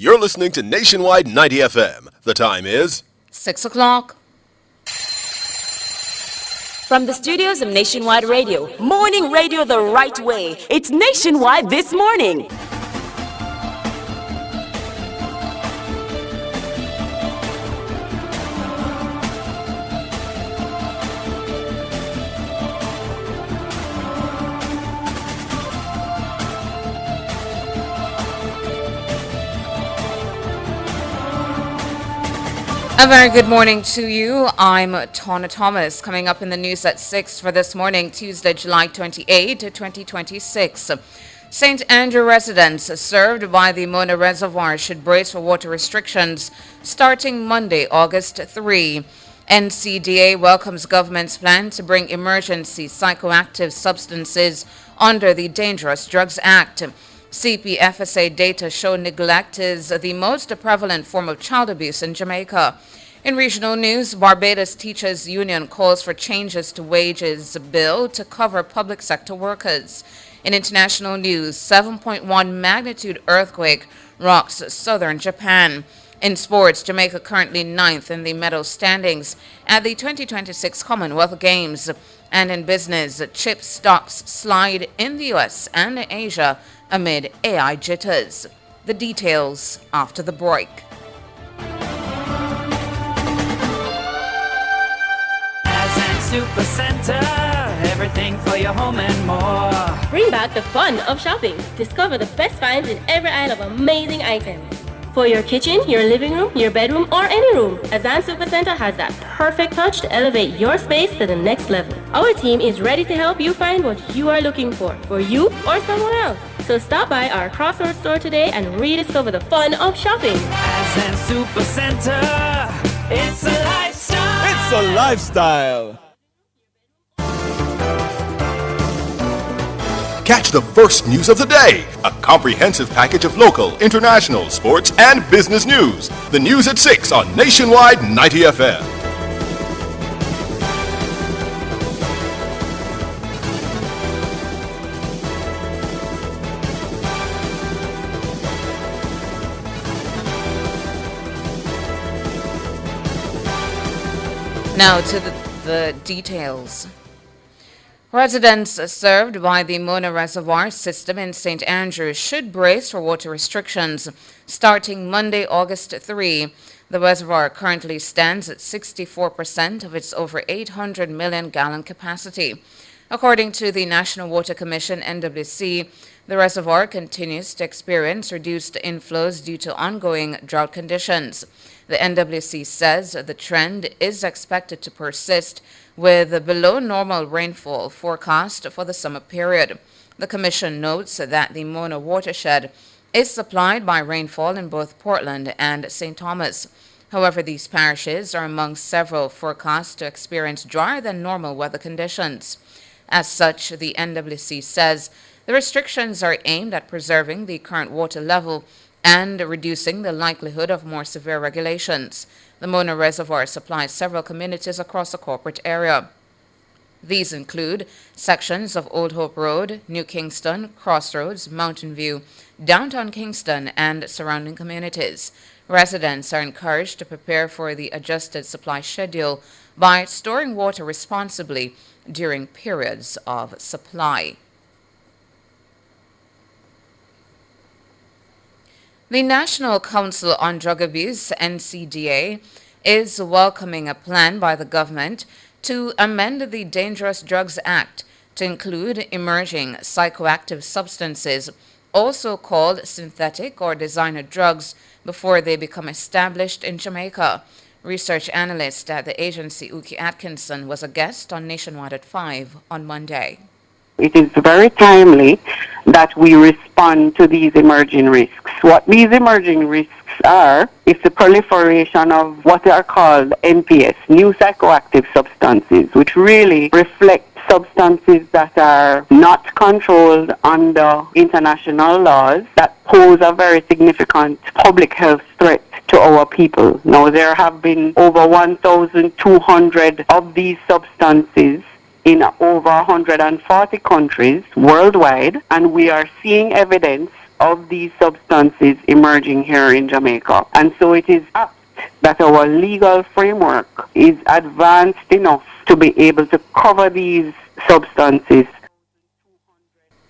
You're listening to Nationwide 90 FM. The time is 6 o'clock. From the studios of Nationwide Radio, morning radio the right way. It's Nationwide This Morning. A very good morning to you. I'm Tawna Thomas. Coming up in the news at 6 for this morning, Tuesday, July 28, 2026. St. Andrew residents served by the Mona Reservoir should brace for water restrictions starting Monday, August 3. NCDA welcomes government's plan to bring emergency psychoactive substances under the Dangerous Drugs Act. CPFSA data show neglect is the most prevalent form of child abuse in Jamaica. In regional news, Barbados Teachers Union calls for changes to wages bill to cover public sector workers. In international news, 7.1 magnitude earthquake rocks southern Japan. In sports, Jamaica currently 9th in the medal standings at the 2026 Commonwealth Games. And in business, chip stocks slide in the U.S. and Asia amid AI jitters. The details after the break. Super Center, everything for your home and more. Bring back the fun of shopping. Discover the best finds in every aisle of amazing items. For your kitchen, your living room, your bedroom, or any room, Azan Super Center has that perfect touch to elevate your space to the next level. Our team is ready to help you find what you are looking for you or someone else. So stop by our Crossroads store today and rediscover the fun of shopping. Azan Super Center, it's a lifestyle. It's a lifestyle. Catch the first news of the day. A comprehensive package of local, international, sports, and business news. The news at 6 on Nationwide 90 FM. Now to the details. Residents served by the Mona Reservoir system in St. Andrews should brace for water restrictions starting Monday, August 3. The reservoir currently stands at 64% of its over 800 million gallon capacity. According to the National Water Commission, NWC, the reservoir continues to experience reduced inflows due to ongoing drought conditions. The NWC says the trend is expected to persist with below normal rainfall forecast for the summer period. The Commission notes that the Mona watershed is supplied by rainfall in both Portland and St. Thomas. However, these parishes are among several forecast to experience drier than normal weather conditions. As such, the NWC says the restrictions are aimed at preserving the current water level and reducing the likelihood of more severe regulations. The Mona Reservoir supplies several communities across the corporate area. These include sections of Old Hope Road, New Kingston, Crossroads, Mountain View, downtown Kingston, and surrounding communities. Residents are encouraged to prepare for the adjusted supply schedule by storing water responsibly during periods of supply. The National Council on Drug Abuse, NCDA, is welcoming a plan by the government to amend the Dangerous Drugs Act to include emerging psychoactive substances, also called synthetic or designer drugs, before they become established in Jamaica. Research analyst at the agency, Uki Atkinson, was a guest on Nationwide at 5 on Monday. It is very timely that we respond to these emerging risks. What these emerging risks are is the proliferation of what are called NPS, new psychoactive substances, which really reflect substances that are not controlled under international laws that pose a very significant public health threat to our people. Now, there have been over 1,200 of these substances in over 140 countries worldwide, and we are seeing evidence of these substances emerging here in Jamaica. And so it is apt that our legal framework is advanced enough to be able to cover these substances.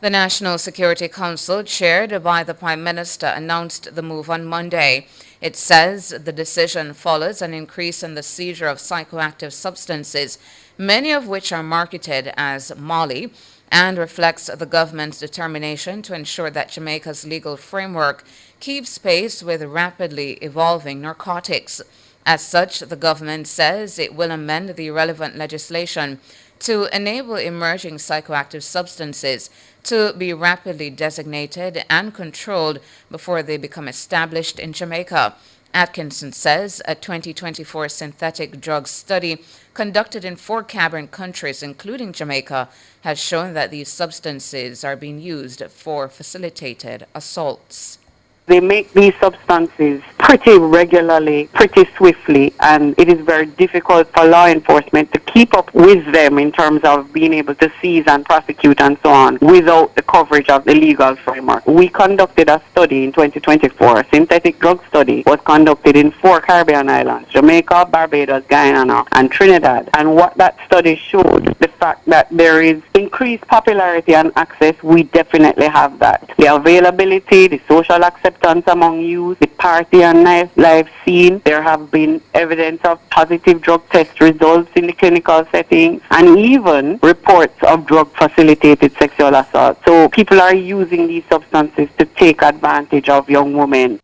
The National Security Council, chaired by the Prime Minister, announced the move on Monday. It says the decision follows an increase in the seizure of psychoactive substances, many of which are marketed as Molly, and reflects the government's determination to ensure that Jamaica's legal framework keeps pace with rapidly evolving narcotics. As such, the government says it will amend the relevant legislation to enable emerging psychoactive substances to be rapidly designated and controlled before they become established in Jamaica. Atkinson says a 2024 synthetic drug study conducted in 4 Caribbean countries, including Jamaica, has shown that these substances are being used for facilitated assaults. They make these substances pretty regularly, pretty swiftly, and it is very difficult for law enforcement to keep up with them in terms of being able to seize and prosecute and so on without the coverage of the legal framework. We conducted a study in 2024. A synthetic drug study was conducted in 4 Caribbean islands, Jamaica, Barbados, Guyana, and Trinidad. And what that study showed, the fact that there is increased popularity and access, we definitely have that. The availability, the social acceptance among youth, the party and nightlife scene. There have been evidence of positive drug test results in the clinical setting, and even reports of drug-facilitated sexual assault. So people are using these substances to take advantage of young women.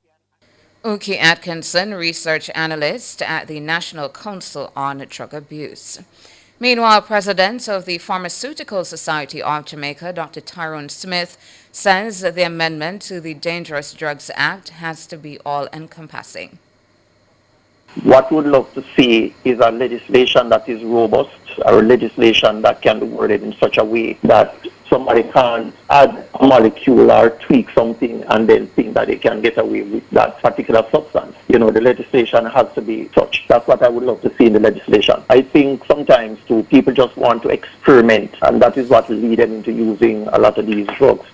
Uki Atkinson, research analyst at the National Council on Drug Abuse. Meanwhile, President of the Pharmaceutical Society of Jamaica, Dr. Tyrone Smith, says the amendment to the Dangerous Drugs Act has to be all-encompassing. What we would love to see is a legislation that is robust, or legislation that can be worded in such a way that somebody can't add a molecule or tweak something and then think that they can get away with that particular substance. You know, the legislation has to be such. That's what I would love to see in the legislation. I think sometimes too, people just want to experiment, and that is what leads them into using a lot of these drugs.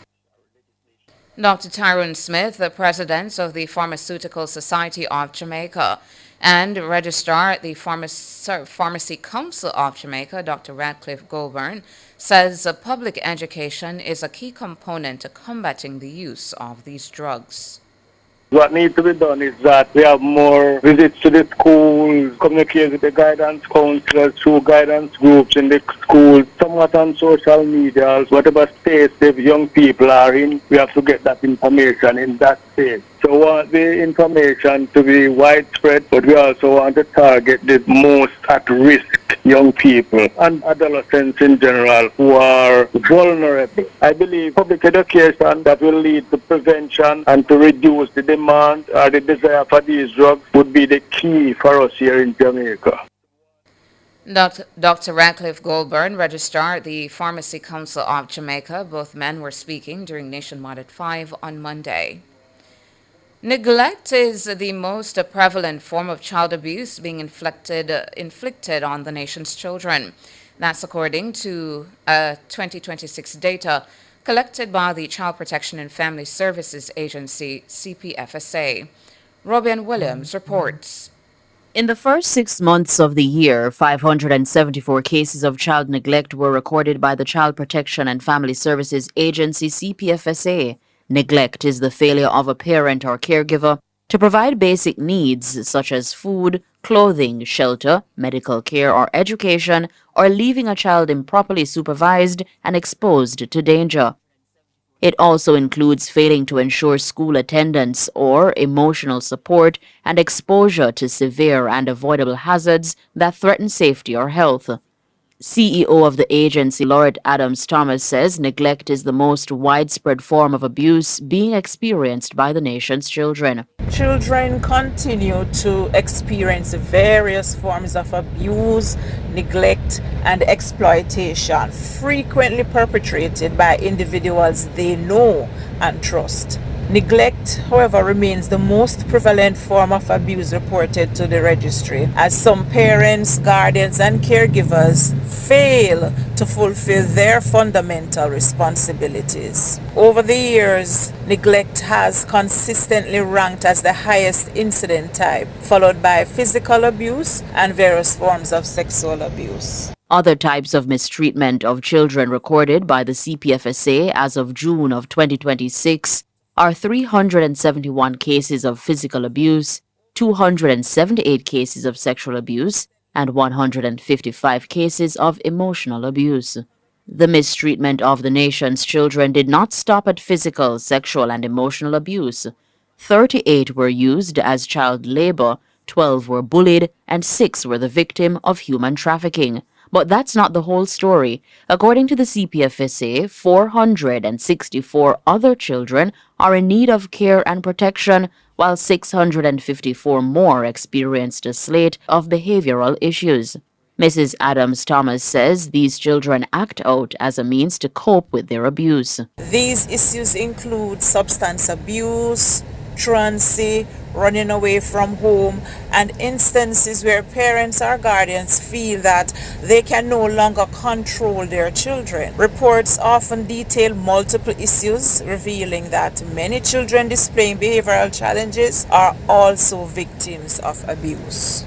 Dr. Tyrone Smith, the president of the Pharmaceutical Society of Jamaica, and Registrar at the Pharmacy Council of Jamaica, Dr. Radcliffe Goulburn, says public education is a key component to combating the use of these drugs. What needs to be done is that we have more visits to the schools, communicate with the guidance counselors through guidance groups in the schools, somewhat on social media, whatever space the young people are in, we have to get that information in that space. So we want the information to be widespread, but we also want to target the most at-risk young people and adolescents in general who are vulnerable. I believe public education that will lead to prevention and to reduce the demand or the desire for these drugs would be the key for us here in Jamaica. Dr. Radcliffe Goulburn, Registrar at the Pharmacy Council of Jamaica, both men were speaking during Nationwide at 5 on Monday. Neglect is the most prevalent form of child abuse being inflicted on the nation's children. That's according to 2026 data collected by the Child Protection and Family Services Agency, CPFSA. Robin Williams reports. In the first 6 months of the year, 574 cases of child neglect were recorded by the Child Protection and Family Services Agency, CPFSA. Neglect is the failure of a parent or caregiver to provide basic needs such as food, clothing, shelter, medical care, or education, or leaving a child improperly supervised and exposed to danger. It also includes failing to ensure school attendance or emotional support and exposure to severe and avoidable hazards that threaten safety or health. CEO of the agency, Lauret Adams Thomas, says neglect is the most widespread form of abuse being experienced by the nation's children. Children continue to experience various forms of abuse, neglect, and exploitation, frequently perpetrated by individuals they know and trust. Neglect, however, remains the most prevalent form of abuse reported to the registry, as some parents, guardians, and caregivers fail to fulfill their fundamental responsibilities. Over the years, neglect has consistently ranked as the highest incident type, followed by physical abuse and various forms of sexual abuse. Other types of mistreatment of children recorded by the CPFSA as of June of 2026 are 371 cases of physical abuse, 278 cases of sexual abuse, and 155 cases of emotional abuse. The mistreatment of the nation's children did not stop at physical, sexual, and emotional abuse. 38 were used as child labor, 12 were bullied, and 6 were the victim of human trafficking. But that's not the whole story. According to the CPFSA, 464 other children are in need of care and protection, while 654 more experienced a slate of behavioral issues. Mrs. Adams-Thomas says these children act out as a means to cope with their abuse. These issues include substance abuse, truancy, running away from home, and instances where parents or guardians feel that they can no longer control their children. Reports often detail multiple issues, revealing that many children displaying behavioral challenges are also victims of abuse.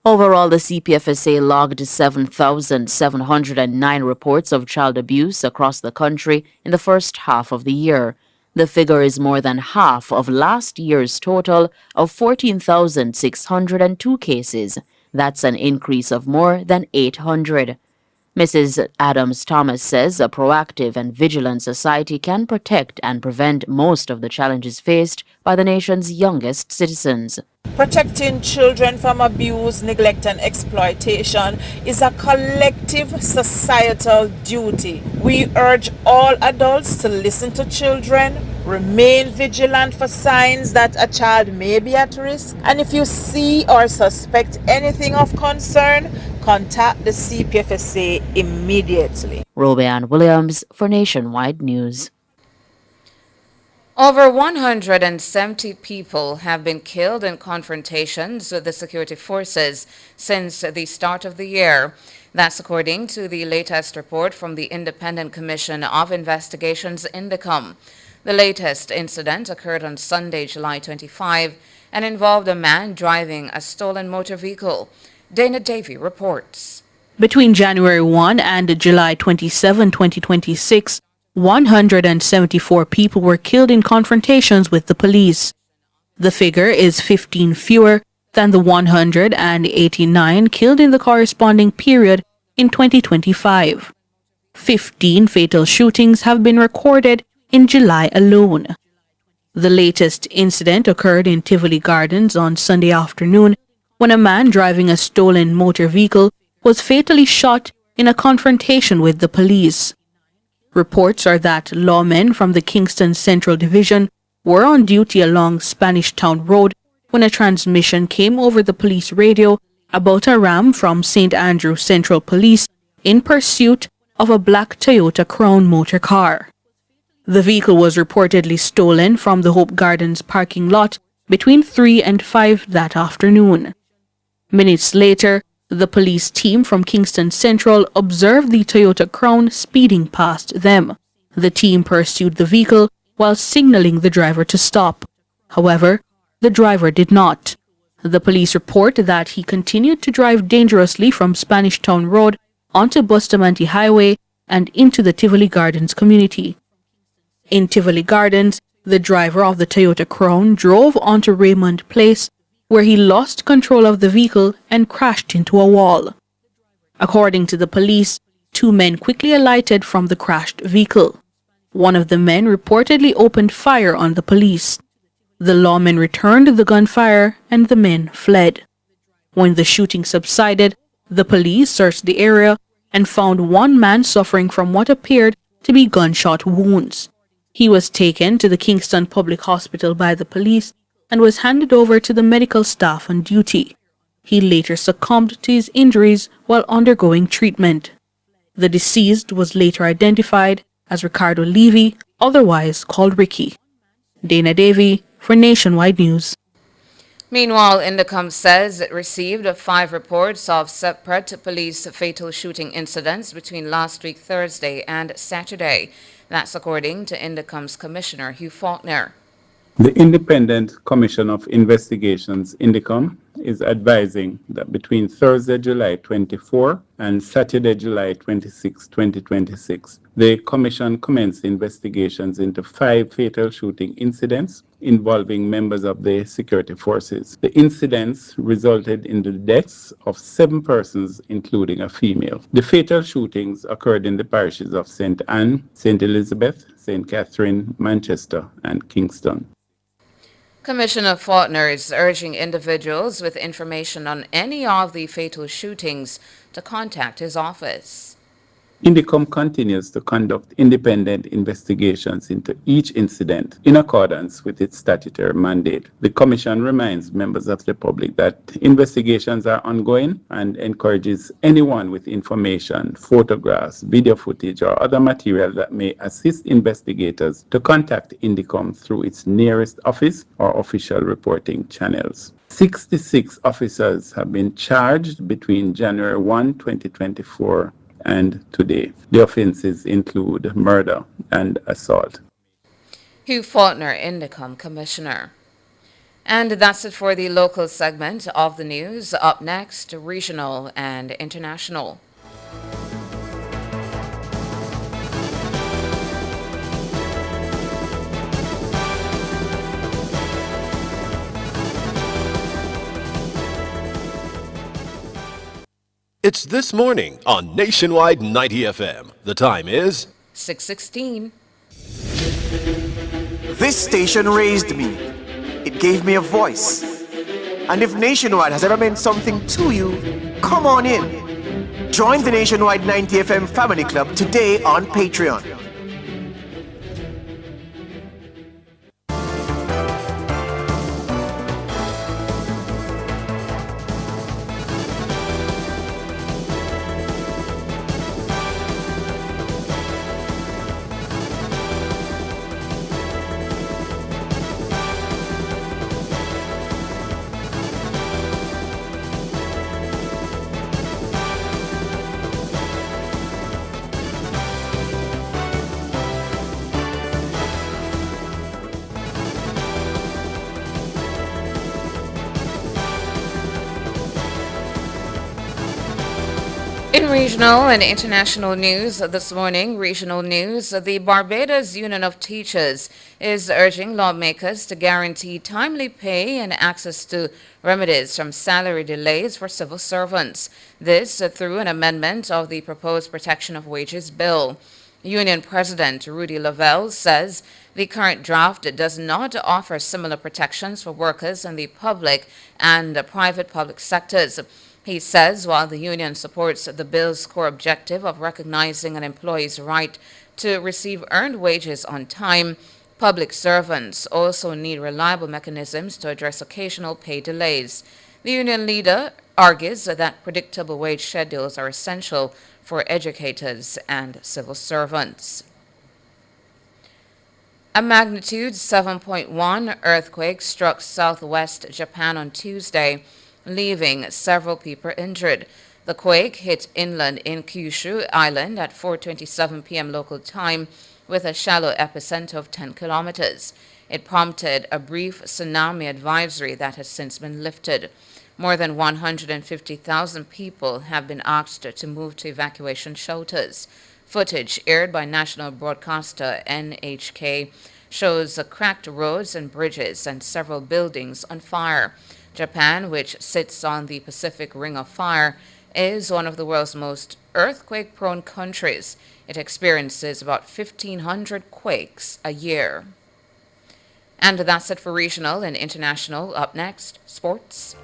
Overall, the CPFSA logged 7,709 reports of child abuse across the country in the first half of the year. The figure is more than half of last year's total of 14,602 cases. That's an increase of more than 800. Mrs. Adams-Thomas says a proactive and vigilant society can protect and prevent most of the challenges faced by the nation's youngest citizens. Protecting children from abuse, neglect, and exploitation is a collective societal duty. We urge all adults to listen to children, remain vigilant for signs that a child may be at risk, and if you see or suspect anything of concern, contact the CPFSA immediately. Robeanne Williams for Nationwide News. Over 170 people have been killed in confrontations with the security forces since the start of the year. That's according to the latest report from the Independent Commission of Investigations, INDECOM. The latest incident occurred on Sunday, July 25, and involved a man driving a stolen motor vehicle. Dana Davey reports. Between January 1 and July 27, 2026, 174 people were killed in confrontations with the police. The figure is 15 fewer than the 189 killed in the corresponding period in 2025. 15 fatal shootings have been recorded in July alone. The latest incident occurred in Tivoli Gardens on Sunday afternoon when a man driving a stolen motor vehicle was fatally shot in a confrontation with the police. Reports are that lawmen from the Kingston Central Division were on duty along Spanish Town Road when a transmission came over the police radio about a ram from St. Andrew Central Police in pursuit of a black Toyota Crown motor car. The vehicle was reportedly stolen from the Hope Gardens parking lot between 3 and 5 that afternoon. Minutes later, the police team from Kingston Central observed the Toyota Crown speeding past them. The team pursued the vehicle while signaling the driver to stop. However, the driver did not. The police report that he continued to drive dangerously from Spanish Town Road onto Bustamante Highway and into the Tivoli Gardens community. In Tivoli Gardens, the driver of the Toyota Crown drove onto Raymond Place, where he lost control of the vehicle and crashed into a wall. According to the police, 2 men quickly alighted from the crashed vehicle. One of the men reportedly opened fire on the police. The lawmen returned the gunfire and the men fled. When the shooting subsided, the police searched the area and found one man suffering from what appeared to be gunshot wounds. He was taken to the Kingston Public Hospital by the police and was handed over to the medical staff on duty. He later succumbed to his injuries while undergoing treatment. The deceased was later identified as Ricardo Levy, otherwise called Ricky. Dana Davy for Nationwide News. Meanwhile, Indicom says it received 5 reports of separate police fatal shooting incidents between last week Thursday and Saturday. That's according to Indicom's Commissioner Hugh Faulkner. The Independent Commission of Investigations, Indicom, is advising that between Thursday, July 24 and Saturday, July 26, 2026, the Commission commenced investigations into 5 fatal shooting incidents involving members of the security forces. The incidents resulted in the deaths of 7 persons, including a female. The fatal shootings occurred in the parishes of St. Anne, St. Elizabeth, St. Catherine, Manchester, and Kingston. Commissioner Faulkner is urging individuals with information on any of the fatal shootings to contact his office. Indicom continues to conduct independent investigations into each incident in accordance with its statutory mandate. The Commission reminds members of the public that investigations are ongoing and encourages anyone with information, photographs, video footage, or other material that may assist investigators to contact Indicom through its nearest office or official reporting channels. 66 officers have been charged between January 1, 2024 and today. The offenses include murder and assault. Hugh Faulkner, Indicom Commissioner. And that's it for the local segment of the news. Up next, regional and international. It's This Morning on Nationwide 90 FM. The time is 6:16. This station raised me. It gave me a voice. And if Nationwide has ever meant something to you, come on in. Join the Nationwide 90 FM Family Club today on Patreon. In regional and international news this morning, regional news, the Barbados Union of Teachers is urging lawmakers to guarantee timely pay and access to remedies from salary delays for civil servants. This through an amendment of the proposed Protection of Wages Bill. Union President Rudy Lavelle says the current draft does not offer similar protections for workers in the public and private public sectors. He says while the union supports the bill's core objective of recognizing an employee's right to receive earned wages on time, public servants also need reliable mechanisms to address occasional pay delays. The union leader argues that predictable wage schedules are essential for educators and civil servants. A magnitude 7.1 earthquake struck southwest Japan on Tuesday, leaving several people injured. The quake hit inland in Kyushu Island at 4:27 p.m. local time with a shallow epicenter of 10 kilometers. It prompted a brief tsunami advisory that has since been lifted. More than 150,000 people have been asked to move to evacuation shelters. Footage aired by national broadcaster NHK shows cracked roads and bridges and several buildings on fire. Japan, which sits on the Pacific Ring of Fire, is one of the world's most earthquake-prone countries. It experiences about 1,500 quakes a year. And that's it for regional and international. Up next, sports.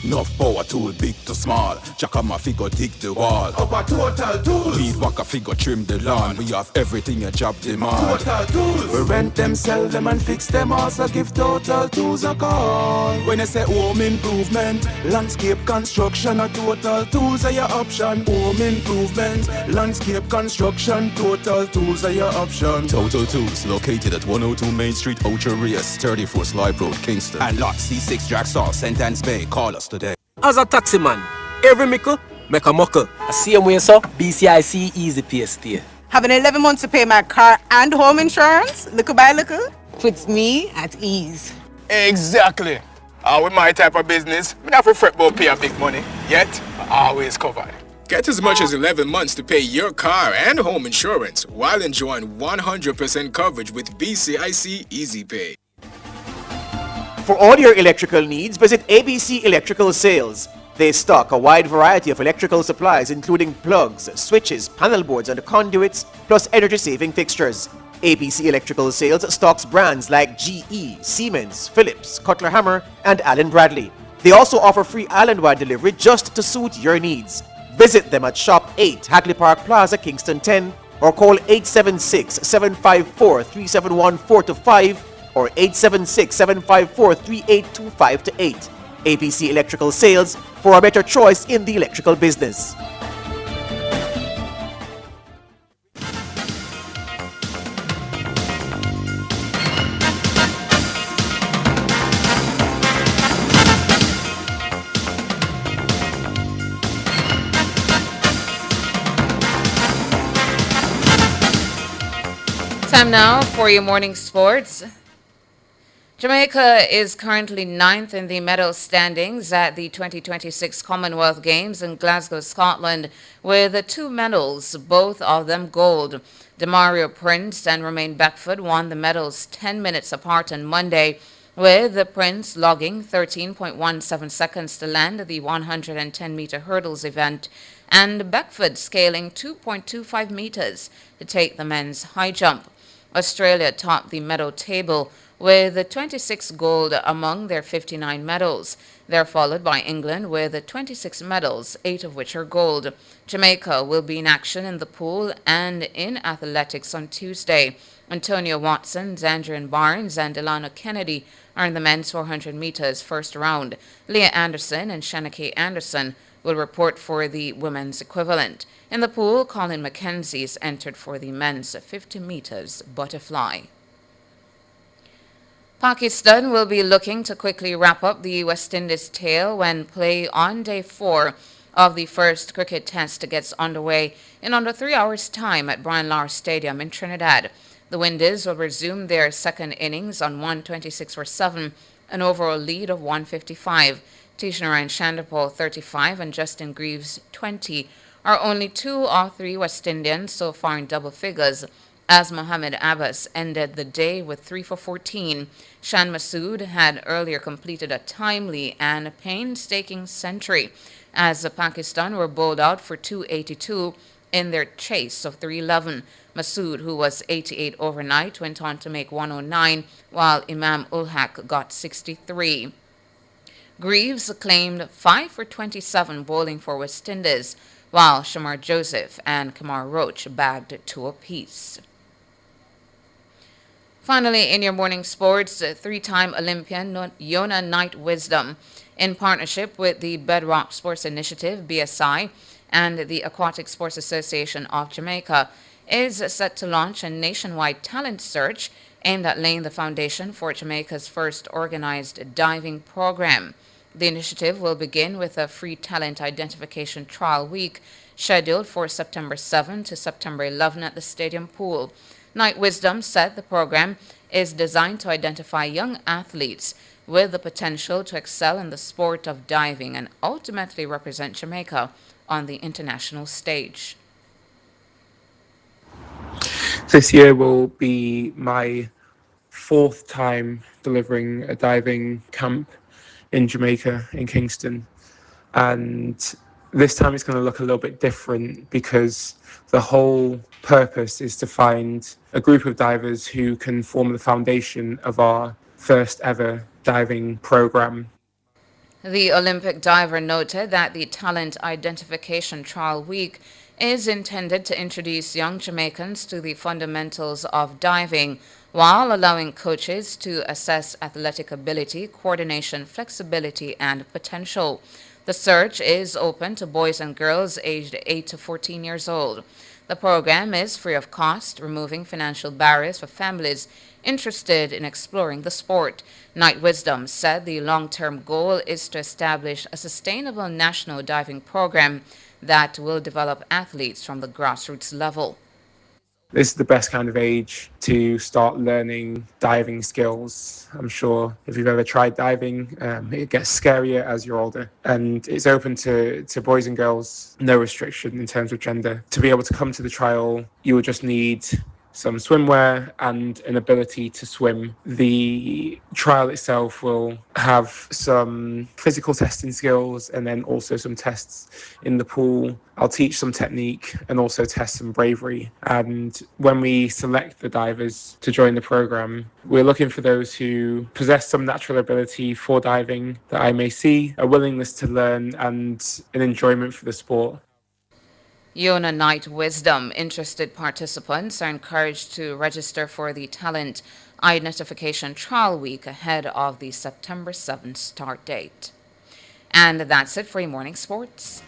Enough power tool, big to small. Jackama figure dig the wall. Our Total Tools. Weed whacker figure trim the lawn. We have everything a job demand. Total Tools. We rent them, sell them and fix them. Also give Total Tools a call. When you say home improvement, landscape construction, a Total Tools are your option. Home improvement, landscape construction, Total Tools are your option. Total Tools, located at 102 Main Street, Ocho Rios, 34 Slive Road, Kingston. And lot C6 Jacksaw, Sentence Bay. Call us today. As a taxi man, every mickle make a muckle. I see him way so BCIC easy pay stay. Having 11 months to pay my car and home insurance, little by little, puts me at ease. Exactly. With my type of business, I have to fret about pay a big money, yet always covered. Get as much as 11 months to pay your car and home insurance while enjoying 100% coverage with BCIC Easy Pay. For all your electrical needs, visit ABC Electrical Sales. They stock a wide variety of electrical supplies including plugs, switches, panel boards and conduits, plus energy-saving fixtures. ABC Electrical Sales stocks brands like GE, Siemens, Philips, Cutler Hammer and Allen Bradley. They also offer free island-wide delivery just to suit your needs. Visit them at Shop 8, Hagley Park Plaza, Kingston 10 or call 876-754-3714-5 or 876-754-3825-8. ABC Electrical Sales for a better choice in the electrical business. Time now for your morning sports. Jamaica is currently 9th in the medal standings at the 2026 Commonwealth Games in Glasgow, Scotland, with 2 medals, both of them gold. Demario Prince and Romain Beckford won the medals 10 minutes apart on Monday, with the Prince logging 13.17 seconds to land the 110-meter hurdles event, and Beckford scaling 2.25 meters to take the men's high jump. Australia topped the medal table with 26 gold among their 59 medals. They're followed by England with 26 medals, 8 of which are gold. Jamaica will be in action in the pool and in athletics on Tuesday. Antonio Watson, Zandrian Barnes, and Delano Kennedy are in the men's 400 meters first round. Leah Anderson and Shanake Anderson will report for the women's equivalent. In the pool, Colin McKenzie is entered for the men's 50 meters butterfly. Pakistan will be looking to quickly wrap up the West Indies tale when play on day 4 of the first cricket test gets underway in under 3 hours' time at Brian Lara Stadium in Trinidad. The Windies will resume their second innings on 126 for 7, an overall lead of 155. Tishnarayan Chandapal 35 and Justin Greaves 20 are only 2 of 3 West Indians so far in double figures, as Mohammad Abbas ended the day with 3 for 14. Shan Masood had earlier completed a timely and painstaking century as Pakistan were bowled out for 282 in their chase of 311. Masood, who was 88 overnight, went on to make 109, while Imam ul Haq got 63. Greaves claimed 5 for 27 bowling for West Indies, while Shamar Joseph and Kamar Roach bagged 2 apiece. Finally, in your morning sports, 3-time Olympian Yona Knight Wisdom, in partnership with the Bedrock Sports Initiative, BSI, and the Aquatic Sports Association of Jamaica, is set to launch a nationwide talent search aimed at laying the foundation for Jamaica's first organized diving program. The initiative will begin with a free talent identification trial week scheduled for September 7 to September 11 at the stadium pool. Knight Wisdom said the program is designed to identify young athletes with the potential to excel in the sport of diving and ultimately represent Jamaica on the international stage. This year will be my 4th time delivering a diving camp in Jamaica, in Kingston. And this time it's going to look a little bit different because the whole purpose is to find a group of divers who can form the foundation of our first ever diving program. The Olympic diver noted that the Talent Identification Trial Week is intended to introduce young Jamaicans to the fundamentals of diving while allowing coaches to assess athletic ability, coordination, flexibility, and potential. The search is open to boys and girls aged 8 to 14 years old. The program is free of cost, removing financial barriers for families interested in exploring the sport. Night Wisdom said the long-term goal is to establish a sustainable national diving program that will develop athletes from the grassroots level. This is the best kind of age to start learning diving skills. I'm sure if you've ever tried diving, it gets scarier as you're older. And it's open to boys and girls, no restriction in terms of gender. To be able to come to the trial, you will just need some swimwear and an ability to swim. The trial itself will have some physical testing skills and then also some tests in the pool. I'll teach some technique and also test some bravery. And when we select the divers to join the program, we're looking for those who possess some natural ability for diving that I may see, a willingness to learn and an enjoyment for the sport. Yona Night Wisdom. Interested participants are encouraged to register for the Talent Identification Trial Week ahead of the September 7th start date. And that's it for your morning sports.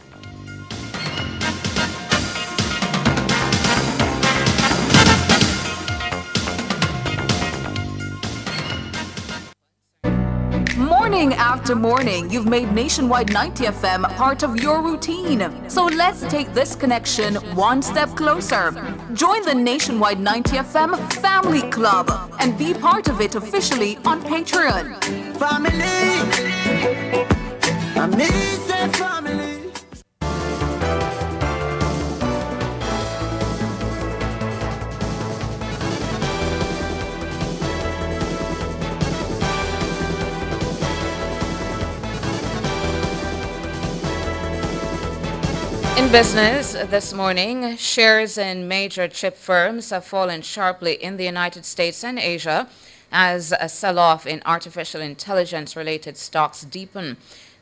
Morning after morning, you've made Nationwide 90 FM part of your routine. So let's take this connection one step closer. Join the Nationwide 90 FM Family Club and be part of it officially on Patreon. Family. In business this morning, shares in major chip firms have fallen sharply in the United States and Asia as a sell-off in artificial intelligence-related stocks deepen.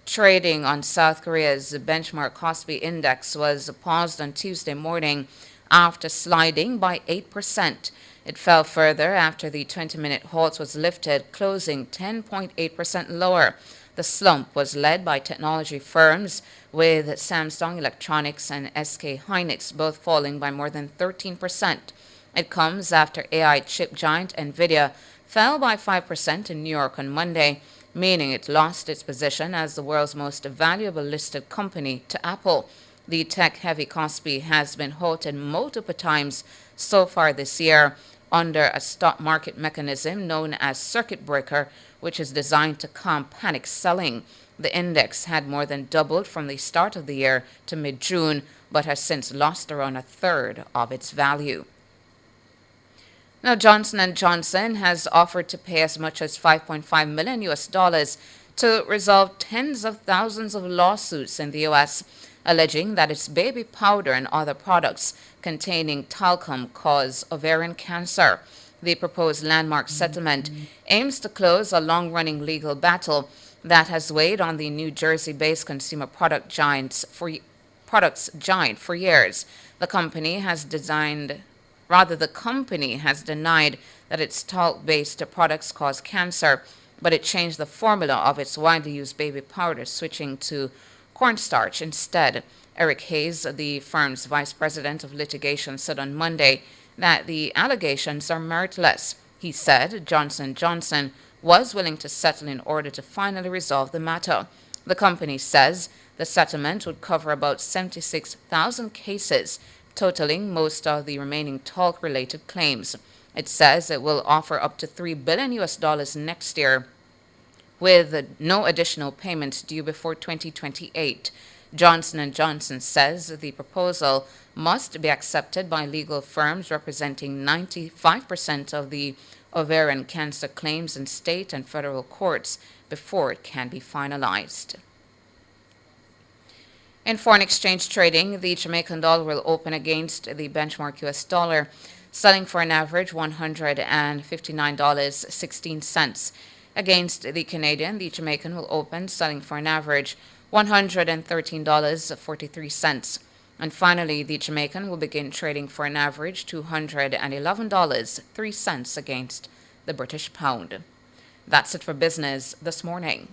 Trading on South Korea's benchmark Kospi index was paused on Tuesday morning after sliding by 8%. It fell further after the 20-minute halt was lifted, closing 10.8% lower. The slump was led by technology firms, with Samsung Electronics and SK Hynix both falling by more than 13%. It comes after AI chip giant Nvidia fell by 5% in New York on Monday, meaning it lost its position as the world's most valuable listed company to Apple. The tech-heavy Kospi has been halted multiple times so far this year under a stock market mechanism known as circuit breaker, which is designed to calm panic selling. The index had more than doubled from the start of the year to mid-June, but has since lost around a third of its value. Now, Johnson & Johnson has offered to pay as much as $5.5 million to resolve tens of thousands of lawsuits in the U.S., alleging that its baby powder and other products containing talcum cause ovarian cancer. The proposed landmark settlement aims to close a long-running legal battle that has weighed on the New Jersey-based consumer products giant for years. The company has denied that its talc-based products cause cancer, but it changed the formula of its widely used baby powder, switching to cornstarch instead. Eric Hayes, the firm's vice president of litigation, said on Monday that the allegations are meritless. He said Johnson & Johnson was willing to settle in order to finally resolve the matter. The company says the settlement would cover about 76,000 cases, totaling most of the remaining talc-related claims. It says it will offer up to $3 billion next year, with no additional payments due before 2028. Johnson & Johnson says the proposal must be accepted by legal firms representing 95% of the ovarian cancer claims in state and federal courts before it can be finalized. In foreign exchange trading, the Jamaican dollar will open against the benchmark US dollar, selling for an average $159.16. Against the Canadian, the Jamaican will open selling for an average $113.43. And finally, the Jamaican will begin trading for an average $211.03 against the British pound. That's it for business this morning.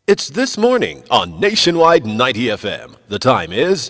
It's This Morning on Nationwide 90 FM. The time is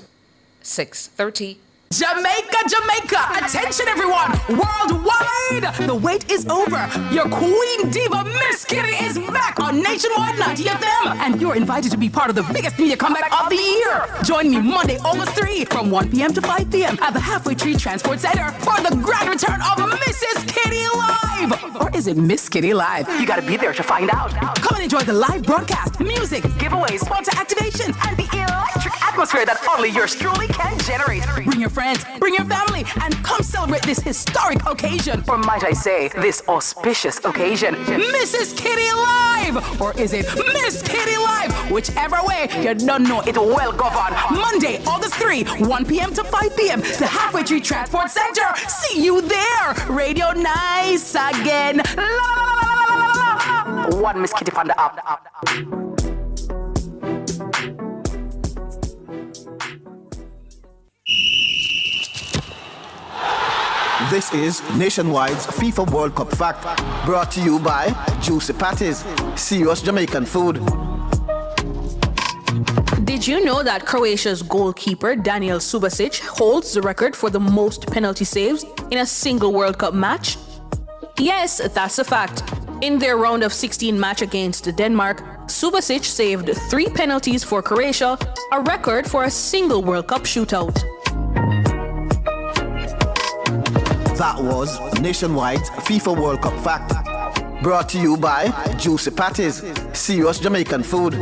6:30. Jamaica, Jamaica, attention everyone, worldwide, the wait is over. Your queen diva, Miss Kitty, is back on Nationwide 90 FM, and you're invited to be part of the biggest media comeback of the year. Join me Monday, August 3, from 1 p.m. to 5 p.m. at the Halfway Tree Transport Center for the grand return of Mrs. Kitty Live. Or is it Miss Kitty Live? You gotta be there to find out. Come and enjoy the live broadcast, music, giveaways, sponsor activations, and the electric atmosphere that only yours truly can generate. Bring your friends, bring your family, and come celebrate this historic occasion. Or might I say, this auspicious occasion. Mrs. Kitty Live! Or is it Miss Kitty Live? Whichever way, you don't know it will go on. Monday, August 3, 1 p.m. to 5 p.m. The Halfway Tree Transport Center. See you there. Radio Nice again. La, la, la, la, la, la. One Miss Kitty from the up. This is Nationwide's FIFA World Cup Fact, brought to you by Juicy Patties, serious Jamaican food. Did you know that Croatia's goalkeeper Daniel Subasic holds the record for the most penalty saves in a single World Cup match? Yes, that's a fact. In their round of 16 match against Denmark, Subasic saved 3 penalties for Croatia, a record for a single World Cup shootout. That was Nationwide's FIFA World Cup Fact, brought to you by Juicy Patties, serious Jamaican food.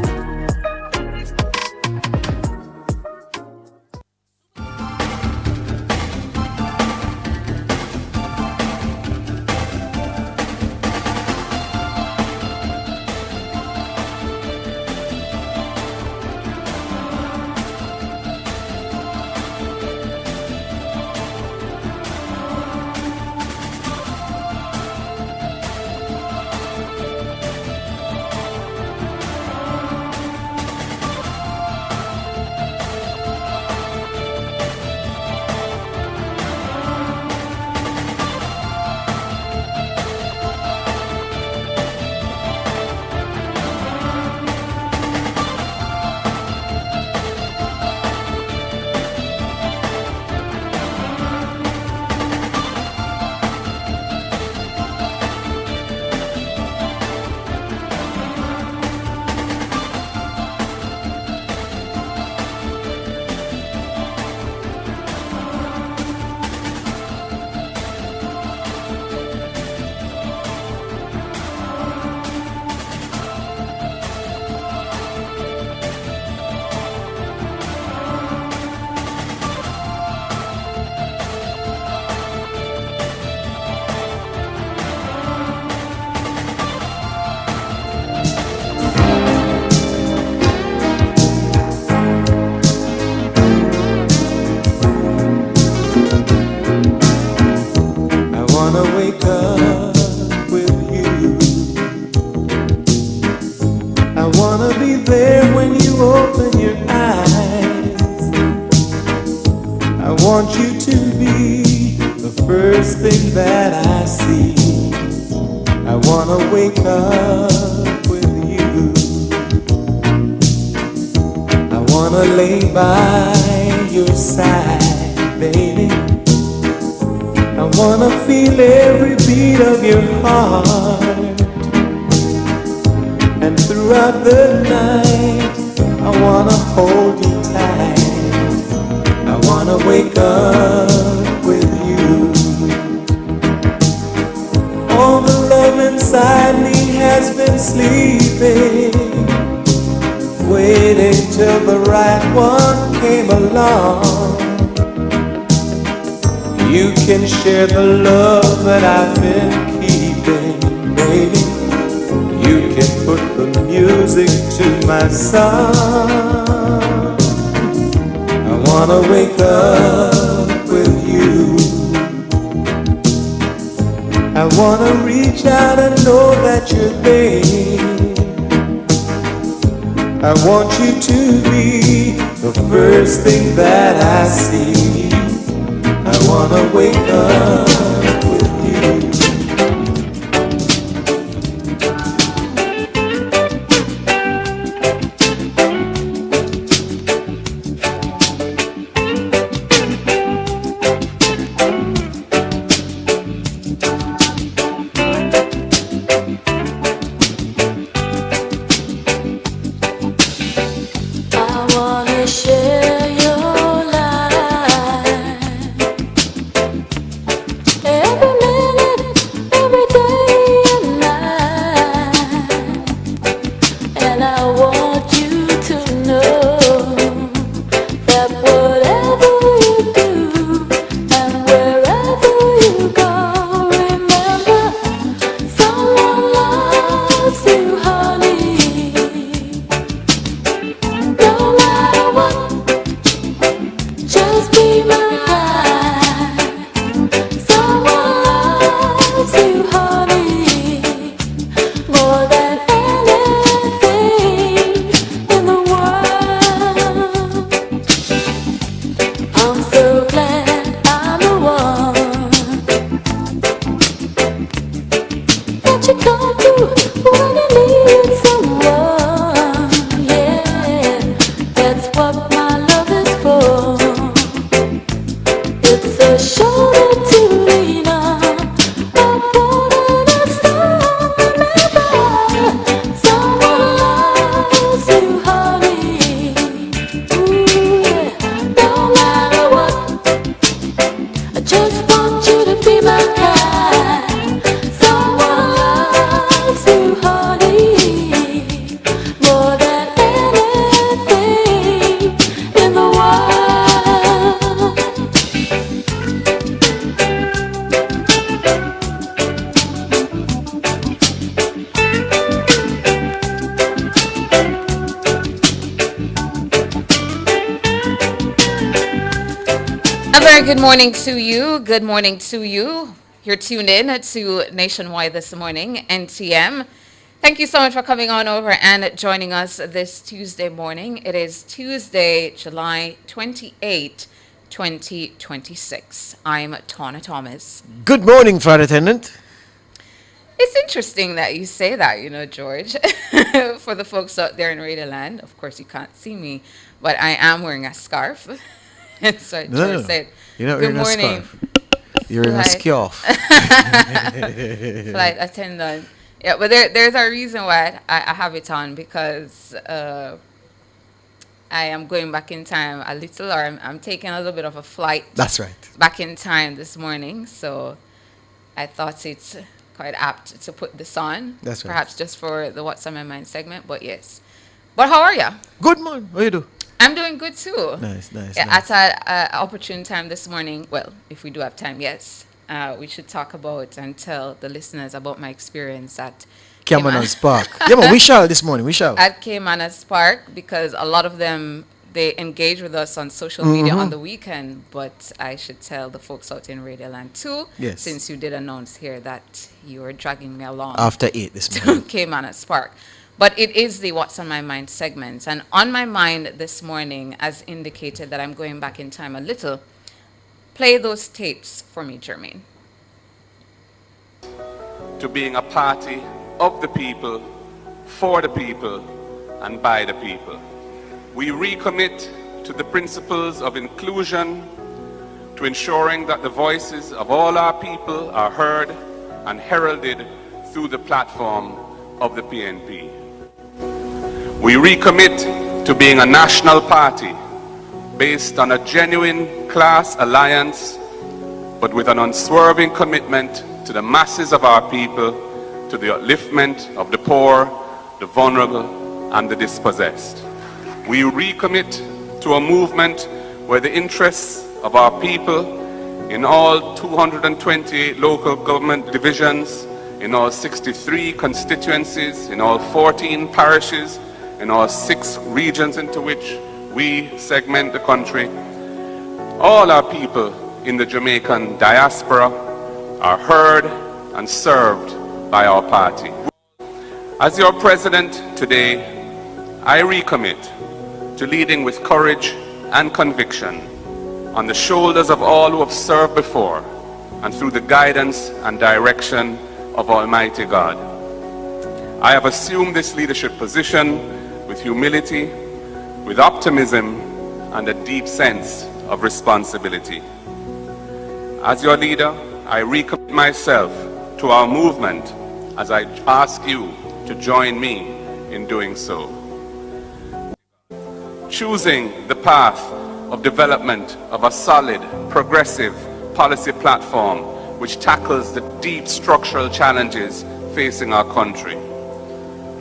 Waiting till the right one came along. You can share the love that I've been keeping, baby. You can put the music to my song. I wanna wake up with you. I wanna reach out and know that you're there. I want you to be the first thing that I see. I wanna wake up with you. Good morning to you. Good morning to you. You're tuned in to Nationwide this morning, NTM. Thank you so much for coming on over and joining us this Tuesday morning. It is Tuesday, July 28, 2026. I'm Tawna Thomas. Good morning, Flight Attendant. It's interesting that you say that, you know, George. For the folks out there in Radio Land, of course you can't see me, but I am wearing a scarf. And so George said, you're not good wearing morning. A scarf. You're in a scarf. Flight attendant. Yeah, but there's a reason why I have it on, because I am going back in time a little, or I'm taking a little bit of a flight. That's right. Back in time this morning, so I thought it's quite apt to put this on. That's right. Perhaps just for the What's on My Mind segment, but yes. But how are you? Good morning. How you do? I'm doing good too. Nice. Yeah, Nice. at an opportune time this morning, well, if we do have time, yes, we should talk about and tell the listeners about my experience at Caymanas Park. Yeah, man, we shall this morning. We shall. At Caymanas Park, because a lot of them, they engage with us on social media on the weekend, but I should tell the folks out in Radio Land too, Yes. since you did announce here that you are dragging me along After 8 this to morning. Caymanas Park. But it is the What's on My Mind segment. And on my mind this morning, as indicated that I'm going back in time a little, play those tapes for me, Jermaine. To being a party of the people, for the people, and by the people. We recommit to the principles of inclusion, to ensuring that the voices of all our people are heard and heralded through the platform of the PNP. We recommit to being a national party based on a genuine class alliance, but with an unswerving commitment to the masses of our people, to the upliftment of the poor, the vulnerable, and the dispossessed. We recommit to a movement where the interests of our people in all 228 local government divisions, in all 63 constituencies, in all 14 parishes, in all 6 regions into which we segment the country, all our people in the Jamaican diaspora are heard and served by our party. As your president today, I recommit to leading with courage and conviction on the shoulders of all who have served before and through the guidance and direction of Almighty God. I have assumed this leadership position with humility, with optimism, and a deep sense of responsibility. As your leader, I recommit myself to our movement as I ask you to join me in doing so. Choosing the path of development of a solid, progressive policy platform which tackles the deep structural challenges facing our country.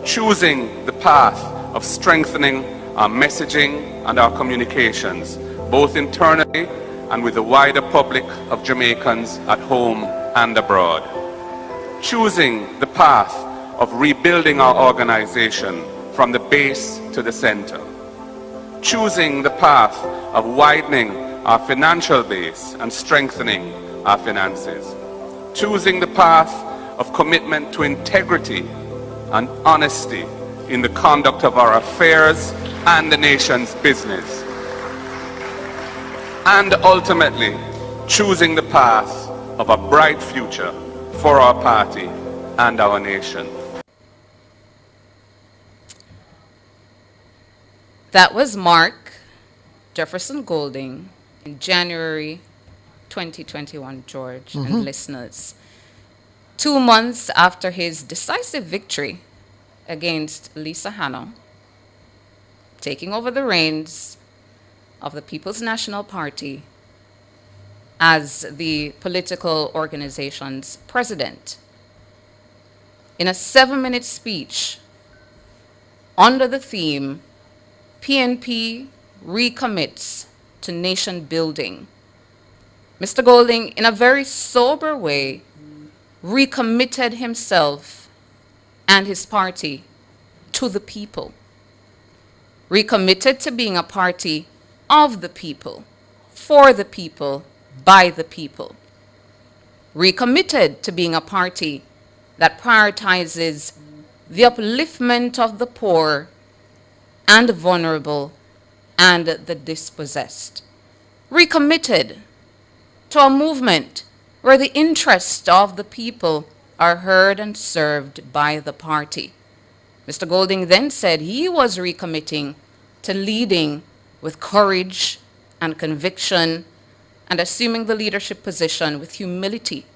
Choosing the path of strengthening our messaging and our communications, both internally and with the wider public of Jamaicans at home and abroad. Choosing the path of rebuilding our organization from the base to the center. Choosing the path of widening our financial base and strengthening our finances. Choosing the path of commitment to integrity and honesty in the conduct of our affairs and the nation's business. And ultimately, choosing the path of a bright future for our party and our nation. That was Mark Jefferson Golding in January 2021, George and listeners. 2 months after his decisive victory against Lisa Hanno, taking over the reins of the People's National Party as the political organization's president. In a 7-minute speech under the theme, PNP recommits to nation building, Mr. Golding, in a very sober way, recommitted himself and his party to the people, recommitted to being a party of the people, for the people, by the people, recommitted to being a party that prioritizes the upliftment of the poor and the vulnerable and the dispossessed, recommitted to a movement where the interests of the people are heard and served by the party. Mr. Golding then said he was recommitting to leading with courage and conviction and assuming the leadership position with humility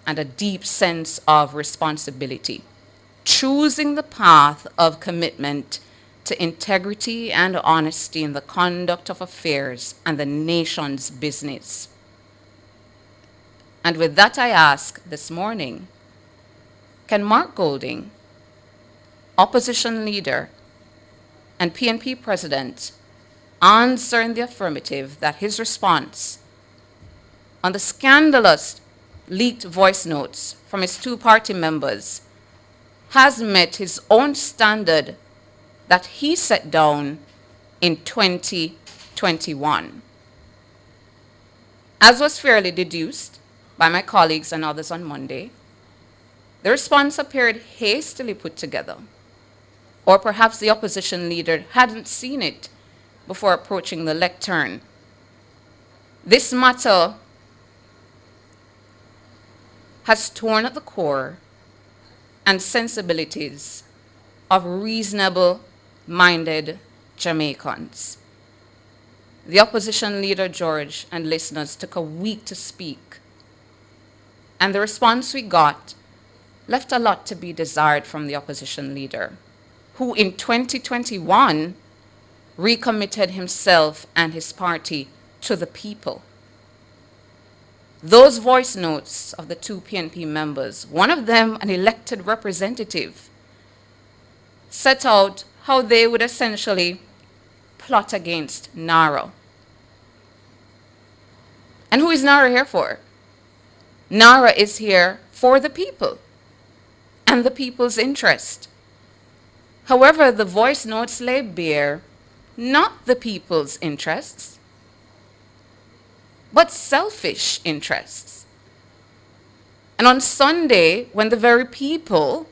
and a deep sense of responsibility, choosing the path of commitment to integrity and honesty in the conduct of affairs and the nation's business. And with that, I ask this morning, can Mark Golding, opposition leader and PNP president, answer in the affirmative that his response on the scandalous leaked voice notes from his 2 party members has met his own standard that he set down in 2021? As was fairly deduced by my colleagues and others on Monday, the response appeared hastily put together, or perhaps the opposition leader hadn't seen it before approaching the lectern. This matter has torn at the core and sensibilities of reasonable-minded Jamaicans. The opposition leader, George, and listeners took a week to speak, and the response we got left a lot to be desired from the opposition leader, who in 2021 recommitted himself and his party to the people. Those voice notes of the 2 PNP members, one of them an elected representative, set out how they would essentially plot against NARA. And who is NARA here for? NARA is here for the people and the people's interest. However, the voice notes lay bare not the people's interests, but selfish interests. And on Sunday, when the very people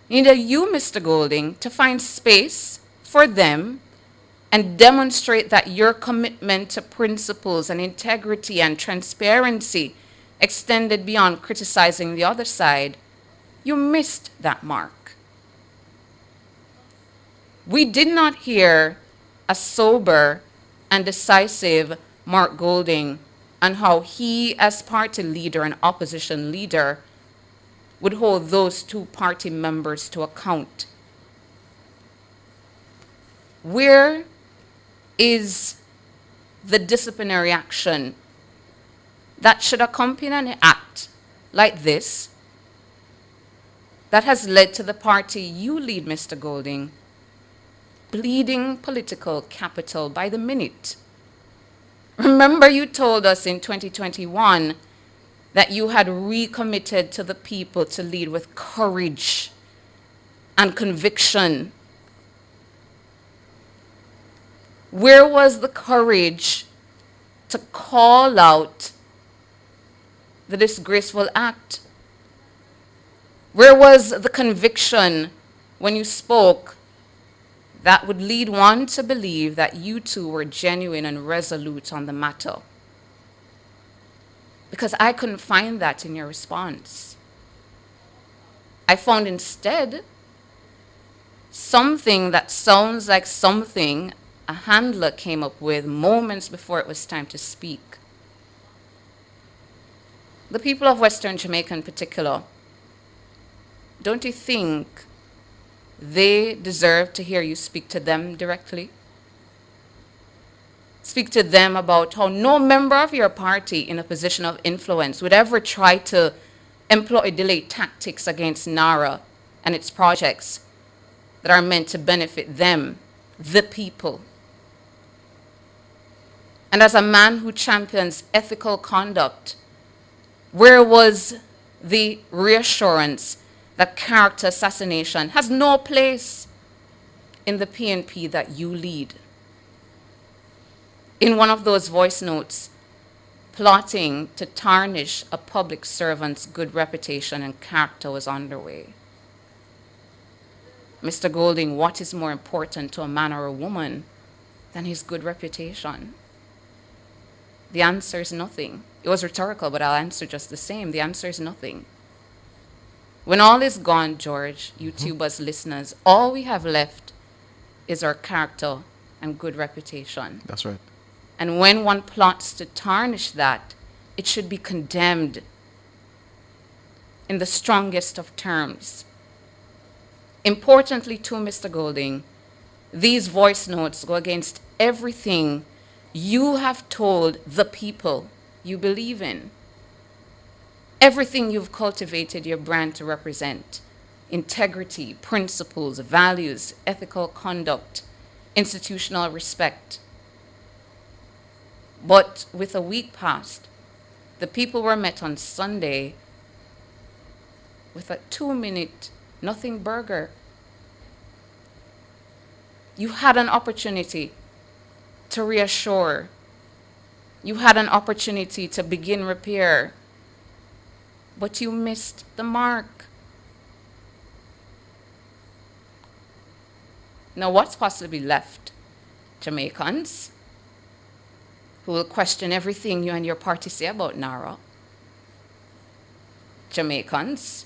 needed you, Mr. Golding, to find space for them and demonstrate that your commitment to principles and integrity and transparency extended beyond criticizing the other side, you missed that mark. We did not hear a sober and decisive Mark Golding on how he, as party leader and opposition leader, would hold those two party members to account. Where is the disciplinary action that should accompany an act like this that has led to the party you lead, Mr. Golding, bleeding political capital by the minute? Remember, you told us in 2021 that you had recommitted to the people to lead with courage and conviction. Where was the courage to call out the disgraceful act? Where was the conviction when you spoke that would lead one to believe that you two were genuine and resolute on the matter? Because I couldn't find that in your response. I found instead something that sounds like something a handler came up with moments before it was time to speak. The people of Western Jamaica in particular, don't you think they deserve to hear you speak to them directly? Speak to them about how no member of your party in a position of influence would ever try to employ delay tactics against NARA and its projects that are meant to benefit them, the people. And as a man who champions ethical conduct, where was the reassurance that character assassination has no place in the PNP that you lead? In one of those voice notes, plotting to tarnish a public servant's good reputation and character was underway. Mr. Golding, what is more important to a man or a woman than his good reputation? The answer is nothing. It was rhetorical, but I'll answer just the same. The answer is nothing. When all is gone, George, YouTubers, listeners, all we have left is our character and good reputation. That's right. And when one plots to tarnish that, it should be condemned in the strongest of terms. Importantly, too, Mr. Golding, these voice notes go against everything you have told the people you believe in. Everything you've cultivated your brand to represent: integrity, principles, values, ethical conduct, institutional respect. But with a week past, the people were met on Sunday with a 2-minute nothing burger. You had an opportunity to reassure. You had an opportunity to begin repair, but you missed the mark. Now, what's possibly left? Jamaicans who will question everything you and your party say about NARA. Jamaicans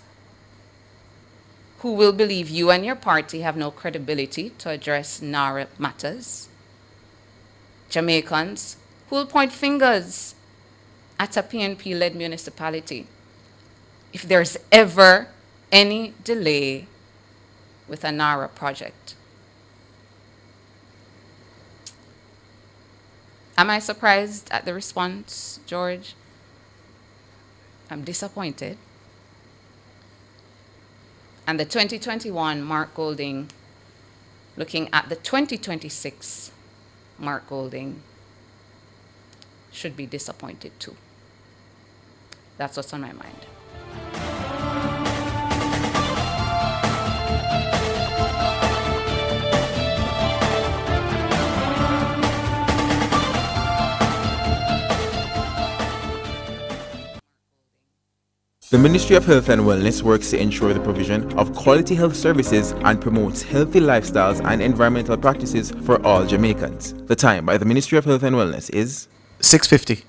who will believe you and your party have no credibility to address NARA matters. Jamaicans who will point fingers at a PNP-led municipality if there's ever any delay with a NARA project. Am I surprised at the response, George? I'm disappointed. And the 2021 Mark Golding, looking at the 2026 Mark Golding should be disappointed too. That's what's on my mind. The Ministry of Health and Wellness works to ensure the provision of quality health services and promotes healthy lifestyles and environmental practices for all Jamaicans. The time by the Ministry of Health and Wellness is 6:50.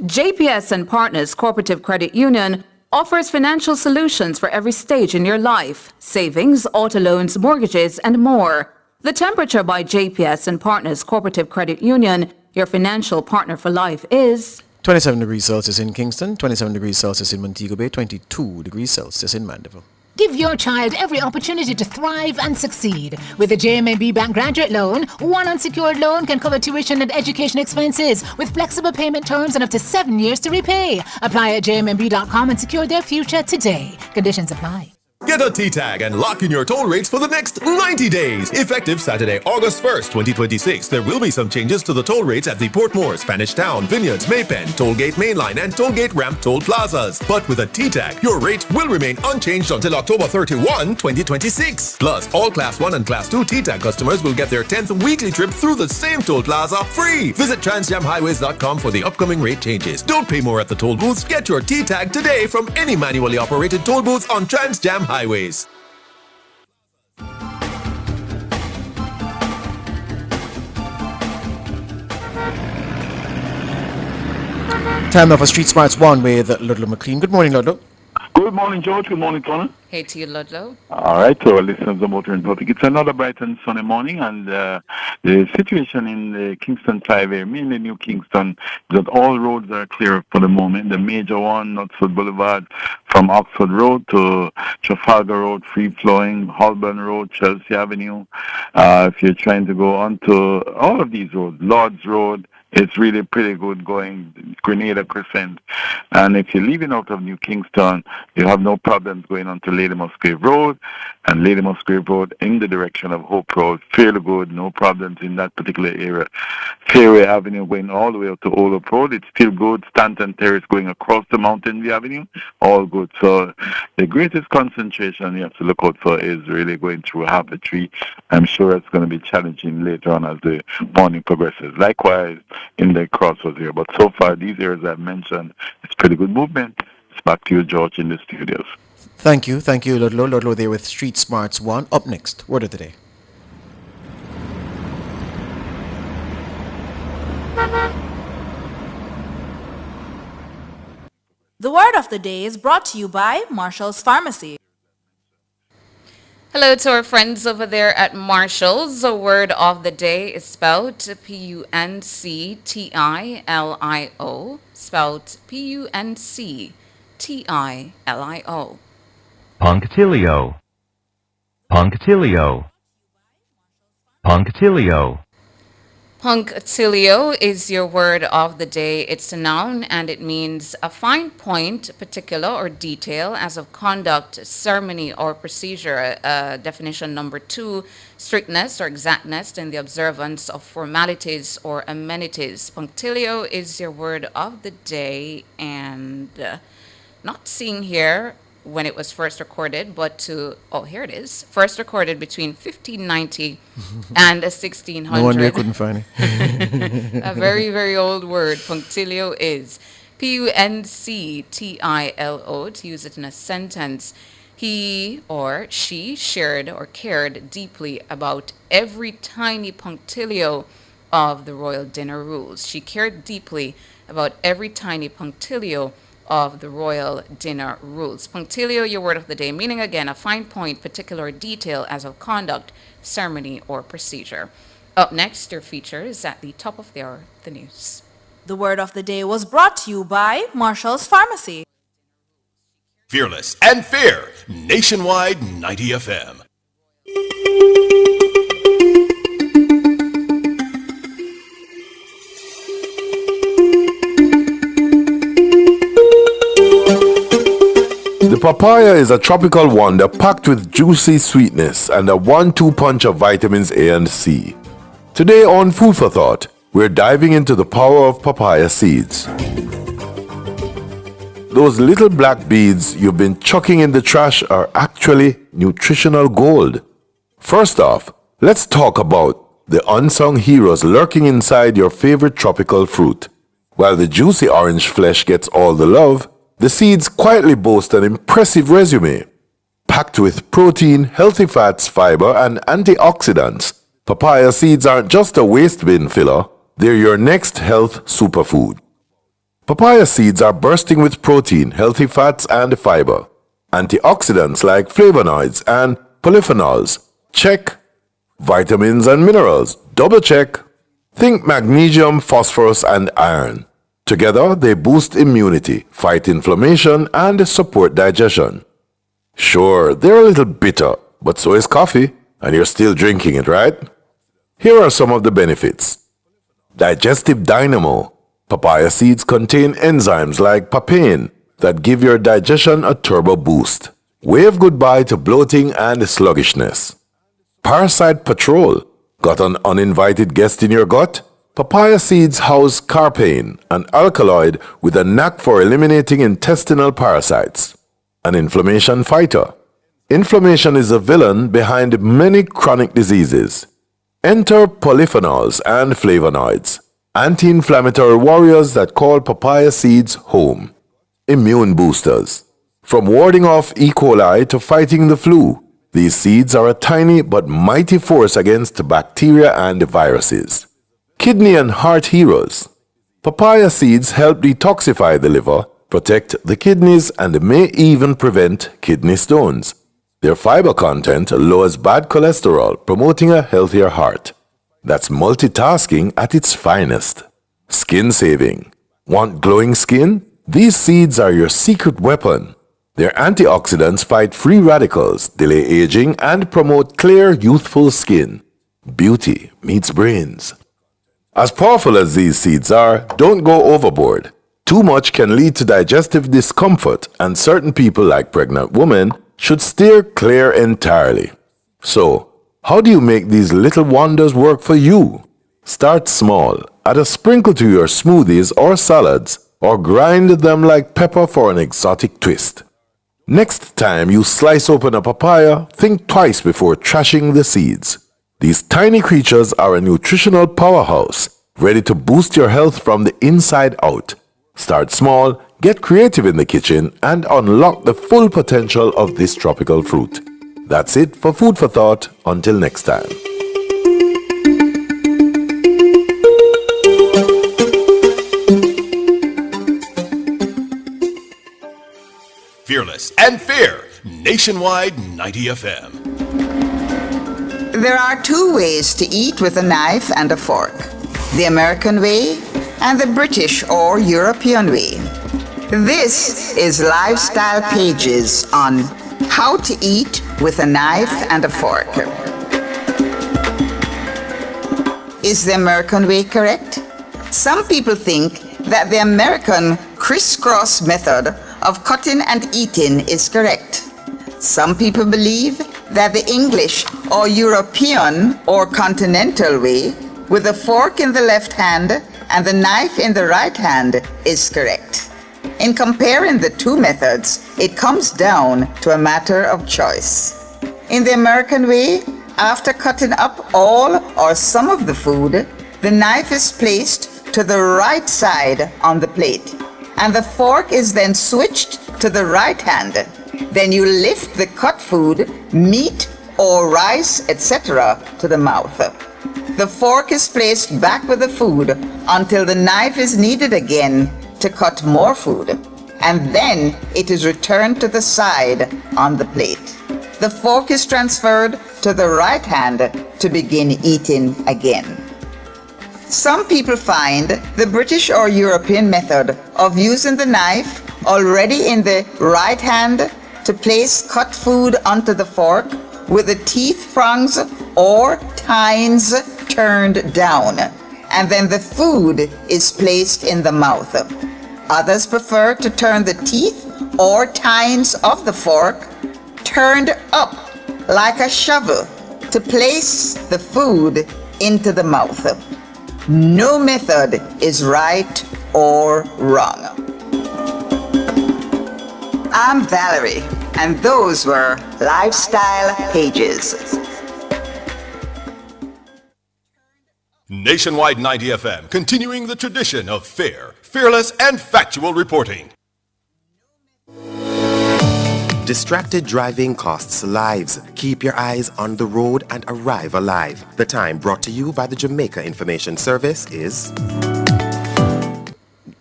JPS and Partners Cooperative Credit Union offers financial solutions for every stage in your life: savings, auto loans, mortgages, and more. The temperature by JPS and Partners Cooperative Credit Union, your financial partner for life, is 27 degrees Celsius in Kingston, 27 degrees Celsius in Montego Bay, 22 degrees Celsius in Mandeville. Give your child every opportunity to thrive and succeed. With a JMB Bank graduate loan, one unsecured loan can cover tuition and education expenses with flexible payment terms and up to 7 years to repay. Apply at jmb.com and secure their future today. Conditions apply. Get a T-Tag and lock in your toll rates for the next 90 days. Effective Saturday, August 1st, 2026. There will be some changes to the toll rates at the Portmore, Spanish Town, Vineyards, Maypen, Tollgate Mainline, and Tollgate Ramp toll plazas. But with a T-Tag, your rate will remain unchanged until October 31, 2026. Plus, all Class 1 and Class 2 T-Tag customers will get their 10th weekly trip through the same toll plaza free. Visit transjamhighways.com for the upcoming rate changes. Don't pay more at the toll booths. Get your T-Tag today from any manually operated toll booths on Transjam Highways. Time now for Street Smarts 1 with Ludlow McLean. Good morning, Ludlow. Good morning, George. Good morning, Tony. Hey to you, Ludlow. All right, so listeners of Motor and Public. It's another bright and sunny morning, and the situation in the Kingston 5 area, mainly New Kingston, is that all roads are clear for the moment. The major one, Knutsford Boulevard, from Oxford Road to Trafalgar Road, free-flowing, Holborn Road, Chelsea Avenue. If you're trying to go onto all of these roads, Lords Road, it's really pretty good going Grenada Crescent. And if you're leaving out of New Kingston, you have no problems going on to Lady Musgrave Road, and Lady Musgrave Road in the direction of Hope Road, fairly good, no problems in that particular area. Fairway Avenue going all the way up to Old Hope Road, it's still good. Stanton Terrace going across the Mountain View Avenue, all good. So the greatest concentration you have to look out for is really going through Harbour Tree. I'm sure it's going to be challenging later on as the morning progresses. Likewise, in the crossroads here. But so far, these areas I've mentioned, it's pretty good movement. It's back to you, George, in the studios. Thank you, Ludlow. Ludlow there with Street Smarts 1. Up next, Word of the Day. The Word of the Day is brought to you by Marshall's Pharmacy. Hello to our friends over there at Marshall's. The word of the day is spelled Punctilio, spelled Punctilio. Punctilio. Punctilio. Punctilio. Punctilio is your word of the day. It's a noun and it means a fine point, particular or detail as of conduct, ceremony or procedure. Definition number 2, strictness or exactness in the observance of formalities or amenities. Punctilio is your word of the day, and not seeing here when it was first recorded, but here it is. First recorded between 1590 and 1600. No wonder you couldn't find it. A very, very old word. Punctilio is Punctilo, to use it in a sentence. He or she shared or cared deeply about every tiny punctilio of the royal dinner rules. She cared deeply about every tiny punctilio of the royal dinner rules. Punctilio, your word of the day, meaning again a fine point, particular detail as of conduct, ceremony, or procedure. Up next, your features at the top of the hour, the news. The Word of the Day was brought to you by Marshall's Pharmacy. Fearless and fair, Nationwide 90 FM. The papaya is a tropical wonder packed with juicy sweetness and a 1-2 punch of vitamins A and C. Today on Food for Thought, we're diving into the power of papaya seeds. Those little black beads you've been chucking in the trash are actually nutritional gold. First off, let's talk about the unsung heroes lurking inside your favorite tropical fruit. While the juicy orange flesh gets all the love, the seeds quietly boast an impressive resume. Packed with protein, healthy fats, fiber, and antioxidants, papaya seeds aren't just a waste bin filler, they're your next health superfood. Papaya seeds are bursting with protein, healthy fats, and fiber. Antioxidants like flavonoids and polyphenols, check. Vitamins and minerals, double check. Think magnesium, phosphorus, and iron. Together, they boost immunity, fight inflammation, and support digestion. Sure, they're a little bitter, but so is coffee, and you're still drinking it, right? Here are some of the benefits. Digestive dynamo. Papaya seeds contain enzymes like papain that give your digestion a turbo boost. Wave goodbye to bloating and sluggishness. Parasite patrol. Got an uninvited guest in your gut? Papaya seeds house carpane, an alkaloid with a knack for eliminating intestinal parasites. An inflammation fighter. Inflammation is a villain behind many chronic diseases. Enter polyphenols and flavonoids, anti-inflammatory warriors that call papaya seeds home. Immune boosters. From warding off E. coli to fighting the flu, these seeds are a tiny but mighty force against bacteria and viruses. Kidney and heart heroes. Papaya seeds help detoxify the liver, protect the kidneys, and may even prevent kidney stones. Their fiber content lowers bad cholesterol, promoting a healthier heart. That's multitasking at its finest. Skin saving. Want glowing skin? These seeds are your secret weapon. Their antioxidants fight free radicals, delay aging, and promote clear, youthful skin. Beauty meets brains. As powerful as these seeds are, don't go overboard. Too much can lead to digestive discomfort, and certain people, like pregnant women, should steer clear entirely. So, how do you make these little wonders work for you? Start small. Add a sprinkle to your smoothies or salads, or grind them like pepper for an exotic twist. Next time you slice open a papaya, think twice before trashing the seeds. These tiny creatures are a nutritional powerhouse, ready to boost your health from the inside out. Start small, get creative in the kitchen, and unlock the full potential of this tropical fruit. That's it for Food for Thought. Until next time. Fearless and fair. Nationwide 90 FM. There are two ways to eat with a knife and a fork. The American way and the British or European way. This is Lifestyle Pages on how to eat with a knife and a fork. Is the American way correct? Some people think that the American crisscross method of cutting and eating is correct. Some people believe that the English or European or continental way, with a fork in the left hand and the knife in the right hand, is correct. In comparing the two methods, it comes down to a matter of choice. In the American way, after cutting up all or some of the food, the knife is placed to the right side on the plate, and the fork is then switched to the right hand. Then you lift the cut food, meat or rice, etc., to the mouth. The fork is placed back with the food until the knife is needed again to cut more food, and then it is returned to the side on the plate. The fork is transferred to the right hand to begin eating again. Some people find the British or European method of using the knife already in the right hand to place cut food onto the fork with the teeth prongs or tines turned down, and then the food is placed in the mouth. Others prefer to turn the teeth or tines of the fork turned up like a shovel to place the food into the mouth. No method is right or wrong. I'm Valerie, and those were Lifestyle Pages. Nationwide 90 FM, continuing the tradition of fair, fearless, and factual reporting. Distracted driving costs lives. Keep your eyes on the road and arrive alive. The time brought to you by the Jamaica Information Service is...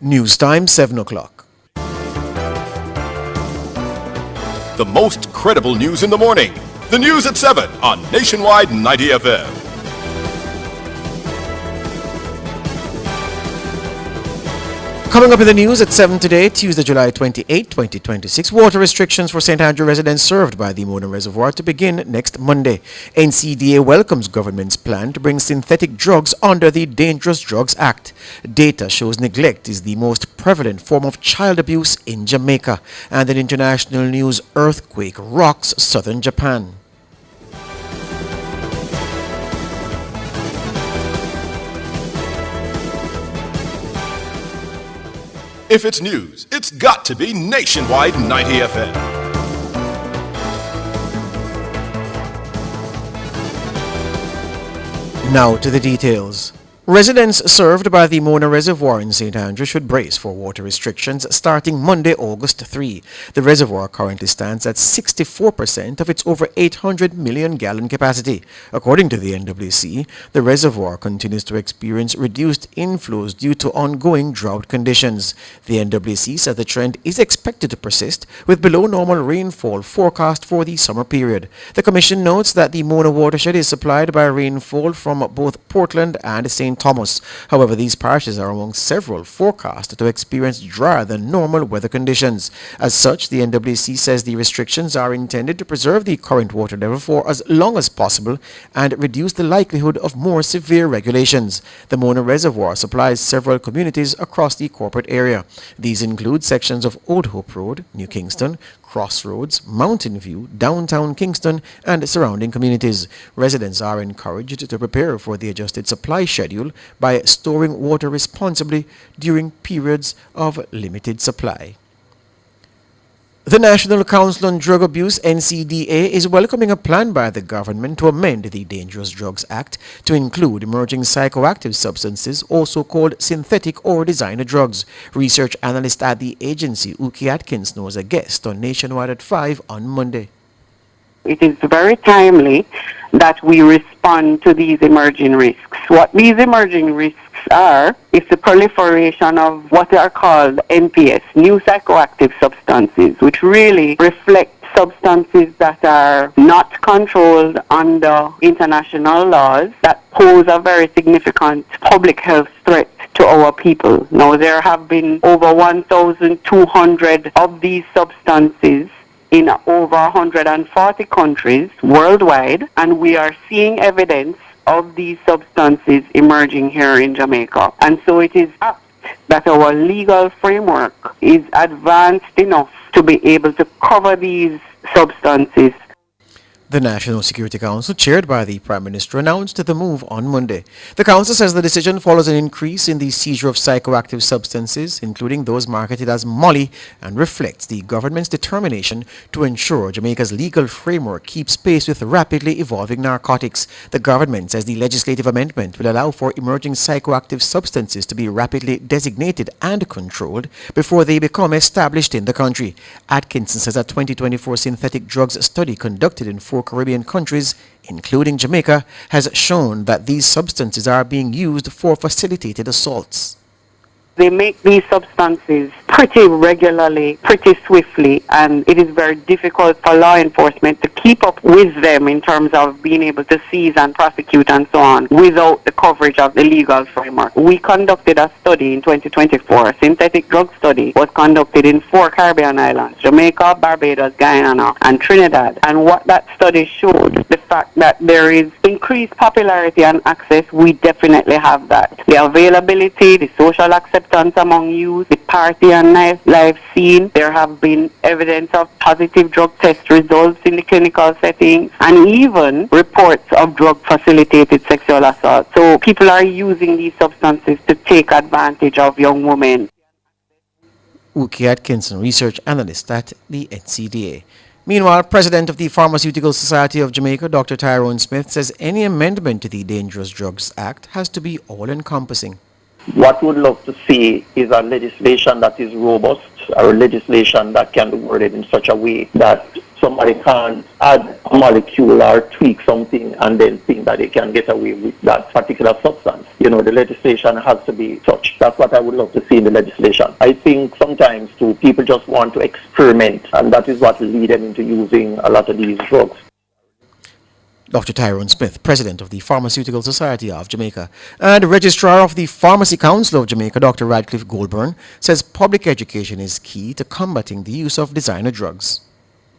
News time, 7 o'clock. The most credible news in the morning. The news at 7 on Nationwide 90 FM. Coming up in the news at 7 today, Tuesday, July 28, 2026, water restrictions for St. Andrew residents served by the Mona Reservoir to begin next Monday. NCDA welcomes government's plan to bring synthetic drugs under the Dangerous Drugs Act. Data shows neglect is the most prevalent form of child abuse in Jamaica. And in international news, earthquake rocks southern Japan. If it's news, it's got to be Nationwide 90 FM. Now to the details. Residents served by the Mona Reservoir in St. Andrew should brace for water restrictions starting Monday, August 3. The reservoir currently stands at 64% of its over 800 million gallon capacity. According to the NWC, the reservoir continues to experience reduced inflows due to ongoing drought conditions. The NWC says the trend is expected to persist with below normal rainfall forecast for the summer period. The Commission notes that the Mona watershed is supplied by rainfall from both Portland and St. Thomas. However, these parishes are among several forecast to experience drier than normal weather conditions. As such, the NWC says the restrictions are intended to preserve the current water level for as long as possible and reduce the likelihood of more severe regulations. The Mona Reservoir supplies several communities across the corporate area. These include sections of Old Hope Road, New Kingston, Crossroads, Mountain View, downtown Kingston, and surrounding communities. Residents are encouraged to prepare for the adjusted supply schedule by storing water responsibly during periods of limited supply. The National Council on Drug Abuse, NCDA, is welcoming a plan by the government to amend the Dangerous Drugs Act to include emerging psychoactive substances, also called synthetic or designer drugs. Research analyst at the agency, Uki Atkins, was a guest on Nationwide at 5 on Monday. It is very timely that we respond to these emerging risks. What these emerging risks are is the proliferation of what are called NPS, new psychoactive substances, which really reflect substances that are not controlled under international laws that pose a very significant public health threat to our people. Now, there have been over 1,200 of these substances in over 140 countries worldwide, and we are seeing evidence of these substances emerging here in Jamaica. And so it is apt that our legal framework is advanced enough to be able to cover these substances. The National Security Council, chaired by the Prime Minister, announced the move on Monday. The Council says the decision follows an increase in the seizure of psychoactive substances, including those marketed as Molly, and reflects the government's determination to ensure Jamaica's legal framework keeps pace with rapidly evolving narcotics. The government says the legislative amendment will allow for emerging psychoactive substances to be rapidly designated and controlled before they become established in the country. Atkinson says a 2024 synthetic drugs study conducted in 4 Caribbean countries, including Jamaica, has shown that these substances are being used for facilitated assaults. They make these substances pretty regularly, pretty swiftly, and it is very difficult for law enforcement to keep up with them in terms of being able to seize and prosecute and so on without the coverage of the legal framework. We conducted a study in 2024. A synthetic drug study was conducted in 4 Caribbean islands, Jamaica, Barbados, Guyana, and Trinidad. And what that study showed, the fact that there is increased popularity and access, we definitely have that. The availability, the social acceptance substance among youth, the party and nightlife scene. There have been evidence of positive drug test results in the clinical settings, and even reports of drug-facilitated sexual assault. So people are using these substances to take advantage of young women. Uki Atkinson, research analyst at the NCDA. Meanwhile, President of the Pharmaceutical Society of Jamaica, Dr. Tyrone Smith, says any amendment to the Dangerous Drugs Act has to be all-encompassing. What we would love to see is a legislation that is robust, or legislation that can be worded in such a way that somebody can't add a molecule or tweak something and then think that they can get away with that particular substance. You know, the legislation has to be such. That's what I would love to see in the legislation. I think sometimes too, people just want to experiment, and that is what leads them into using a lot of these drugs. Dr. Tyrone Smith, President of the Pharmaceutical Society of Jamaica, and Registrar of the Pharmacy Council of Jamaica, Dr. Radcliffe Goldburn, says public education is key to combating the use of designer drugs.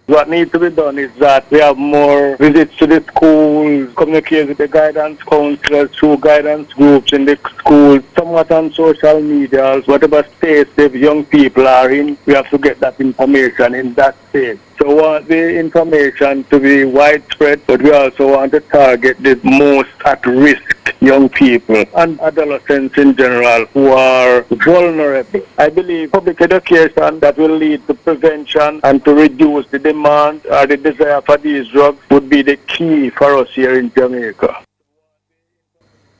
What needs to be done is that we have more visits to the schools, communicate with the guidance counselors through guidance groups in the schools, somewhat on social media, whatever space the young people are in, we have to get that information in that space. So we want the information to be widespread, but we also want to target the most at-risk young people and adolescents in general who are vulnerable. I believe public education that will lead to prevention and to reduce the demand or the desire for these drugs would be the key for us here in Jamaica.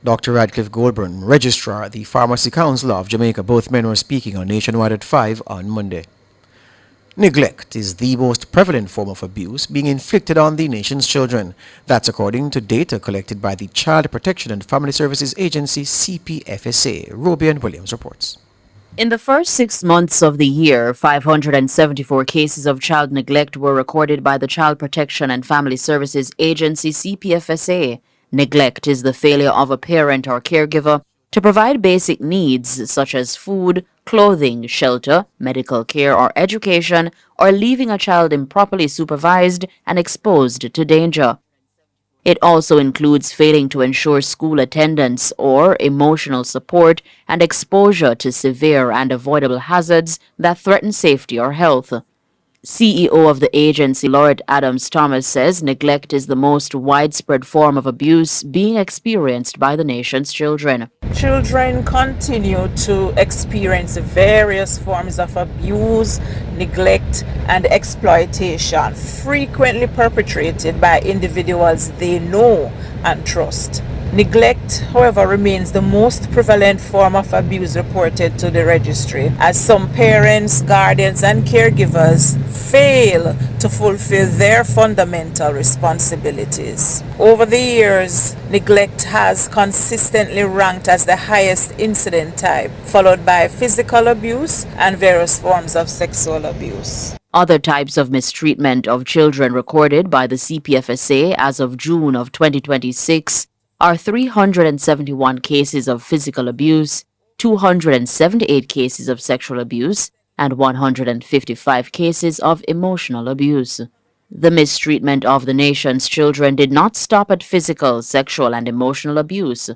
Dr. Radcliffe Goldburn, Registrar at the Pharmacy Council of Jamaica. Both men were speaking on Nationwide at 5 on Monday. Neglect is the most prevalent form of abuse being inflicted on the nation's children. That's according to data collected by the Child Protection and Family Services Agency, CPFSA. Robian Williams reports. In the first 6 months of the year, 574 cases of child neglect were recorded by the Child Protection and Family Services Agency, CPFSA. Neglect is the failure of a parent or caregiver to provide basic needs such as food, clothing, shelter, medical care or education, or leaving a child improperly supervised and exposed to danger. It also includes failing to ensure school attendance or emotional support and exposure to severe and avoidable hazards that threaten safety or health. CEO of the agency, Lord Adams Thomas, says neglect is the most widespread form of abuse being experienced by the nation's children. Children continue to experience various forms of abuse, neglect, and exploitation, frequently perpetrated by individuals they know and trust. Neglect, however, remains the most prevalent form of abuse reported to the registry, as some parents, guardians, and caregivers fail to fulfill their fundamental responsibilities. Over the years, neglect has consistently ranked as the highest incident type, followed by physical abuse and various forms of sexual abuse. Other types of mistreatment of children recorded by the CPFSA as of June of 2026 are 371 cases of physical abuse, 278 cases of sexual abuse, and 155 cases of emotional abuse. The mistreatment of the nation's children did not stop at physical, sexual, and emotional abuse.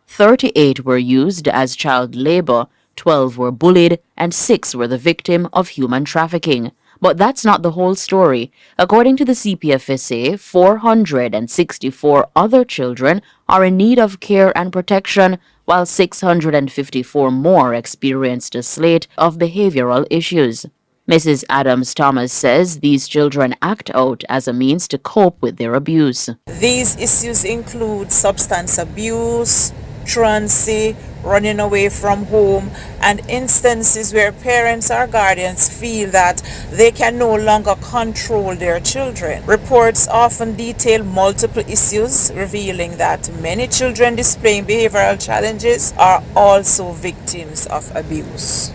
38 were used as child labor, 12 were bullied, and 6 were the victim of human trafficking. But that's not the whole story. According to the CPFSA, 464 other children are in need of care and protection, while 654 more experienced a slate of behavioral issues. Mrs. Adams Thomas says these children act out as a means to cope with their abuse. These issues include substance abuse, truancy, running away from home, and instances where parents or guardians feel that they can no longer control their children. Reports often detail multiple issues, revealing that many children displaying behavioral challenges are also victims of abuse.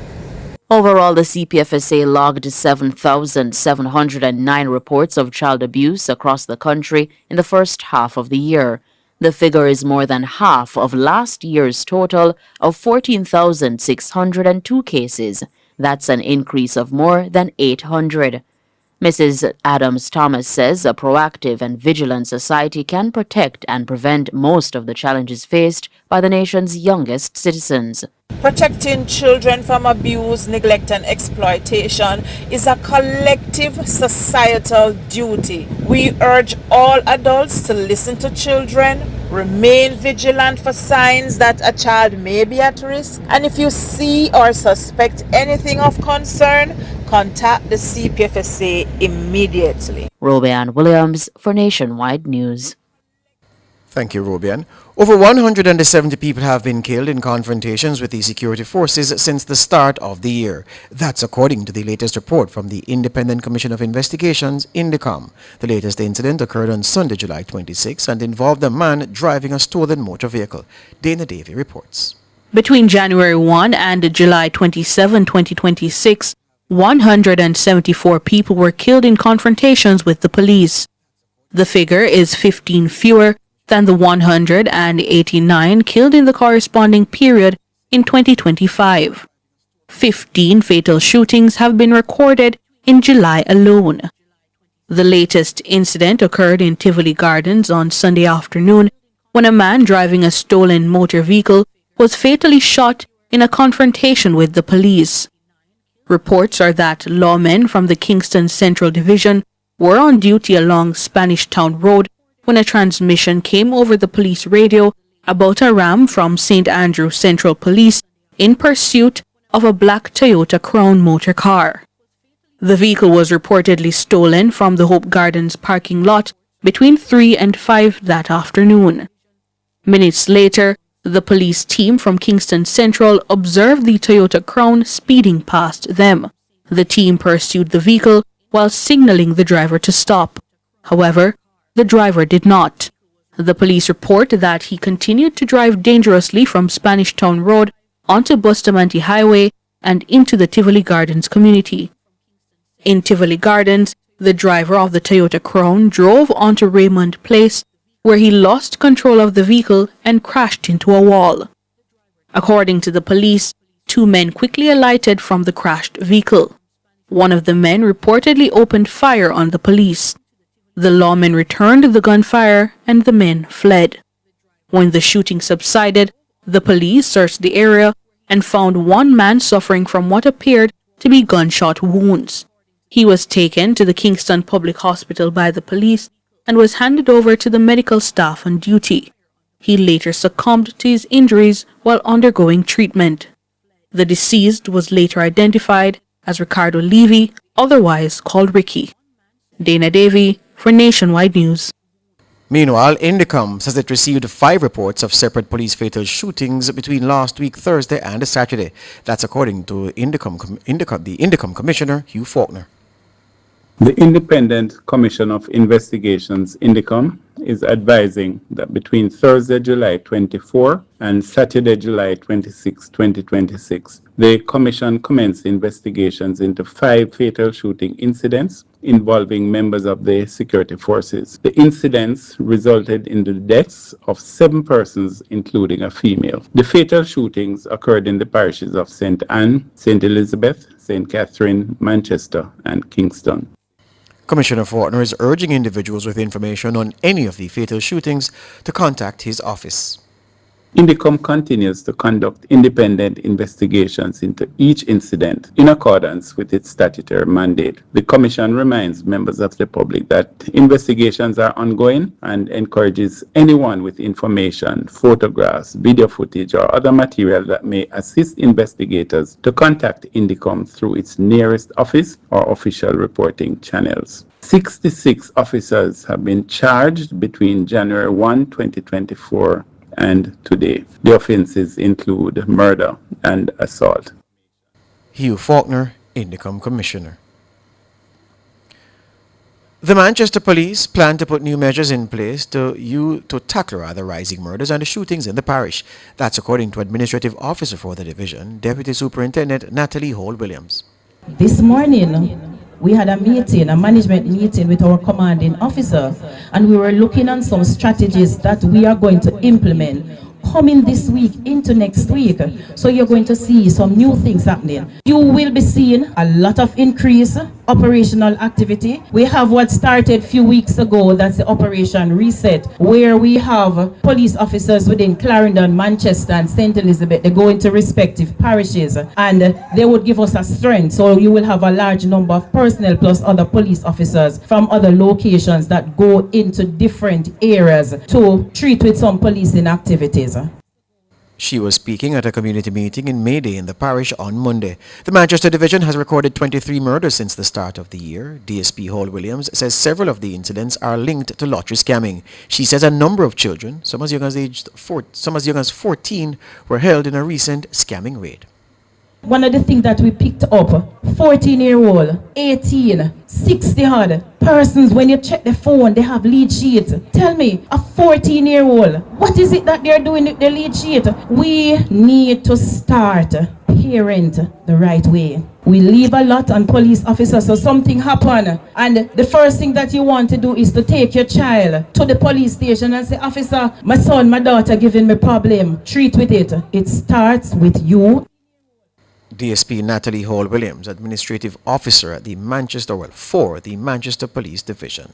Overall, the CPFSA logged 7,709 reports of child abuse across the country in the first half of the year. The figure is more than half of last year's total of 14,602 cases. That's an increase of more than 800. Mrs. Adams-Thomas says a proactive and vigilant society can protect and prevent most of the challenges faced by the nation's youngest citizens. Protecting children from abuse, neglect and exploitation is a collective societal duty. We urge all adults to listen to children, remain vigilant for signs that a child may be at risk, and if you see or suspect anything of concern, contact the CPFSA immediately. Robian Williams for Nationwide News. Thank you, Robian. Over 170 people have been killed in confrontations with the security forces since the start of the year. That's according to the latest report from the Independent Commission of Investigations, INDECOM. The latest incident occurred on Sunday, July 26, and involved a man driving a stolen motor vehicle. Dana Davy reports. Between January 1 and July 27, 2026, 174 people were killed in confrontations with the police. The figure is 15 fewer than the 189 killed in the corresponding period in 2025. 15 fatal shootings have been recorded in July alone. The latest incident occurred in Tivoli Gardens on Sunday afternoon when a man driving a stolen motor vehicle was fatally shot in a confrontation with the police. Reports are that lawmen from the Kingston Central Division were on duty along Spanish Town Road when a transmission came over the police radio about a ram from St. Andrew Central Police in pursuit of a black Toyota Crown motor car. The vehicle was reportedly stolen from the Hope Gardens parking lot between 3 and 5 that afternoon. Minutes later, the police team from Kingston Central observed the Toyota Crown speeding past them. The team pursued the vehicle while signaling the driver to stop. However, the driver did not. The police report that he continued to drive dangerously from Spanish Town Road onto Bustamante Highway and into the Tivoli Gardens community. In Tivoli Gardens, the driver of the Toyota Crown drove onto Raymond Place, where he lost control of the vehicle and crashed into a wall. According to the police, 2 men quickly alighted from the crashed vehicle. One of the men reportedly opened fire on the police. The lawmen returned the gunfire and the men fled. When the shooting subsided, the police searched the area and found one man suffering from what appeared to be gunshot wounds. He was taken to the Kingston Public Hospital by the police and was handed over to the medical staff on duty. He later succumbed to his injuries while undergoing treatment. The deceased was later identified as Ricardo Levy, otherwise called Ricky. Dana Davy for Nationwide News. Meanwhile, Indicom says it received 5 reports of separate police fatal shootings between last week Thursday and Saturday. That's according to the Indicom Commissioner, Hugh Faulkner. The Independent Commission of Investigations, Indicom, is advising that between Thursday, July 24 and Saturday, July 26, 2026, the Commission commenced investigations into 5 fatal shooting incidents involving members of the security forces. The incidents resulted in the deaths of 7 persons, including a female. The fatal shootings occurred in the parishes of St. Anne, St. Elizabeth, St. Catherine, Manchester, and Kingston. Commissioner Faulkner is urging individuals with information on any of the fatal shootings to contact his office. Indicom continues to conduct independent investigations into each incident in accordance with its statutory mandate. The Commission reminds members of the public that investigations are ongoing and encourages anyone with information, photographs, video footage, or other material that may assist investigators to contact Indicom through its nearest office or official reporting channels. 66 officers have been charged between January 1, 2024 and today. The offenses include murder and assault. Hugh Faulkner, Indicom Commissioner. The Manchester Police plan to put new measures in place to tackle rising murders and the shootings in the parish. That's according to Administrative Officer for the Division, Deputy Superintendent Natalie Hall-Williams. This morning, we had a management meeting with our commanding officer, and we were looking on some strategies that we are going to implement coming this week into next week. So you're going to see some new things happening. You will be seeing a lot of increase operational activity. We have what started a few weeks ago, that's the Operation Reset, where we have police officers within Clarendon, Manchester and St. Elizabeth. They go into respective parishes and they would give us a strength. So you will have a large number of personnel plus other police officers from other locations that go into different areas to treat with some policing activities. She was speaking at a community meeting in Mayday in the parish on Monday. The Manchester Division has recorded 23 murders since the start of the year. DSP Hall Williams says several of the incidents are linked to lottery scamming. She says a number of children, some as young as 14, were held in a recent scamming raid. One of the things that we picked up, 14-year-old, 18, 60-odd persons, when you check the phone, they have lead sheets. Tell me, a 14-year-old, what is it that they're doing with the lead sheet? We need to start parent the right way. We leave a lot on police officers, so something happen, and the first thing that you want to do is to take your child to the police station and say, officer, my son, my daughter giving me problem, treat with it. It starts with you. DSP Natalie Hall Williams, Administrative Officer at for the Manchester Police Division.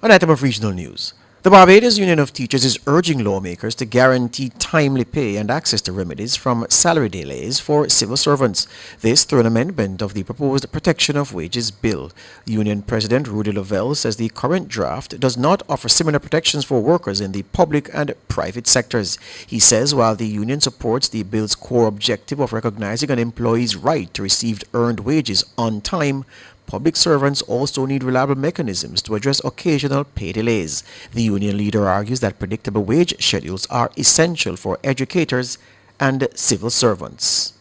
An item of regional news. The Barbados Union of Teachers is urging lawmakers to guarantee timely pay and access to remedies from salary delays for civil servants. This through an amendment of the proposed Protection of Wages Bill. Union President Rudy Lavelle says the current draft does not offer similar protections for workers in the public and private sectors. He says while the union supports the bill's core objective of recognizing an employee's right to receive earned wages on time, public servants also need reliable mechanisms to address occasional pay delays. The union leader argues that predictable wage schedules are essential for educators and civil servants.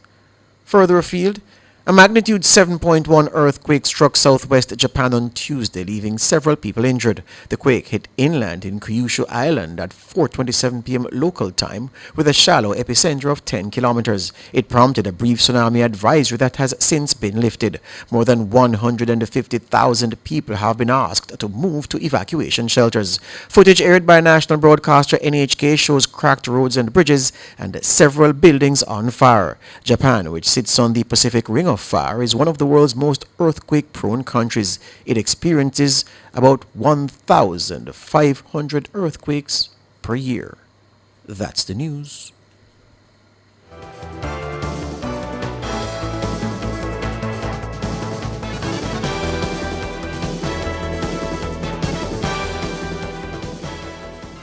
Further afield, a magnitude 7.1 earthquake struck southwest Japan on Tuesday, leaving several people injured. The quake hit inland in Kyushu Island at 4:27 p.m. local time with a shallow epicenter of 10 kilometers. It prompted a brief tsunami advisory that has since been lifted. More than 150,000 people have been asked to move to evacuation shelters. Footage aired by national broadcaster NHK shows cracked roads and bridges and several buildings on fire. Japan, which sits on the Pacific Ring of Fire, is one of the world's most earthquake-prone countries. It experiences about 1,500 earthquakes per year. That's the news.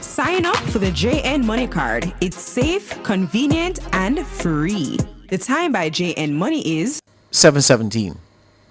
Sign up for the JN Money Card. It's safe, convenient, and free. The time by JN Money is 7:17.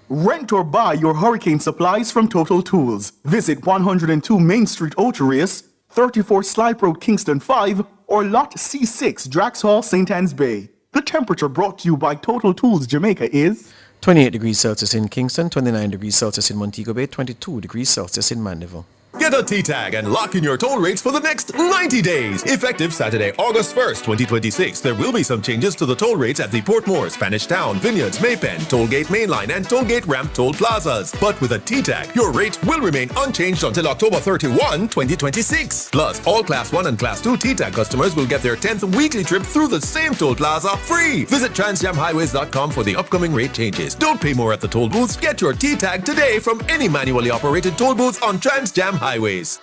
Rent or buy your hurricane supplies from Total Tools. Visit 102 Main Street, Outaris, 34 Slipe Road, Kingston 5, or Lot C6, Drax Hall, St. Anne's Bay. The temperature brought to you by Total Tools Jamaica is 28 degrees Celsius in Kingston, 29 degrees Celsius in Montego Bay, 22 degrees Celsius in Mandeville. Get a T-Tag and lock in your toll rates for the next 90 days. Effective Saturday, August 1st, 2026. There will be some changes to the toll rates at the Portmore, Spanish Town, Vineyards, Maypen, Tollgate Mainline, and Tollgate Ramp toll plazas. But with a T-Tag, your rate will remain unchanged until October 31, 2026. Plus, all Class 1 and Class 2 T-Tag customers will get their 10th weekly trip through the same toll plaza free. Visit transjamhighways.com for the upcoming rate changes. Don't pay more at the toll booths. Get your T-Tag today from any manually operated toll booths on Transjam Highways.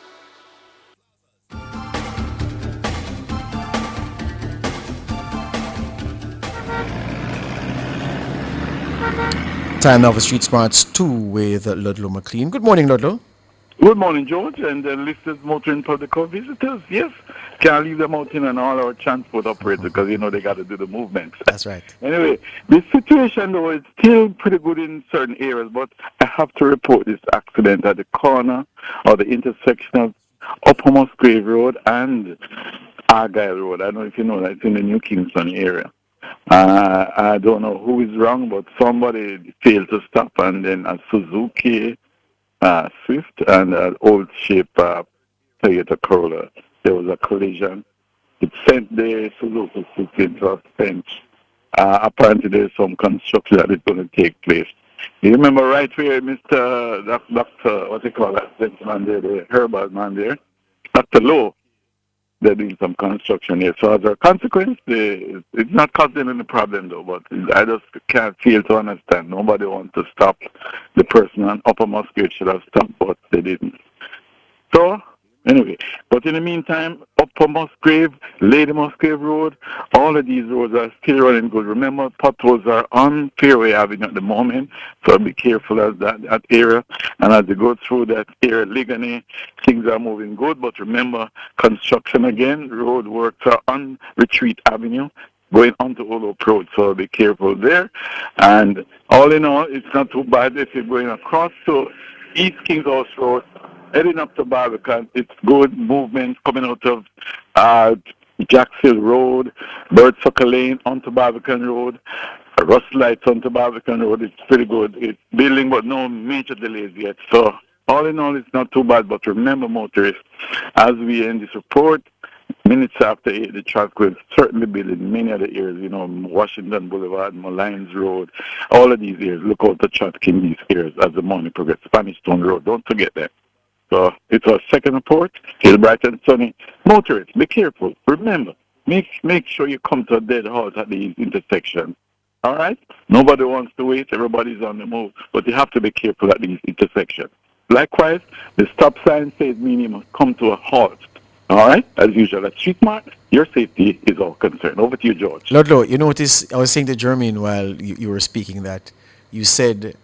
Time now for Street Smarts 2 with Ludlow McLean. Good morning, Ludlow. Good morning, George, and listeners, motoring public or visitors. Yes, can't leave them out in and all our transport operators because, you know, they got to do the movements. That's right. Anyway, the situation, though, is still pretty good in certain areas, but I have to report this accident at the corner or the intersection of Upper Musgrave Road and Argyle Road. I don't know if you know that. It's in the New Kingston area. I don't know who is wrong, but somebody failed to stop, and then a Suzuki Swift and an old shape Toyota Corolla. There was a collision. It sent the Suzuki Swift into a fence. Apparently there's some construction that is going to take place. You remember right where Mr. Dr. What do you call that gentleman there, the herbal man there? Dr. Lowe. they're doing some construction here. So as a consequence, it's not causing any problem though, but I just can't fail to understand. Nobody wants to stop the person on Upper Musgrave should have stopped, but they didn't. So, anyway, but in the meantime, Upper Musgrave, Lady Musgrave Road, all of these roads are still running good. Remember, potholes are on Fairway Avenue at the moment, so be careful as that area. And as you go through that area, Ligony, things are moving good. But remember, construction again, road works are on Retreat Avenue, going onto Olof Road, so be careful there. And all in all, it's not too bad if you're going across to East Kings House Road, heading up to Barbican. It's good movement coming out of Jackshill Road, Birdsucker Lane onto Barbican Road, Rust Lights onto Barbican Road. It's pretty good. It's building, but no major delays yet. So all in all, it's not too bad. But remember, motorists, as we end this report, minutes after 8, the traffic will certainly build in many other areas, Washington Boulevard, Malines Road, all of these areas. Look out the traffic in these areas as the morning progresses. Spanish Town Road, don't forget that. So it's our second report. Still bright and sunny. Motorists, be careful. Remember, make sure you come to a dead halt at these intersections. All right? Nobody wants to wait. Everybody's on the move. But you have to be careful at these intersections. Likewise, the stop sign says meaning must come to a halt. All right? As usual, at Street Mart, your safety is our concern. Over to you, George. Lord, you notice, I was saying to Jermaine while you were speaking that you said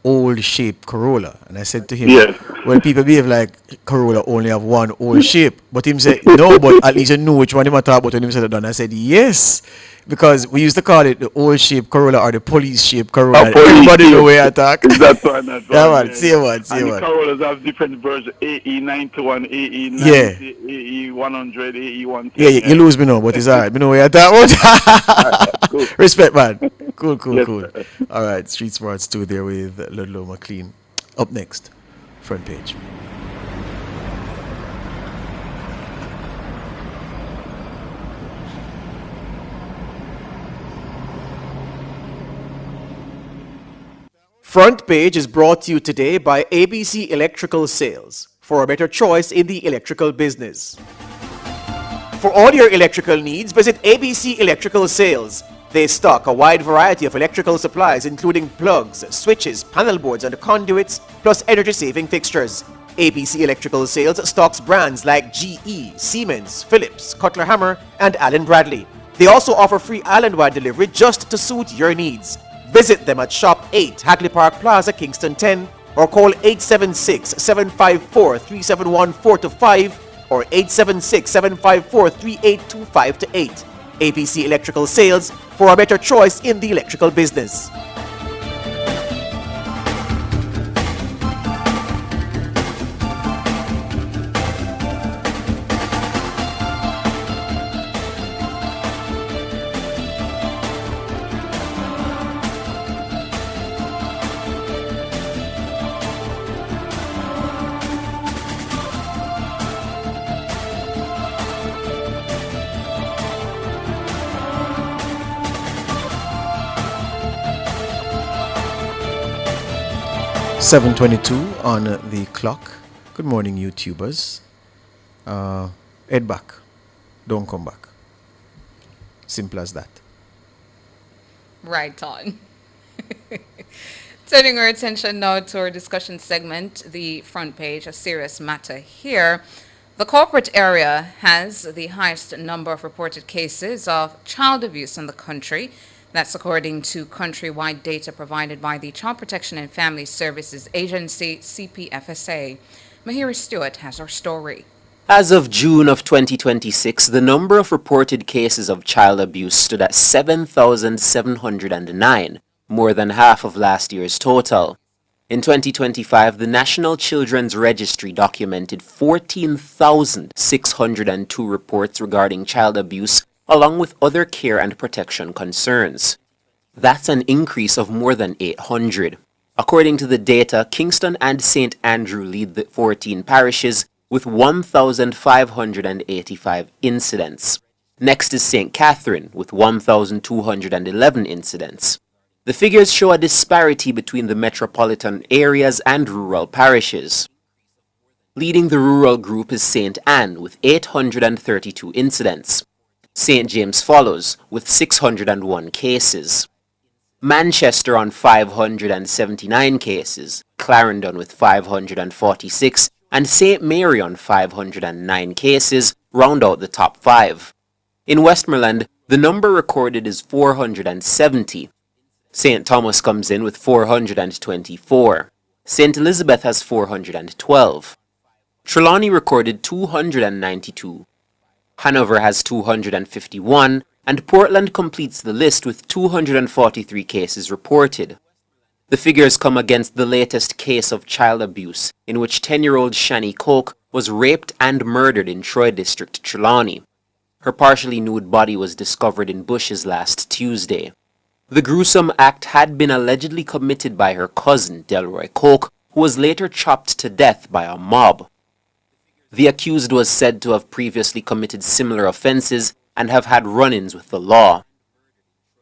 old shape Corolla. And I said to him, yes. Well, people behave like Corolla only have one old shape. But him said, no, but at least you know which one he talk about when him said it done. I said, yes. Because we used to call it the old shape Corolla or the police shape Corolla. Everybody know where I talk. That's one. Yeah, man. See one. The Corollas have different versions. AE91, AE90, yeah. AE100, AE110. Yeah, you lose me now, but it's all right. Me know where I talk about. Cool. Respect, man. Cool. All right, Street Smarts 2 there with Ludlow McLean. Up next, front page. Front Page is brought to you today by ABC Electrical Sales, for a better choice in the electrical business. For all your electrical needs, visit ABC Electrical Sales. They stock a wide variety of electrical supplies including plugs, switches, panel boards and conduits, plus energy-saving fixtures. ABC Electrical Sales stocks brands like GE, Siemens, Philips, Cutler Hammer and Allen Bradley. They also offer free island-wide delivery just to suit your needs. Visit them at Shop 8, Hagley Park Plaza, Kingston 10, or call 876-754-3714-5 or 876-754-3825-8. ABC Electrical Sales, for a better choice in the electrical business. .22 on the clock. Good morning, YouTubers. Head back. Don't come back. Simple as that. Right on. Turning our attention now to our discussion segment, the front page, a serious matter here. The corporate area has the highest number of reported cases of child abuse in the country. That's according to countrywide data provided by the Child Protection and Family Services Agency, CPFSA. Mahira Stewart has our story. As of June of 2026, the number of reported cases of child abuse stood at 7,709, more than half of last year's total. In 2025, the National Children's Registry documented 14,602 reports regarding child abuse, along with other care and protection concerns. That's an increase of more than 800. According to the data, Kingston and St. Andrew lead the 14 parishes with 1,585 incidents. Next is St. Catherine with 1,211 incidents. The figures show a disparity between the metropolitan areas and rural parishes. Leading the rural group is St. Anne with 832 incidents. St. James follows with 601 cases. Manchester on 579 cases, Clarendon with 546, and St. Mary on 509 cases round out the top 5. In Westmoreland, the number recorded is 470. St. Thomas comes in with 424. St. Elizabeth has 412. Trelawney recorded 292. Hanover has 251, and Portland completes the list with 243 cases reported. The figures come against the latest case of child abuse, in which 10-year-old Shani Koch was raped and murdered in Troy District, Trelawney. Her partially nude body was discovered in bushes last Tuesday. The gruesome act had been allegedly committed by her cousin, Delroy Koch, who was later chopped to death by a mob. The accused was said to have previously committed similar offenses and have had run-ins with the law.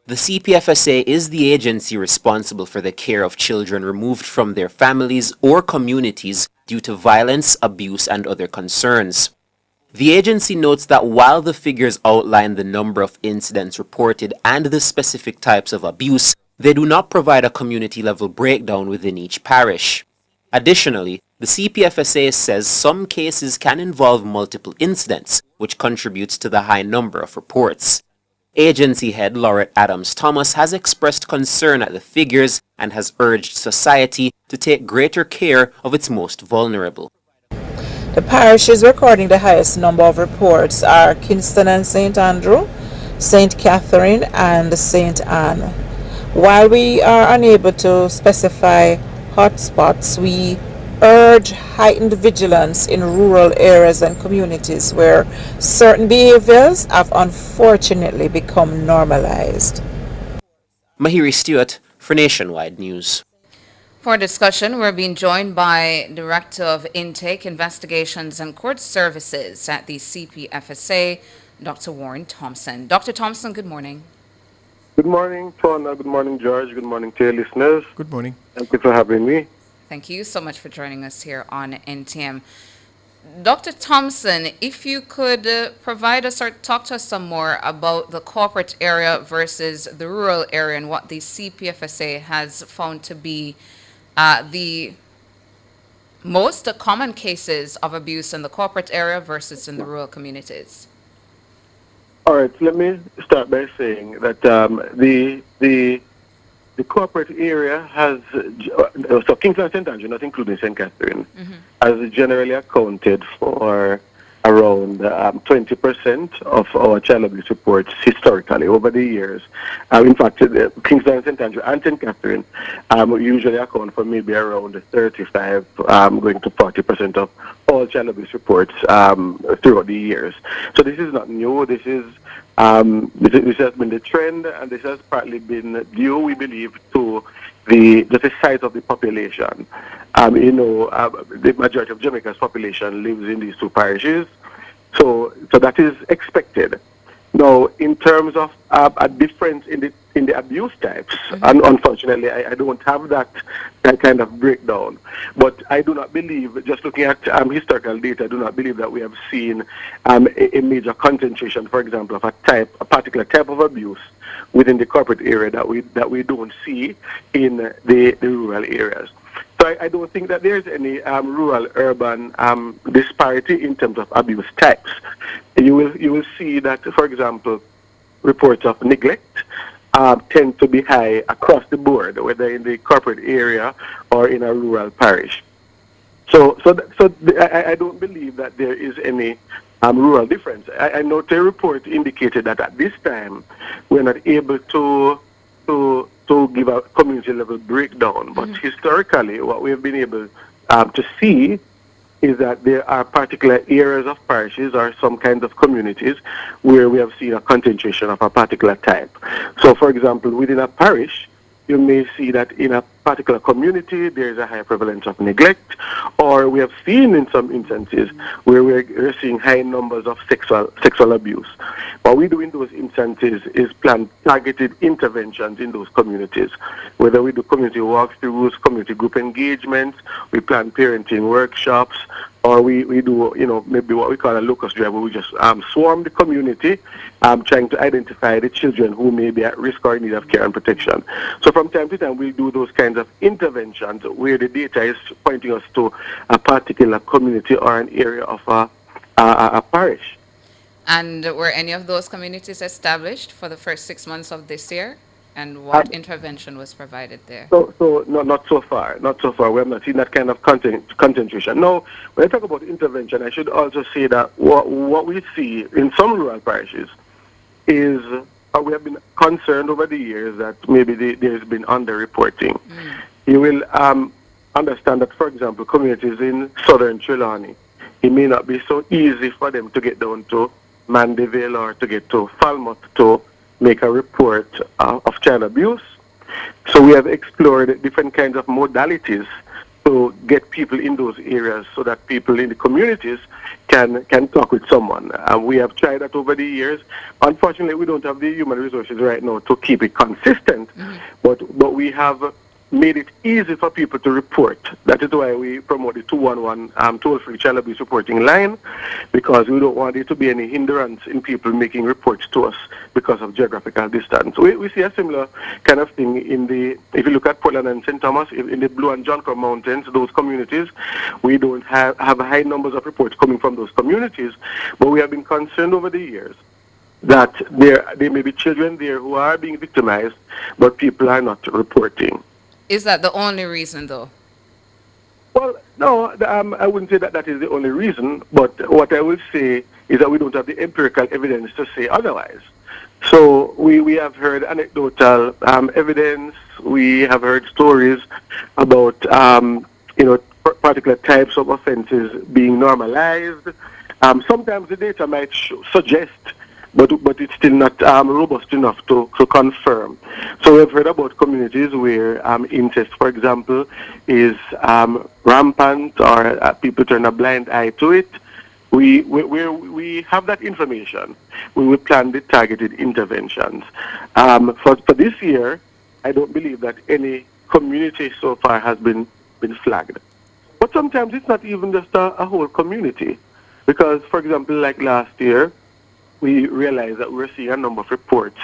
The CPFSA is the agency responsible for the care of children removed from their families or communities due to violence, abuse, and other concerns. The agency notes that while the figures outline the number of incidents reported and the specific types of abuse, they do not provide a community-level breakdown within each parish. Additionally, the CPFSA says some cases can involve multiple incidents, which contributes to the high number of reports. Agency head Laurette Adams Thomas has expressed concern at the figures and has urged society to take greater care of its most vulnerable. The parishes recording the highest number of reports are Kingston and St. Andrew, St. Catherine, and St. Anne. While we are unable to specify hotspots, we urge heightened vigilance in rural areas and communities where certain behaviors have unfortunately become normalized. Mahiri Stewart for Nationwide News. For discussion, we're being joined by Director of Intake, Investigations and Court Services at the CPFSA, Dr. Warren Thompson. Dr. Thompson, good morning. Good morning, Fauna. Good morning, George. Good morning to your listeners. Good morning. Thank you for having me. Thank you so much for joining us here on NTM. Dr. Thompson, if you could provide us or talk to us some more about the corporate area versus the rural area and what the CPFSA has found to be the most common cases of abuse in the corporate area versus in the rural communities. All right, let me start by saying that the corporate area has, so Kingston and St. Andrew, not including St. Catherine, has generally accounted for around 20% of our child abuse reports historically over the years. In fact, Kingston and St. Andrew and St. Catherine usually account for maybe around 35, going to 40% of all child abuse reports throughout the years. So this is not new. This has been the trend, and this has partly been due, we believe, to the size of the population. The majority of Jamaica's population lives in these two parishes, so that is expected. Now, in terms of a difference in the abuse types, and unfortunately, I don't have that kind of breakdown. But I do not believe, just looking at historical data, I do not believe that we have seen a major concentration, for example, of a particular type of abuse within the corporate area that we don't see in the rural areas. So I don't think that there's any rural-urban disparity in terms of abuse types. You will see that, for example, reports of neglect tend to be high across the board, whether in the corporate area or in a rural parish. So I don't believe that there is any rural difference. I note a report indicated that at this time we're not able to give a community level breakdown, but historically what we have been able to see is that there are particular areas of parishes or some kinds of communities where we have seen a concentration of a particular type. So, for example, within a parish, you may see that in a particular community there is a high prevalence of neglect, or we have seen in some instances where we're seeing high numbers of sexual abuse. What we do in those instances is plan targeted interventions in those communities, whether we do community walkthroughs, community group engagements, we plan parenting workshops, or we do, maybe what we call a locus drive, where we just swarm the community, trying to identify the children who may be at risk or in need of care and protection. So from time to time, we do those kinds of interventions where the data is pointing us to a particular community or an area of a parish. And were any of those communities established for the first 6 months of this year? And what intervention was provided there? So not so far. Not so far. We have not seen that kind of concentration. Now, when I talk about intervention, I should also say that what we see in some rural parishes is we have been concerned over the years that maybe there's been underreporting. You will understand that, for example, communities in southern Trelawney, it may not be so easy for them to get down to Mandeville or to get to Falmouth to make a report of child abuse. So we have explored different kinds of modalities to get people in those areas so that people in the communities can talk with someone. We have tried that over the years. Unfortunately, we don't have the human resources right now to keep it consistent, but we have made it easy for people to report. That is why we promote the 211 toll-free child abuse reporting line, because we don't want there to be any hindrance in people making reports to us because of geographical distance. We see a similar kind of thing if you look at Portland and St. Thomas, in the Blue and John Crow Mountains, those communities, we don't have high numbers of reports coming from those communities, but we have been concerned over the years that there may be children there who are being victimized, but people are not reporting. Is that the only reason, though? Well, no, I wouldn't say that is the only reason, but what I will say is that we don't have the empirical evidence to say otherwise. So we have heard anecdotal evidence, we have heard stories about, particular types of offenses being normalized. Sometimes the data might suggest, but it's still not robust enough to confirm. So we've heard about communities where incest, for example, is rampant, or people turn a blind eye to it. We have that information. We will plan the targeted interventions. For this year, I don't believe that any community so far has been flagged. But sometimes it's not even just a whole community. Because, for example, like last year, we realized that we were seeing a number of reports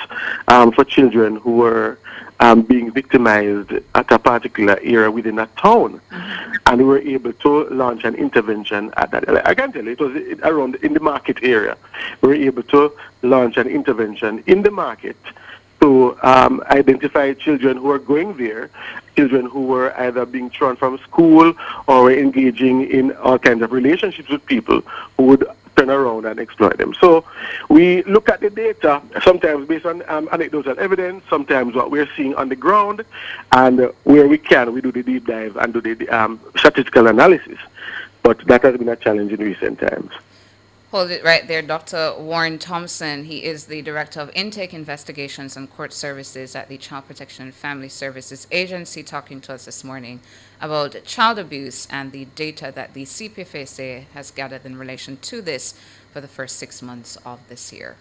for children who were being victimized at a particular area within a town. And we were able to launch an intervention at that. I can tell you, it was around in the market area. We were able to launch an intervention in the market to identify children who are going there, children who were either being thrown from school or were engaging in all kinds of relationships with people who would turn around and exploit them. So we look at the data, sometimes based on anecdotal evidence, sometimes what we're seeing on the ground, and where we can, we do the deep dive and do the statistical analysis. But that has been a challenge in recent times. Hold it right there, Dr. Warren Thompson. He is the Director of Intake Investigations and Court Services at the Child Protection and Family Services Agency, talking to us this morning about child abuse and the data that the CPFSA has gathered in relation to this for the first 6 months of this year.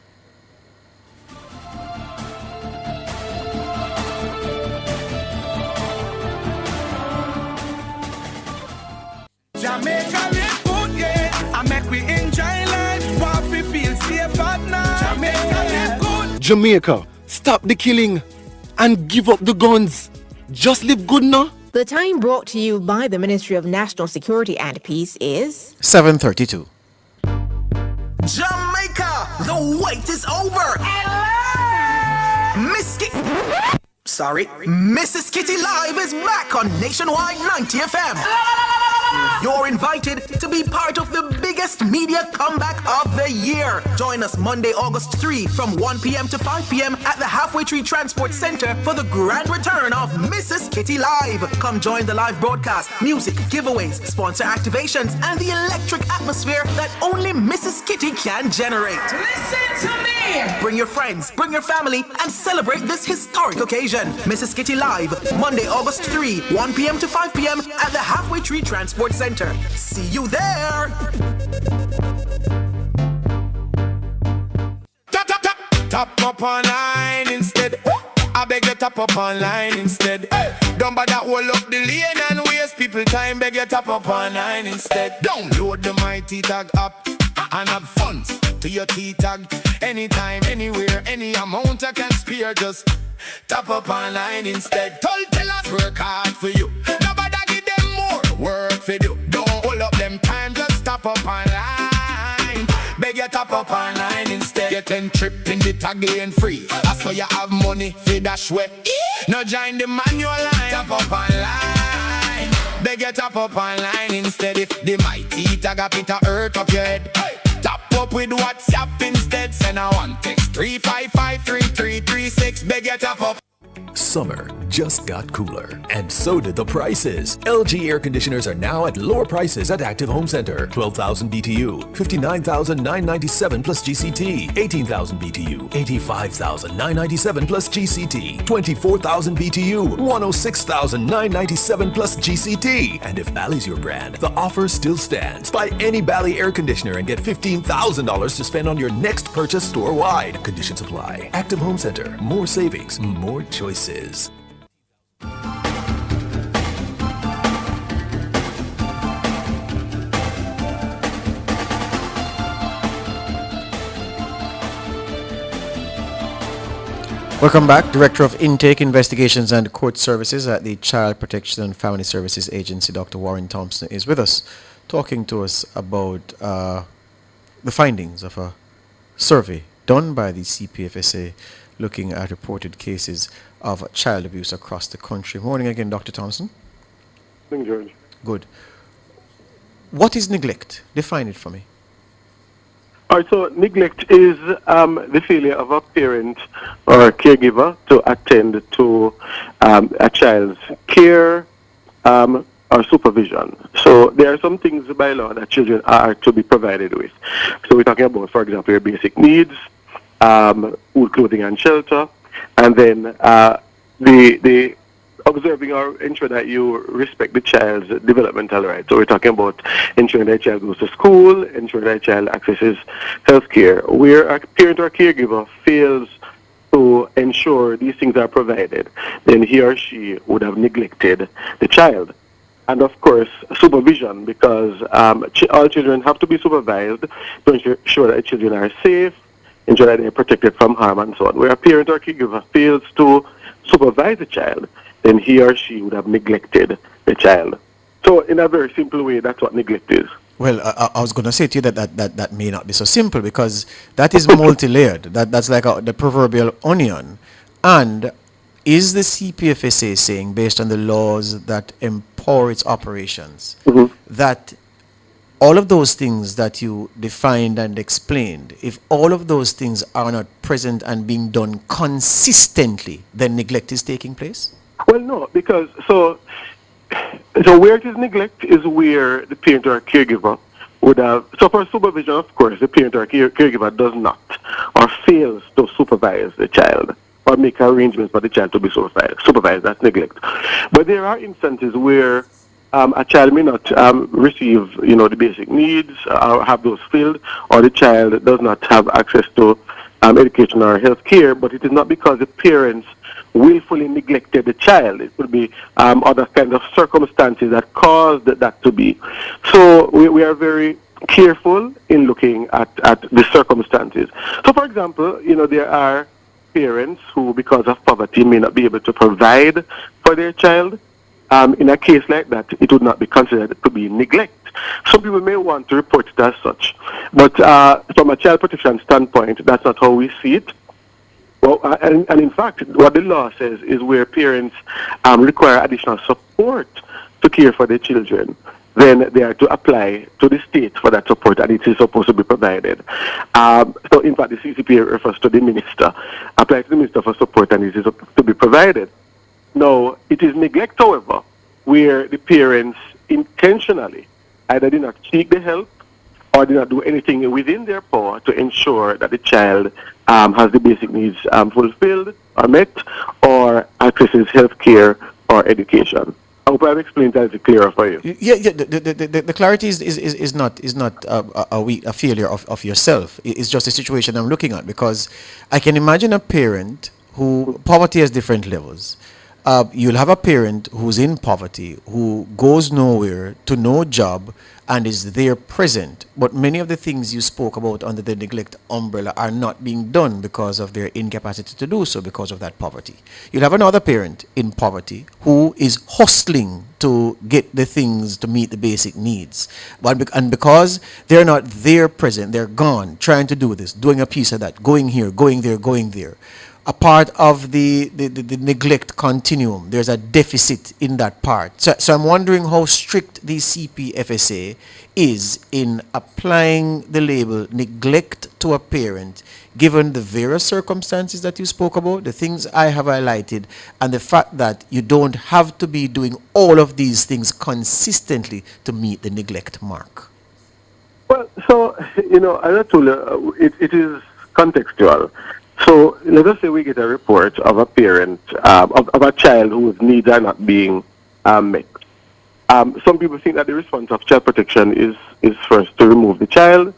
Jamaica live good, yeah. I make we enjoy life, what we feel safe at night. Jamaica live good. Jamaica, stop the killing and give up the guns. Just live good now. The time brought to you by the Ministry of National Security and Peace is 7:32. Jamaica, the wait is over. Mrs. Kitty Live is back on Nationwide 90 FM. You're invited to be part of the biggest media comeback of the year. Join us Monday, August 3 from 1 p.m. to 5 p.m. at the Halfway Tree Transport Center for the grand return of Mrs. Kitty Live. Come join the live broadcast, music, giveaways, sponsor activations, and the electric atmosphere that only Mrs. Kitty can generate. Listen to me! Bring your friends, bring your family, and celebrate this historic occasion. Mrs. Kitty Live, Monday, August 3, 1 p.m. to 5 p.m. at the Halfway Tree Transport Center. See you there! Top up on line instead. I beg you tap up online instead. Hey. Don't bother hold up the lane and waste people time, beg you tap up online instead. Download the mighty tag app and have fun to your T-tag. Anytime, anywhere, any amount I can spare, just tap up online instead. Tell us work hard for you. Nobody give them more work for you. Don't hold up them time, just tap up online. Beg you tap up online instead. Get 10 trip in the tag ain't free. That's why you have money for dash way. No join the manual line. Tap up online. Beg you tap up online instead. If the mighty tag up it a hurt up your head. Hey. Tap up with WhatsApp instead. Send a one text 3553336. Beg you tap up. Summer just got cooler, and so did the prices. LG air conditioners are now at lower prices at Active Home Center. 12,000 BTU, 59,997 plus GCT. 18,000 BTU, 85,997 plus GCT. 24,000 BTU, 106,997 plus GCT. And if Bally's your brand, the offer still stands. Buy any Bally air conditioner and get $15,000 to spend on your next purchase store-wide. Conditions apply. Active Home Center. More savings, more choices. Welcome back. Director of Intake, Investigations and Court Services at the Child Protection and Family Services Agency, Dr. Warren Thompson, is with us, talking to us about the findings of a survey done by the CPFSA looking at reported cases of child abuse across the country. Morning again, Dr. Thompson. Morning, George. Good. What is neglect? Define it for me. All right, so neglect is the failure of a parent or a caregiver to attend to a child's care or supervision. So there are some things by law that children are to be provided with. So we're talking about, for example, your basic needs, food, clothing, and shelter, and then the observing or ensure that you respect the child's developmental rights. So we're talking about ensuring that child goes to school, ensuring that child accesses health care. Where a parent or caregiver fails to ensure these things are provided, then he or she would have neglected the child. And of course, supervision, because all children have to be supervised to ensure that the children are safe, ensure that they are protected from harm and so on. Where a parent or caregiver fails to supervise the child, then he or she would have neglected the child. So in a very simple way, that's what neglect is. Well, I was going to say to you that may not be so simple, because that is multi-layered. That's like the proverbial onion. And is the CPFSA saying, based on the laws that empower its operations, that all of those things that you defined and explained, if all of those things are not present and being done consistently, then neglect is taking place? Well, no, because so where it is neglect is where the parent or caregiver would have. So for supervision, of course, the parent or caregiver does not or fails to supervise the child or make arrangements for the child to be supervised. That's neglect. But there are instances where a child may not receive, the basic needs or have those filled, or the child does not have access to education or health care, but it is not because the parents willfully neglected the child. It could be other kinds of circumstances that caused that to be. So we are very careful in looking at the circumstances. So, for example, there are parents who, because of poverty, may not be able to provide for their child. In a case like that, it would not be considered to be neglect. Some people may want to report it as such, but from a child protection standpoint, that's not how we see it. Well, and in fact, what the law says is where parents require additional support to care for their children, then they are to apply to the state for that support, and it is supposed to be provided. So, in fact, the CCPA refers to the minister. Apply to the minister for support, and it is to be provided. Now, it is neglect, however, where the parents intentionally either did not seek the help or did not do anything within their power to ensure that the child has the basic needs fulfilled or met, or accesses health care or education. I hope I've explained that it's clearer for you. Yeah. The clarity is not a failure of yourself. It's just a situation I'm looking at, because I can imagine a parent who poverty has different levels. You'll have a parent who's in poverty, who goes nowhere to no job and is there present. But many of the things you spoke about under the neglect umbrella are not being done because of their incapacity to do so because of that poverty. You'll have another parent in poverty who is hustling to get the things to meet the basic needs. And because they're not there present, they're gone, trying to do this, doing a piece of that, going here, going there, going there. A part of the neglect continuum. There's a deficit in that part. So I'm wondering how strict the CPFSA is in applying the label neglect to a parent, given the various circumstances that you spoke about, the things I have highlighted, and the fact that you don't have to be doing all of these things consistently to meet the neglect mark. Well, so, as I told you, it is contextual. So let us say we get a report of a parent, of a child whose needs are not being met. Some people think that the response of child protection is first to remove the child,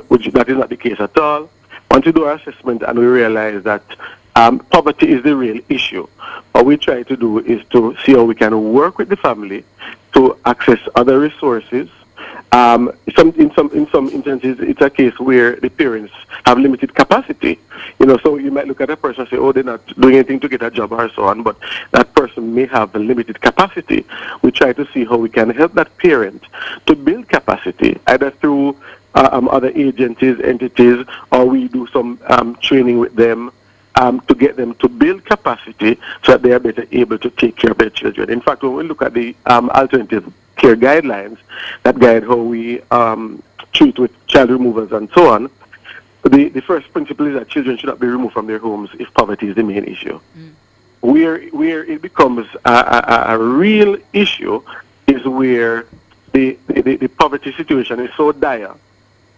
which that is not the case at all. Once we do our assessment and we realize that poverty is the real issue, what we try to do is to see how we can work with the family to access other resources. In some instances, it's a case where the parents have limited capacity. So you might look at a person and say, oh, they're not doing anything to get a job or so on, but that person may have a limited capacity. We try to see how we can help that parent to build capacity, either through other agencies, entities, or we do some training with them to get them to build capacity so that they are better able to take care of their children. In fact, when we look at the alternative care guidelines that guide how we treat with child removals and so on, the first principle is that children should not be removed from their homes if poverty is the main issue. Where it becomes a real issue is where the poverty situation is so dire,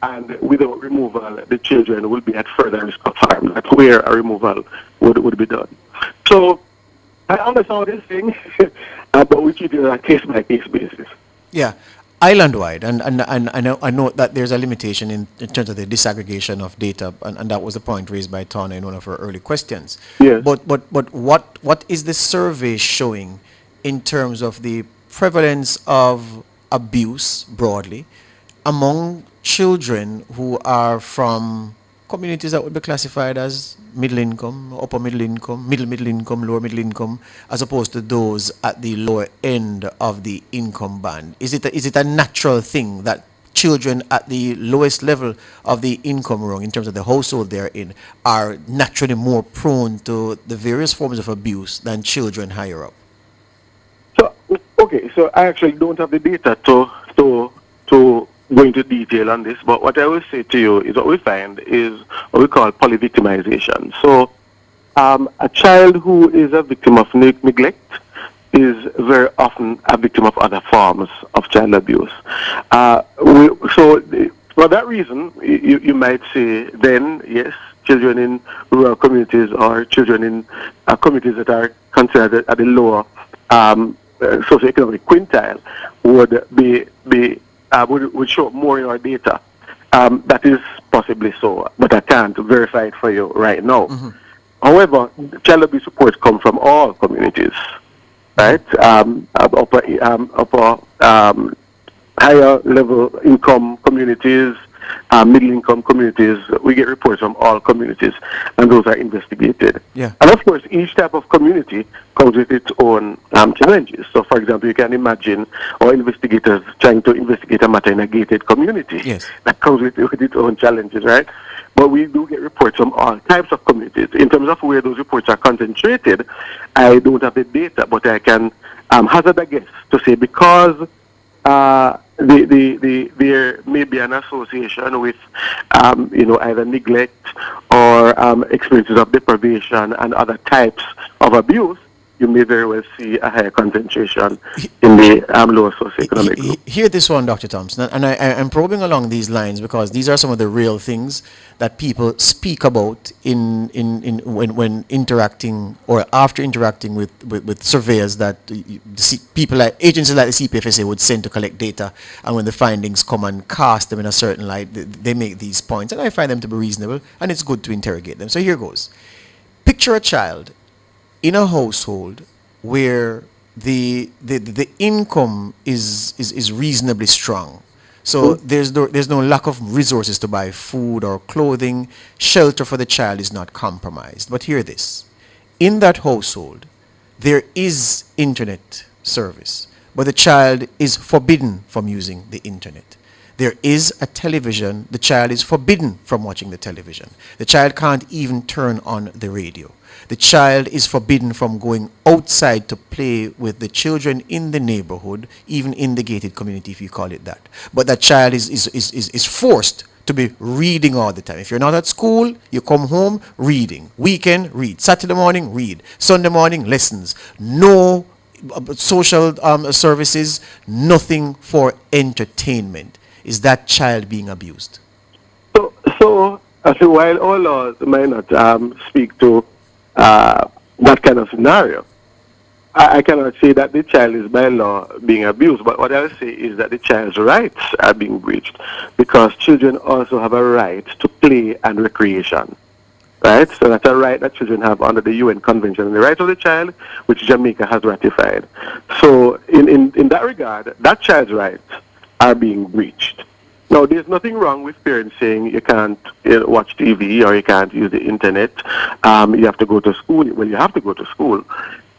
and without removal, the children will be at further risk of harm. That's where a removal would be done. So I understand this thing, but we treat it on a case-by-case basis. Yeah, island-wide, and I know that there's a limitation in terms of the disaggregation of data, and that was the point raised by Tana in one of her early questions. Yes. But what is the survey showing in terms of the prevalence of abuse broadly among children who are from communities that would be classified as middle income, upper middle income, middle income, lower middle income, as opposed to those at the lower end of the income band? Is it a natural thing that children at the lowest level of the income rung, in terms of the household they're in, are naturally more prone to the various forms of abuse than children higher up? So I actually don't have the data to go into detail on this, but what I will say to you is what we find is what we call polyvictimization. So a child who is a victim of neglect is very often a victim of other forms of child abuse. For that reason, you might say then, yes, children in rural communities or children in communities that are considered at the lower socioeconomic quintile would show up more in our data. That is possibly so, but I can't verify it for you right now. Mm-hmm. However, child abuse reports come from all communities, right? Upper higher level income communities, middle income communities. We get reports from all communities, and those are investigated. Yeah. And of course, each type of community comes with its own challenges. So, for example, you can imagine our investigators trying to investigate a matter in a gated community. Yes. That comes with its own challenges, right? But we do get reports from all types of communities. In terms of where those reports are concentrated, I don't have the data, but I can hazard a guess to say because there may be an association with, either neglect or experiences of deprivation and other types of abuse, you may very well see a higher concentration in the lower socioeconomic group. Hear this one, Dr. Thompson, and I'm probing along these lines because these are some of the real things that people speak about when interacting or after interacting with surveyors that people like agencies like the CPFSA would send to collect data, and when the findings come and cast them in a certain light, they make these points, and I find them to be reasonable, and it's good to interrogate them. So here goes. Picture a child in a household where the income is reasonably strong. So there's no lack of resources to buy food or clothing. Shelter for the child is not compromised. But hear this. In that household, there is internet service, but the child is forbidden from using the internet. There is a television, the child is forbidden from watching the television. The child can't even turn on the radio. The child is forbidden from going outside to play with the children in the neighborhood, even in the gated community, if you call it that. But that child is forced to be reading all the time. If you're not at school, you come home, reading. Weekend, read. Saturday morning, read. Sunday morning, lessons. No social services, nothing for entertainment. Is that child being abused? So while all laws might not speak to that kind of scenario, I cannot say that the child is by law being abused, but what I'll say is that the child's rights are being breached, because children also have a right to play and recreation. Right? So that's a right that children have under the UN Convention on the Rights of the Child, which Jamaica has ratified. So in that regard, that child's rights are being breached. Now, there's nothing wrong with parents saying you can't watch TV or you can't use the internet. You have to go to school. Well, you have to go to school.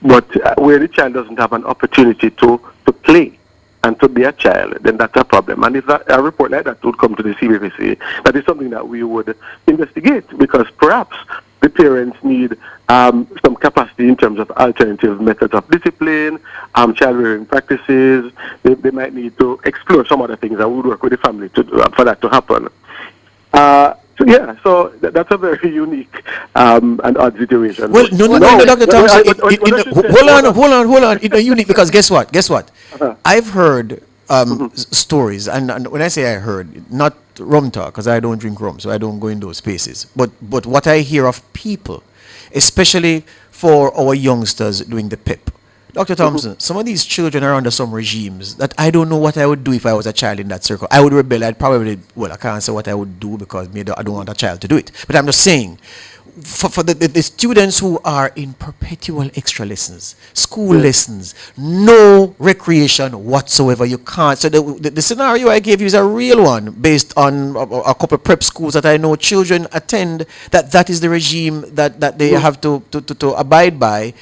But where the child doesn't have an opportunity to play and to be a child, then that's a problem. And if a report like that would come to the CPFSA, that is something that we would investigate, because perhaps the parents need some capacity in terms of alternative methods of discipline, child rearing practices. They might need to explore some other things that would work with the family for that to happen. So that's a very unique and odd situation. Well, no, Dr. Thompson. Hold on. It's unique because guess what? Uh-huh. I've heard stories, and when I say I heard, not rum talk, because I don't drink rum, so I don't go in those spaces. But what I hear of people, especially for our youngsters doing the PEP. Dr. Thompson, some of these children are under some regimes that I don't know what I would do if I was a child in that circle. I would rebel. I can't say what I would do because I don't want a child to do it. But I'm just saying, for the students who are in perpetual extra lessons, school lessons, no recreation whatsoever, you can't. So the scenario I gave you is a real one based on a couple of prep schools that I know children attend, that is the regime that they have to abide by.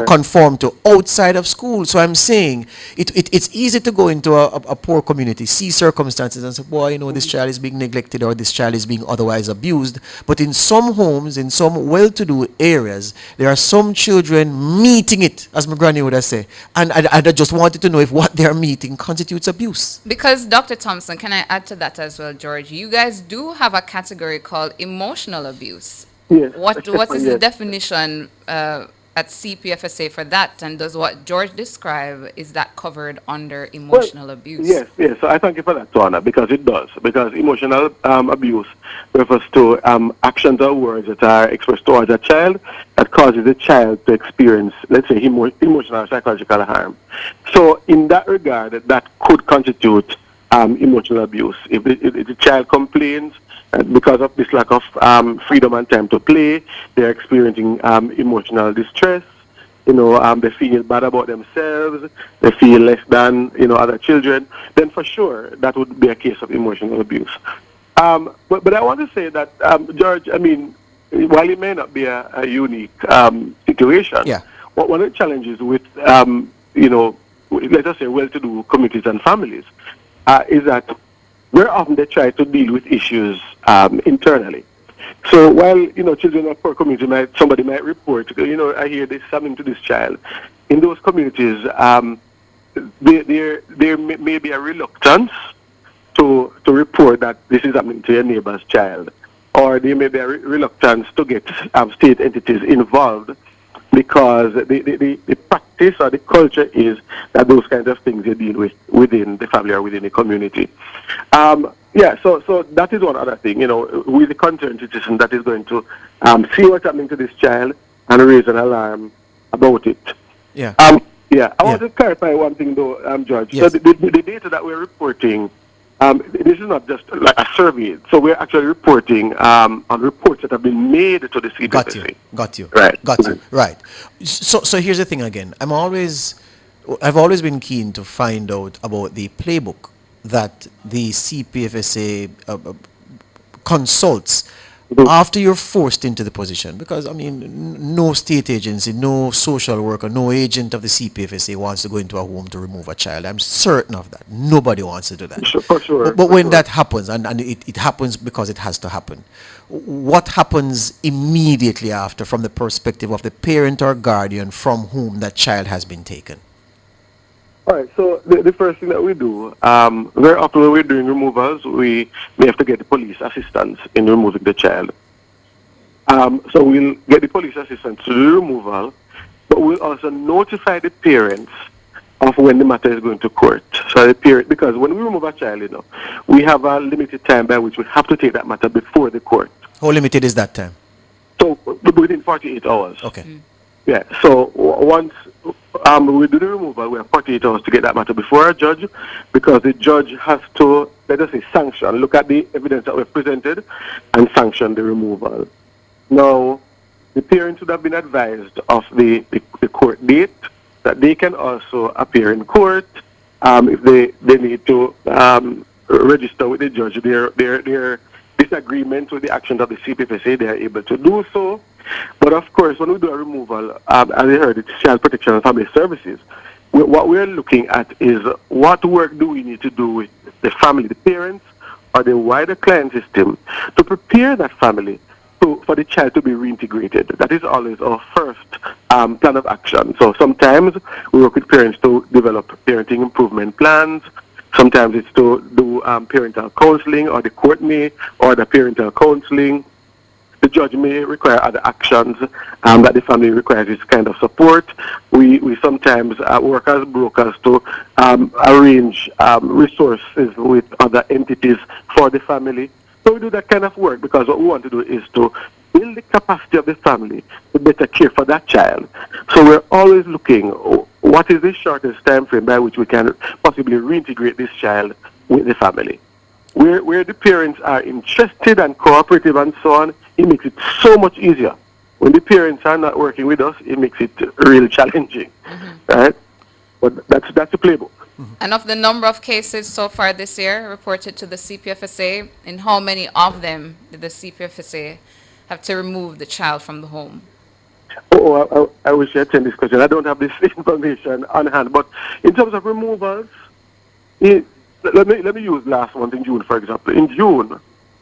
Conform to outside of school. So I'm saying it's easy to go into a poor community, see circumstances and say, boy, this child is being neglected or this child is being otherwise abused. But in some homes, in some well-to-do areas, there are some children meeting it, as my granny would say. And I just wanted to know if what they're meeting constitutes abuse. Because, Dr. Thompson, can I add to that as well, George? You guys do have a category called emotional abuse. Yes. What is the definition at CPFSA for that, and does what George described, is that covered under emotional abuse? Yes. So I thank you for that, Tuana, because it does. Because emotional abuse refers to actions or words that are expressed towards a child that causes the child to experience, let's say, emotional or psychological harm. So in that regard, that could constitute emotional abuse. If the child complains because of this lack of freedom and time to play, they're experiencing emotional distress. They feel bad about themselves. They feel less than other children. Then for sure that would be a case of emotional abuse. But I want to say that George, I mean, while it may not be a unique situation, one of the challenges with let us say well-to-do communities and families is that very often they try to deal with issues internally. So while children of poor community somebody might report, I hear this happening to this child. In those communities, there may be a reluctance to report that this is happening to your neighbor's child, or there may be a reluctance to get state entities involved, because the practice or the culture is that those kinds of things you deal with within the family or within the community. So that is one other thing, with the concerned citizen that is going to see what's happening to this child and raise an alarm about it. I want to clarify one thing though, George. Yes. So the data that we're reporting This is not just like a survey. So we're actually reporting on reports that have been made to the CPFSA. Got you. Right. Got you. Right. So here's the thing again. I've always been keen to find out about the playbook that the CPFSA consults after you're forced into the position, because I mean, no state agency, no social worker, no agent of the CPFSA wants to go into a home to remove a child. I'm certain of that. Nobody wants to do that. For sure. But when that happens, and it happens because it has to happen, what happens immediately after from the perspective of the parent or guardian from whom that child has been taken? All right, so the first thing that we do, very often when we're doing removals, we have to get the police assistance in removing the child. So we'll get the police assistance to do the removal, but we'll also notify the parents of when the matter is going to court. So the parent, because when we remove a child, we have a limited time by which we have to take that matter before the court. How limited is that time? So within 48 hours. Okay. Yeah, so once we do the removal, we have 48 hours to get that matter before a judge, because the judge has to, let us say, sanction, look at the evidence that we've presented and sanction the removal. Now, the parents would have been advised of the court date, that they can also appear in court if they need to register with the judge their disagreement with the actions of the CPFSA. They are able to do so. But of course, when we do a removal, as you heard, it's Child Protection and Family Services. What we're looking at is what work do we need to do with the family, the parents, or the wider client system to prepare that family for the child to be reintegrated. That is always our first plan of action. So sometimes we work with parents to develop parenting improvement plans. Sometimes it's to do parental counseling, or the court may order parental counseling. The judge may require other actions that the family requires this kind of support. We sometimes work as brokers to arrange resources with other entities for the family. So we do that kind of work because what we want to do is to build the capacity of the family to better care for that child. So we're always looking, what is the shortest time frame by which we can possibly reintegrate this child with the family. Where the parents are interested and cooperative and so on, it makes it so much easier. When the parents are not working with us, it makes it really challenging, right? But that's the playbook. And of the number of cases so far this year reported to the CPFSA, in how many of them did the CPFSA have to remove the child from the home? I wish I attend this question. I don't have this information on hand. But in terms of removals, let me use last month in June, for example. In June,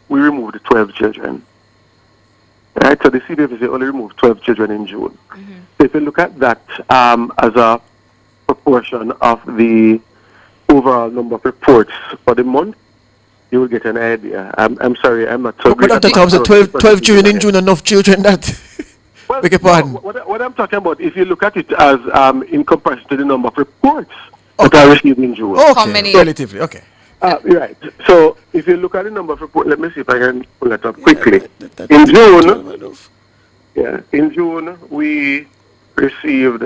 we removed 12 children. Right, so the CPFSA only removed 12 children in June. So if you look at that as a proportion of the overall number of reports for the month, you will get an idea. I'm sorry, I'm not so great. But at times, 12 children in June, enough children that... Well, what I'm talking about, if you look at it as in comparison to the number of reports that are received in June. Okay, how many? Relatively, okay. Right. So if you look at the number of reports, let me see if I can pull that up quickly. In June, we received,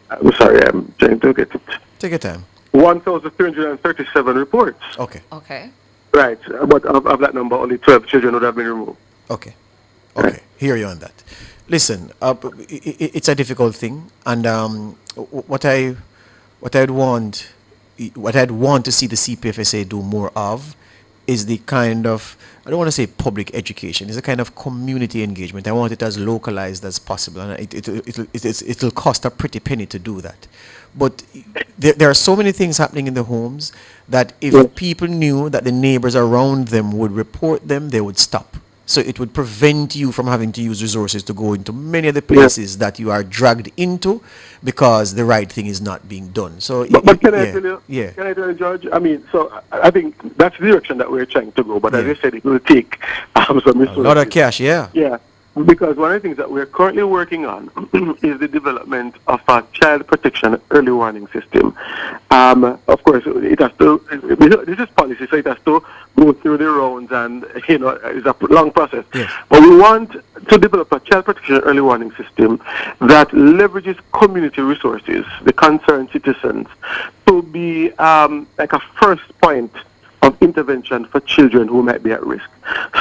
I'm sorry, I'm trying to get it. Take your time. 1,337 reports. Okay. Okay. Right. But of that number, only 12 children would have been removed. Okay. Okay. Hear you on that. Listen, it's a difficult thing, and what I'd want to see the CPFSA do more of is the kind of, I don't want to say public education, it's a kind of community engagement. I want it as localized as possible, and it'll cost a pretty penny to do that. But there are so many things happening in the homes that if people knew that the neighbors around them would report them, they would stop. So it would prevent you from having to use resources to go into many of the places that you are dragged into because the right thing is not being done. So, but can I tell you, can I tell you, George? I mean, so I think that's the direction that we're trying to go. But as I said, it will take some resources. A lot of cash, yeah. Yeah. Because one of the things that we're currently working on is the development of a child protection early warning system. Of course, it has to, this is policy, so it has to go through the rounds and, it's a long process. Yes. But we want to develop a child protection early warning system that leverages community resources, the concerned citizens, to be like a first point of intervention for children who might be at risk.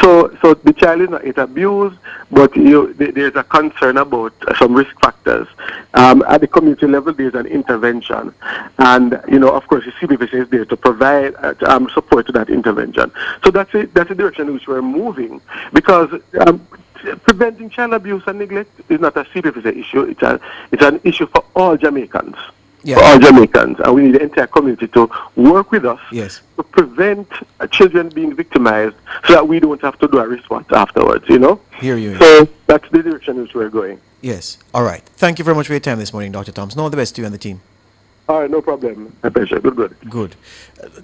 So the child is not yet abused, but there's a concern about some risk factors. At the community level, there's an intervention, and of course, the CPFSA is there to provide support to that intervention. So that's the direction in which we're moving, because preventing child abuse and neglect is not a CPFSA issue. It's an issue for all Jamaicans. Yeah. For all Jamaicans, and we need the entire community to work with us Yes. to prevent children being victimized, so that we don't have to do a response afterwards. Hear you. So that's the direction in which we're going. Yes. All right. Thank you very much for your time this morning, Dr. Thompson. All the best to you and the team. All right, no problem. My pleasure. Good. Good.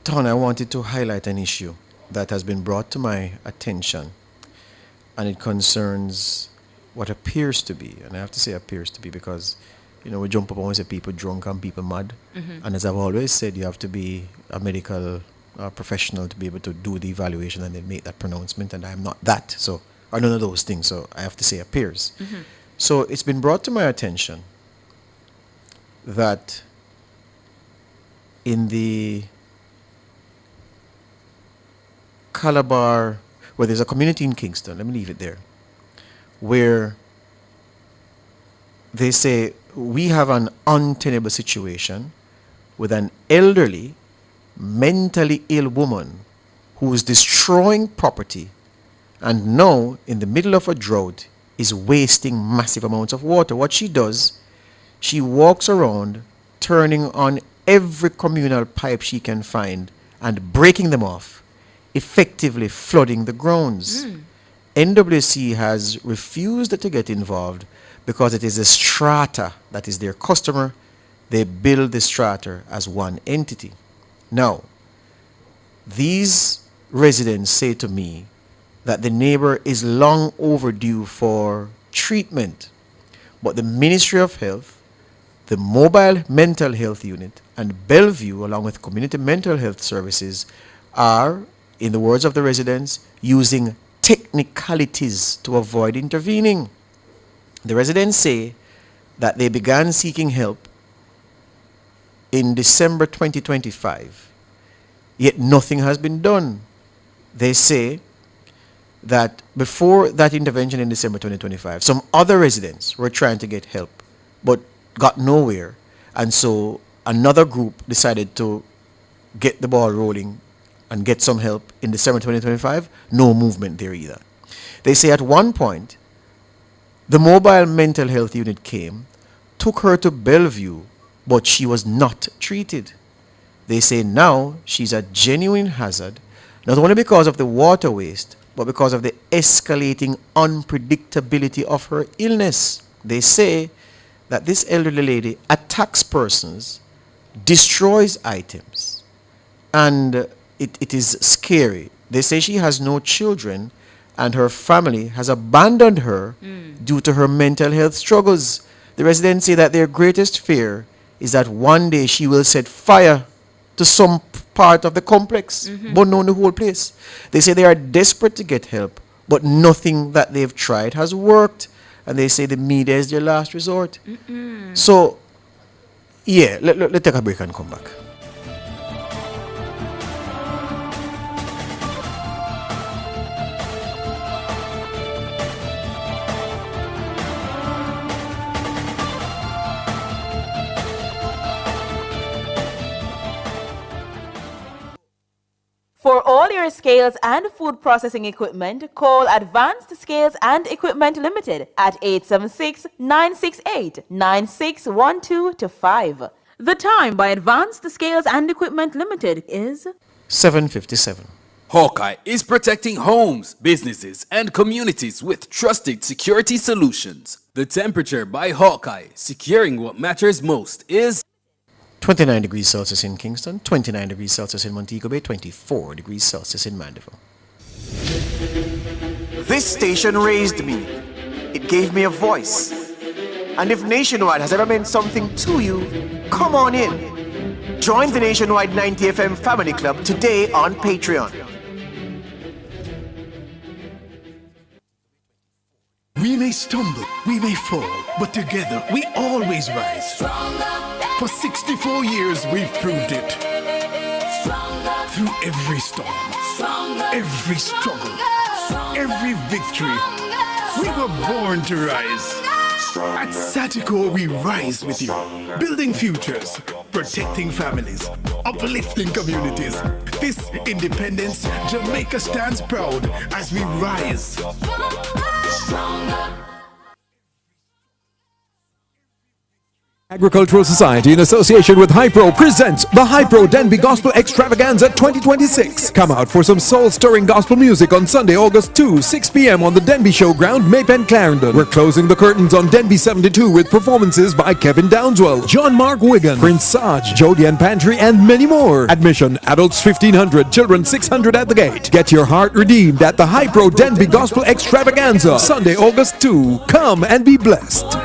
Ton, I wanted to highlight an issue that has been brought to my attention, and it concerns what appears to be, and I have to say appears to be because, we jump up and we say people drunk and people mad. Mm-hmm. And as I've always said, you have to be a medical professional to be able to do the evaluation and then make that pronouncement, and I'm not that. So, or none of those things, so I have to say appears. Mm-hmm. So it's been brought to my attention that in the Calabar, where there's a community in Kingston, let me leave it there, where they say we have an untenable situation with an elderly, mentally ill woman who is destroying property and now, in the middle of a drought, is wasting massive amounts of water. What she does, she walks around turning on every communal pipe she can find and breaking them off, effectively flooding the grounds. NWC has refused to get involved because it is a strata that is their customer. They bill the strata as one entity. Now, these residents say to me that the neighbor is long overdue for treatment, but the Ministry of Health, the Mobile Mental Health Unit, and Bellevue, along with Community Mental Health Services, are, in the words of the residents, using technicalities to avoid intervening. The residents say that they began seeking help in December 2025, yet nothing has been done. They say that before that intervention in December 2025, some other residents were trying to get help but got nowhere, and so another group decided to get the ball rolling and get some help in December 2025. No movement there either. They say at one point the Mobile Mental Health Unit came, took her to Bellevue, but she was not treated. They say now she's a genuine hazard, not only because of the water waste, but because of the escalating unpredictability of her illness. They say that this elderly lady attacks persons, destroys items, and it is scary. They say she has no children, and her family has abandoned her due to her mental health struggles. The residents say that their greatest fear is that one day she will set fire to some part of the complex, but not the whole place. They say they are desperate to get help, but nothing that they've tried has worked, and they say the media is their last resort. So, yeah, let's take a break and come back. For all your scales and food processing equipment, call Advanced Scales and Equipment Limited at 876-968-9612-5. The time by Advanced Scales and Equipment Limited is 7:57. Hawkeye is protecting homes, businesses, and communities with trusted security solutions. The temperature by Hawkeye, securing what matters most, is 29 degrees Celsius in Kingston, 29 degrees Celsius in Montego Bay, 24 degrees Celsius in Mandeville. This station raised me. It gave me a voice. And if Nationwide has ever meant something to you, come on in. Join the Nationwide 90 FM Family Club today on Patreon. We may stumble, we may fall, but together we always rise. Stronger. For 64 years we've proved it. Stronger. Through every storm, every struggle, every victory, we were born to rise. At Satiko, we rise with you, building futures, protecting families, uplifting communities. This independence, Jamaica stands proud as we rise. Agricultural Society in association with Hypro presents the Hypro Denby Gospel Extravaganza 2026. Come out for some soul-stirring gospel music on Sunday, August 2, 6 p.m. on the Denby Showground, Maypen, Clarendon. We're closing the curtains on Denby 72 with performances by Kevin Downswell, John Mark Wigan, Prince Sarge, Jody and Pantry, and many more. Admission, adults 1,500, children 600 at the gate. Get your heart redeemed at the Hypro Denby Gospel Extravaganza, Sunday, August 2. Come and be blessed.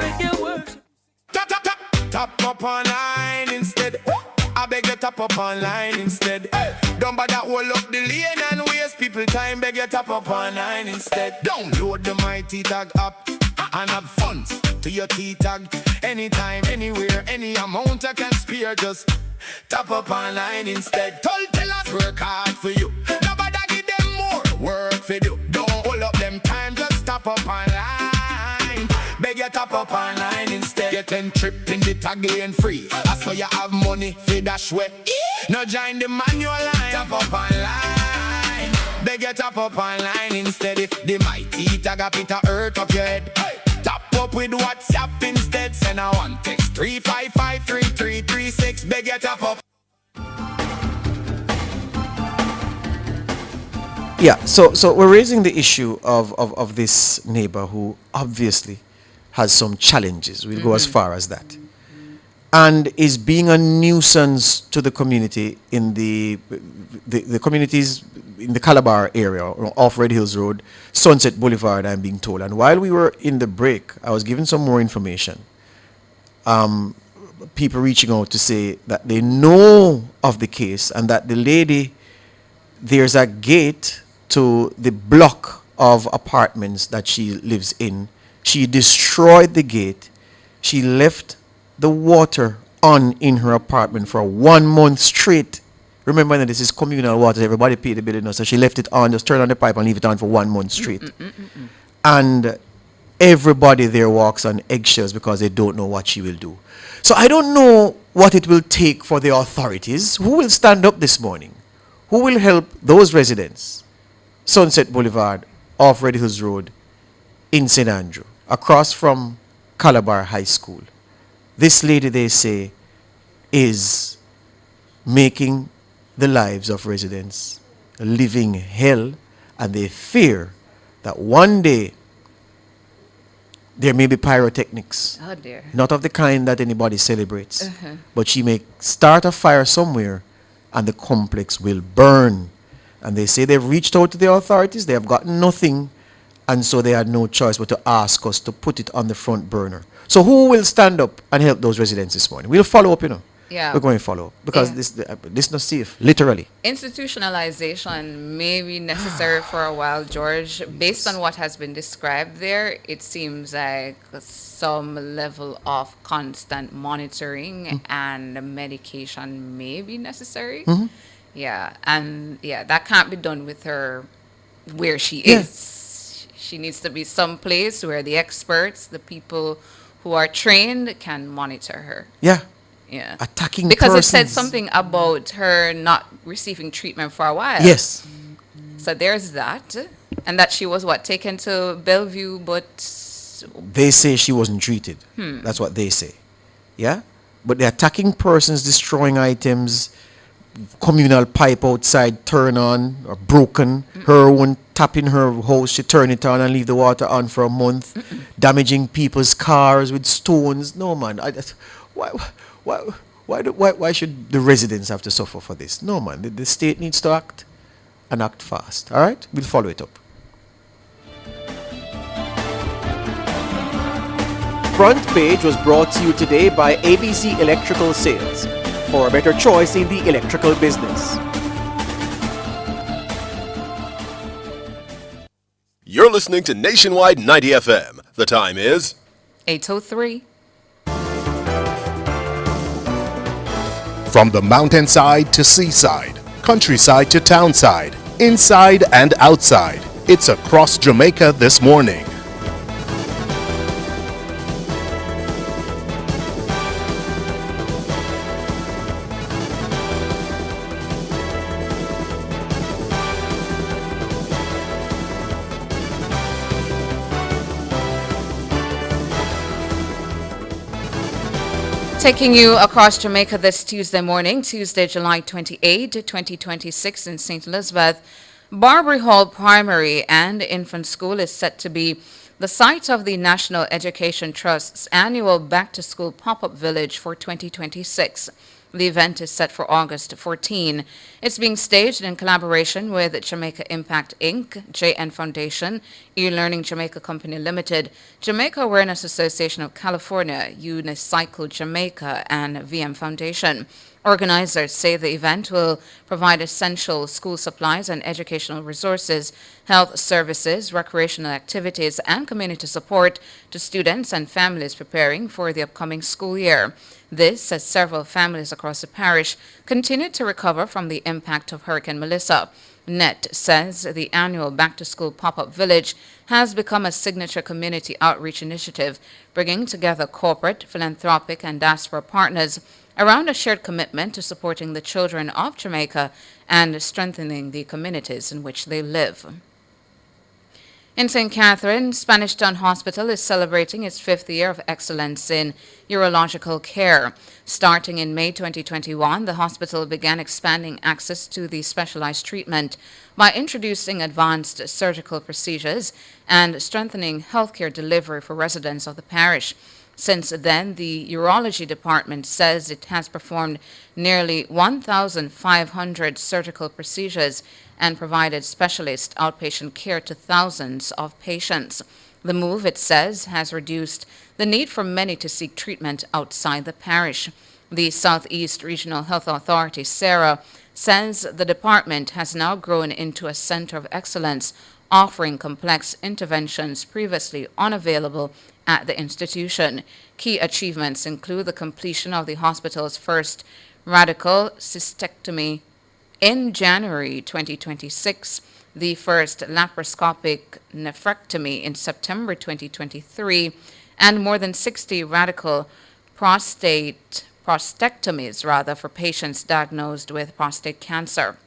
Tap up online instead. I beg you tap up online instead. Don't bother hold up the lane and waste people time. Beg you tap up online instead. Download the Mighty Tag app and have fun to your T-Tag. Anytime, anywhere, any amount I can spare. Just tap up online instead. Tell us work hard for you. Nobody give them more work for you. Don't hold up them time. Just tap up online. Beg you tap up online instead. Get and trip in the tag and free. That's why you have money for dash way. No join the manual line. Tap up online. Beg you tap up online instead. If the Mighty Tag up it a hurt up your head. Tap up with WhatsApp instead. Send a one text 3553336. Beg you tap up. Yeah, so we're raising the issue of this neighbor who obviously has some challenges. We'll go as far as that. And is being a nuisance to the community in the communities in the Calabar area, off Red Hills Road, Sunset Boulevard, I'm being told. And while we were in the break, I was given some more information. People reaching out to say that they know of the case and that the lady, there's a gate to the block of apartments that she lives in. She destroyed the gate. She left the water on in her apartment for 1 month straight. Remember that this is communal water. Everybody paid the bill, so she left it on, just turn on the pipe and leave it on for 1 month straight. And everybody there walks on eggshells because they don't know what she will do. So I don't know what it will take for the authorities. Who will stand up this morning? Who will help those residents? Sunset Boulevard, off Red Hills Road, in St. Andrew, across from Calabar High School. This lady, they say, is making the lives of residents a living hell, and they fear that one day there may be pyrotechnics. Oh dear. Not of the kind that anybody celebrates, but she may start a fire somewhere and the complex will burn. And they say they've reached out to the authorities, they have gotten nothing, and so they had no choice but to ask us to put it on the front burner. So who will stand up and help those residents this morning? We'll follow up, Yeah. We're going to follow up because this is not safe, literally. Institutionalization may be necessary for a while, George. Based on what has been described there, it seems like some level of constant monitoring and medication may be necessary. Yeah, and that can't be done with her where she is. She needs to be someplace where the experts, the people who are trained, can monitor her. Yeah. Yeah. Attacking because persons. it said something about her not receiving treatment for a while. Yes. So there's that. And that she was taken to Bellevue, but they say she wasn't treated. That's what they say. Yeah? But the attacking persons, destroying items, communal pipe outside turn on or broken, her one tap in her house, she turn it on and leave the water on for a month, damaging people's cars with stones. No man, why should the residents have to suffer for this? No man, the state needs to act and act fast. All right, we'll follow it up. Front Page was brought to you today by ABC Electrical Sales, for a better choice in the electrical business. You're listening to Nationwide 90 FM. The time is 8:03. From the mountainside to seaside, countryside to townside, inside and outside. It's across Jamaica this morning. Taking you across Jamaica this Tuesday morning, Tuesday, July 28, 2026 in St. Elizabeth, Barbary Hall Primary and Infant School is set to be the site of the National Education Trust's annual Back-to-School Pop-Up Village for 2026. The event is set for August 14. It's being staged in collaboration with Jamaica Impact Inc., JN Foundation, eLearning Jamaica Company Limited, Jamaica Awareness Association of California, Unicycle Jamaica, and VM Foundation. Organizers say the event will provide essential school supplies and educational resources, health services, recreational activities, and community support to students and families preparing for the upcoming school year. This, as several families across the parish continue to recover from the impact of Hurricane Melissa. NET says the annual Back-to-School Pop-Up Village has become a signature community outreach initiative, bringing together corporate, philanthropic, and diaspora partners around a shared commitment to supporting the children of Jamaica and strengthening the communities in which they live. In St. Catherine, Spanish Town Hospital is celebrating its 5th year of excellence in urological care. Starting in May 2021, the hospital began expanding access to the specialized treatment by introducing advanced surgical procedures and strengthening healthcare delivery for residents of the parish. Since then, the urology department says it has performed nearly 1,500 surgical procedures and provided specialist outpatient care to thousands of patients. The move, it says, has reduced the need for many to seek treatment outside the parish. The Southeast Regional Health Authority, SARA, says the department has now grown into a center of excellence, offering complex interventions previously unavailable at the institution. Key achievements include the completion of the hospital's first radical cystectomy in January 2026, the first laparoscopic nephrectomy in September 2023, and more than 60 radical prostatectomies for patients diagnosed with prostate cancer.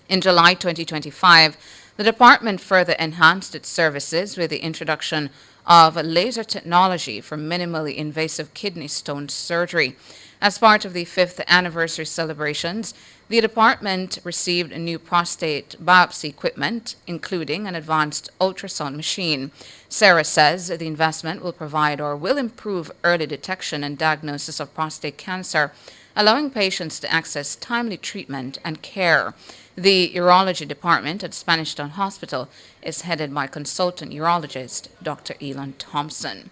In July 2025, the department further enhanced its services with the introduction of laser technology for minimally invasive kidney stone surgery. As part of the 5th anniversary celebrations, the department received a new prostate biopsy equipment, including an advanced ultrasound machine. Sarah says the investment will provide or will improve early detection and diagnosis of prostate cancer, allowing patients to access timely treatment and care. The urology department at Spanish Town Hospital is headed by consultant urologist Dr. Elon Thompson.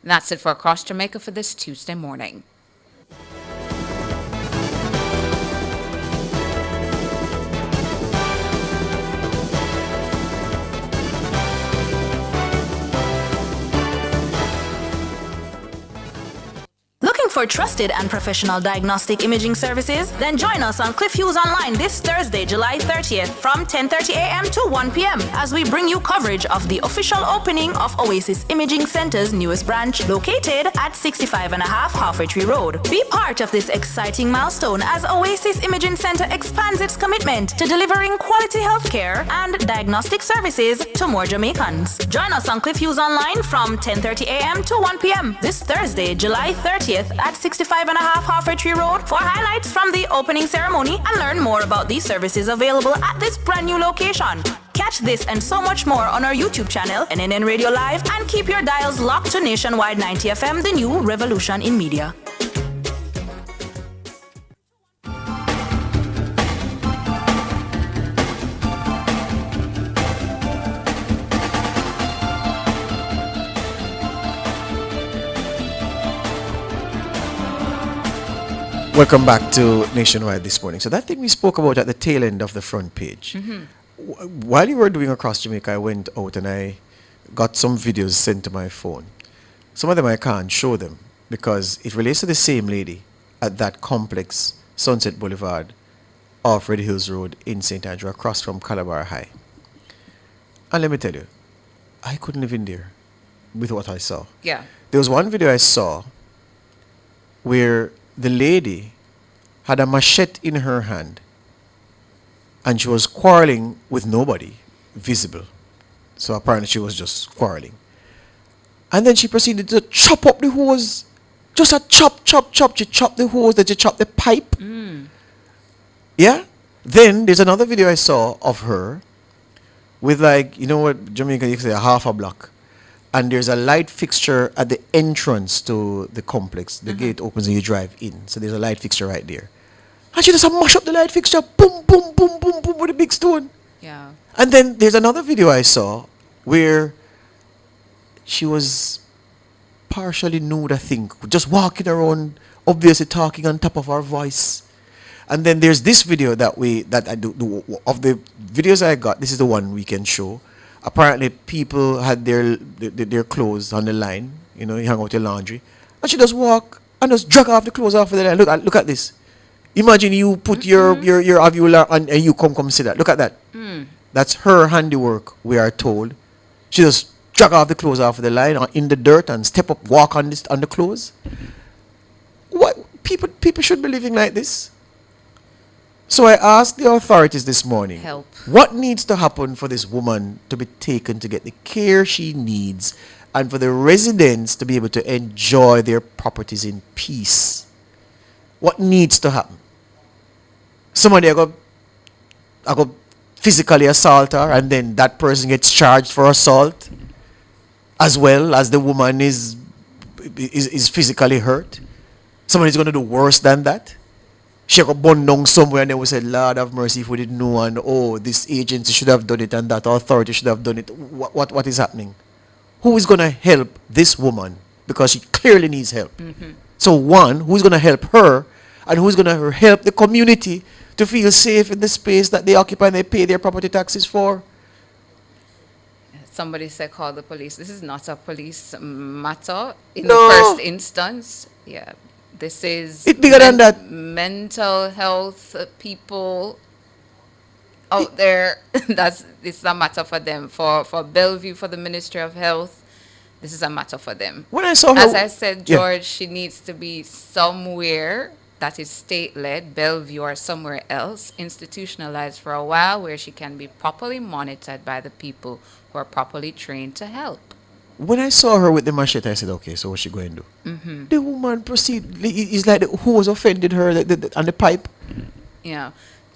That's it for Across Jamaica for this Tuesday morning. Looking for trusted and professional diagnostic imaging services? Then join us on Cliff Hughes Online this Thursday, July 30th from 10:30 a.m. to 1 p.m. as we bring you coverage of the official opening of Oasis Imaging Center's newest branch located at 65.5 Halfway Tree Road. Be part of this exciting milestone as Oasis Imaging Center expands its commitment to delivering quality healthcare and diagnostic services to more Jamaicans. Join us on Cliff Hughes Online from 10:30 a.m. to 1 p.m. this Thursday, July 30th at 65.5 Halfway Tree Road for highlights from the opening ceremony and learn more about these services available at this brand new location. Catch this and so much more on our YouTube channel, NNN Radio Live, and keep your dials locked to Nationwide 90 FM, the new revolution in media. Welcome back to Nationwide this morning. So that thing we spoke about at the tail end of the front page. While you were doing Across Jamaica, I went out and I got some videos sent to my phone. Some of them I can't show them because it relates to the same lady at that complex, Sunset Boulevard, off Red Hills Road in St. Andrew, across from Calabar High. And let me tell you, I couldn't live in there with what I saw. Yeah. There was one video I saw where the lady had a machete in her hand and she was quarreling with nobody visible. So apparently she was just quarreling. And then she proceeded to chop up the hose. Just a chop. She chopped the hose, then she chopped the pipe. Yeah? Then there's another video I saw of her with, like, you know what Jamaica, you can say a half a block. And there's a light fixture at the entrance to the complex. The gate opens and you drive in. So there's a light fixture right there. And she just mash up the light fixture. Boom, boom, boom, boom, boom with a big stone. Yeah. And then there's another video I saw where she was partially nude, I think, just walking around, obviously talking on top of her voice. And then there's this video that I do of the videos I got. This is the one we can show. Apparently, people had their clothes on the line. You know, you hang out your laundry, and she just walk and just drag off the clothes off of the line. Look at this. Imagine you put your avula on and you come see that. Look at that. That's her handiwork, we are told. She just drag off the clothes off of the line in the dirt and step up, walk on the clothes. What people should be living like this. So I asked the authorities this morning, Help. What needs to happen for this woman to be taken to get the care she needs and for the residents to be able to enjoy their properties in peace? What needs to happen? Somebody I go physically assault her and then that person gets charged for assault as well as the woman is physically hurt. Somebody's going to do worse than that. She got burned down somewhere and then we said, Lord have mercy if we didn't know, and this agency should have done it and that authority should have done it. What is happening? Who is going to help this woman? Because she clearly needs help. So one, who's going to help her and who's going to help the community to feel safe in the space that they occupy and they pay their property taxes for? Somebody said call the police. This is not a police matter in No. the first instance. Yeah. This is It's bigger than that. Mental health people out there. This is a matter for them. For Bellevue, for the Ministry of Health, this is a matter for them. When I saw her, as I said, Yeah. George, she needs to be somewhere that is state-led, Bellevue or somewhere else, institutionalized for a while, where she can be properly monitored by the people who are properly trained to help. When I saw her with the machete, I said, okay, so what's she going to do? The woman it's like who was offended her on the pipe. Yeah.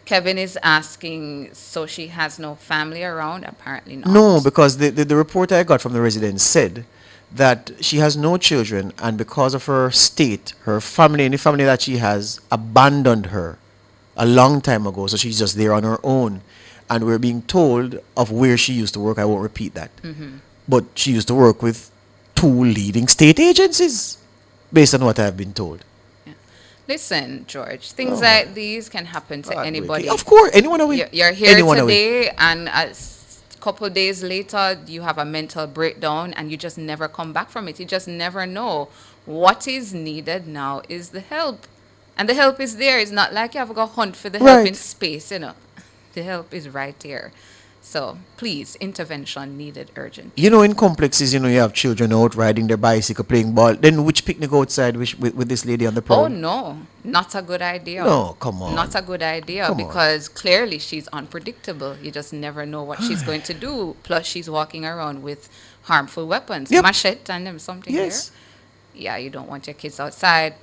Kevin is asking, so she has no family around? Apparently not. No, because the report I got from the residents said that she has no children, and because of her state, her family, any family that she has, abandoned her a long time ago, so she's just there on her own. And we're being told of where she used to work. I won't repeat that. But she used to work with 2 leading state agencies, based on what I've been told. Listen, George, things like these can happen to anybody. Of course, anyone away. You're here today, and a couple days later, you have a mental breakdown, and you just never come back from it. You just never know. What is needed now is the help. And the help is there. It's not like you have to go hunt for the help in space, The help is right here. So, please, intervention needed urgent. In complexes, you have children out riding their bicycle, playing ball. Then which picnic outside with this lady on the Oh, program? no. Not a good idea. No, come on. Not a good idea Come on. because clearly she's unpredictable. You just never know what she's going to do. Plus, she's walking around with harmful weapons. Yep. Machete and something Yes. there. Yeah, you don't want your kids outside.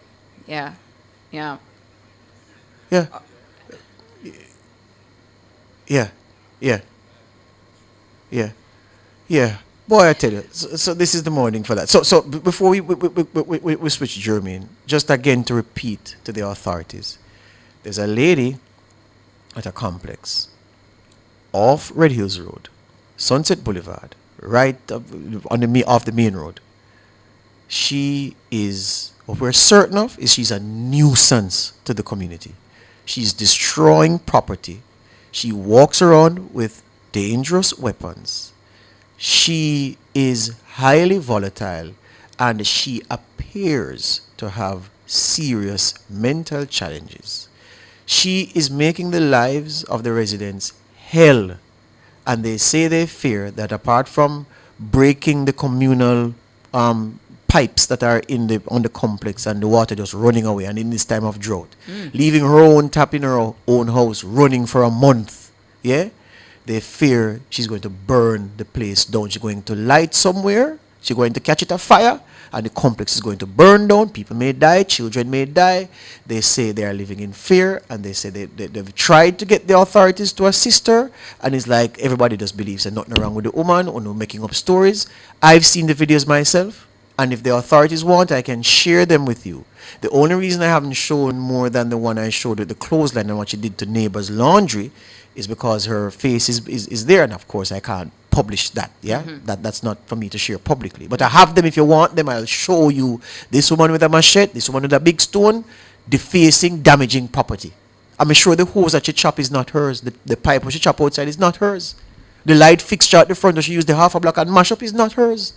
Yeah. Yeah. Yeah. Boy, I tell you. So this is the morning for that. So before we switch, Jermaine, just again to repeat to the authorities, there's a lady at a complex off Red Hills Road, Sunset Boulevard, right off the main road. She is, what we're certain of is she's a nuisance to the community. She's destroying property. She walks around with dangerous weapons. She is highly volatile and she appears to have serious mental challenges. She is making the lives of the residents hell. And they say they fear that apart from breaking the communal pipes that are on the complex and the water just running away, and in this time of drought, leaving her own tap in her own house running for a month, yeah, they fear she's going to burn the place down. She's going to light somewhere, she's going to catch it afire, and the complex is going to burn down. People may die, children may die. They say they are living in fear, and they say they've tried to get the authorities to assist her, and it's like everybody just believes there's nothing wrong with the woman, or no making up stories. I've seen the videos myself, and if the authorities want, I can share them with you. The only reason I haven't shown more than the one I showed with the clothesline and what she did to neighbors' laundry is because her face is there, and of course I can't publish that. Yeah, that's not for me to share publicly, but I have them. If you want them, I'll show you this woman with a machete, this woman with a big stone, defacing, damaging property. I'm sure the hose that she chop is not hers. The pipe that she chop outside is not hers. The light fixture at the front that she used the half a block and mash up is not hers.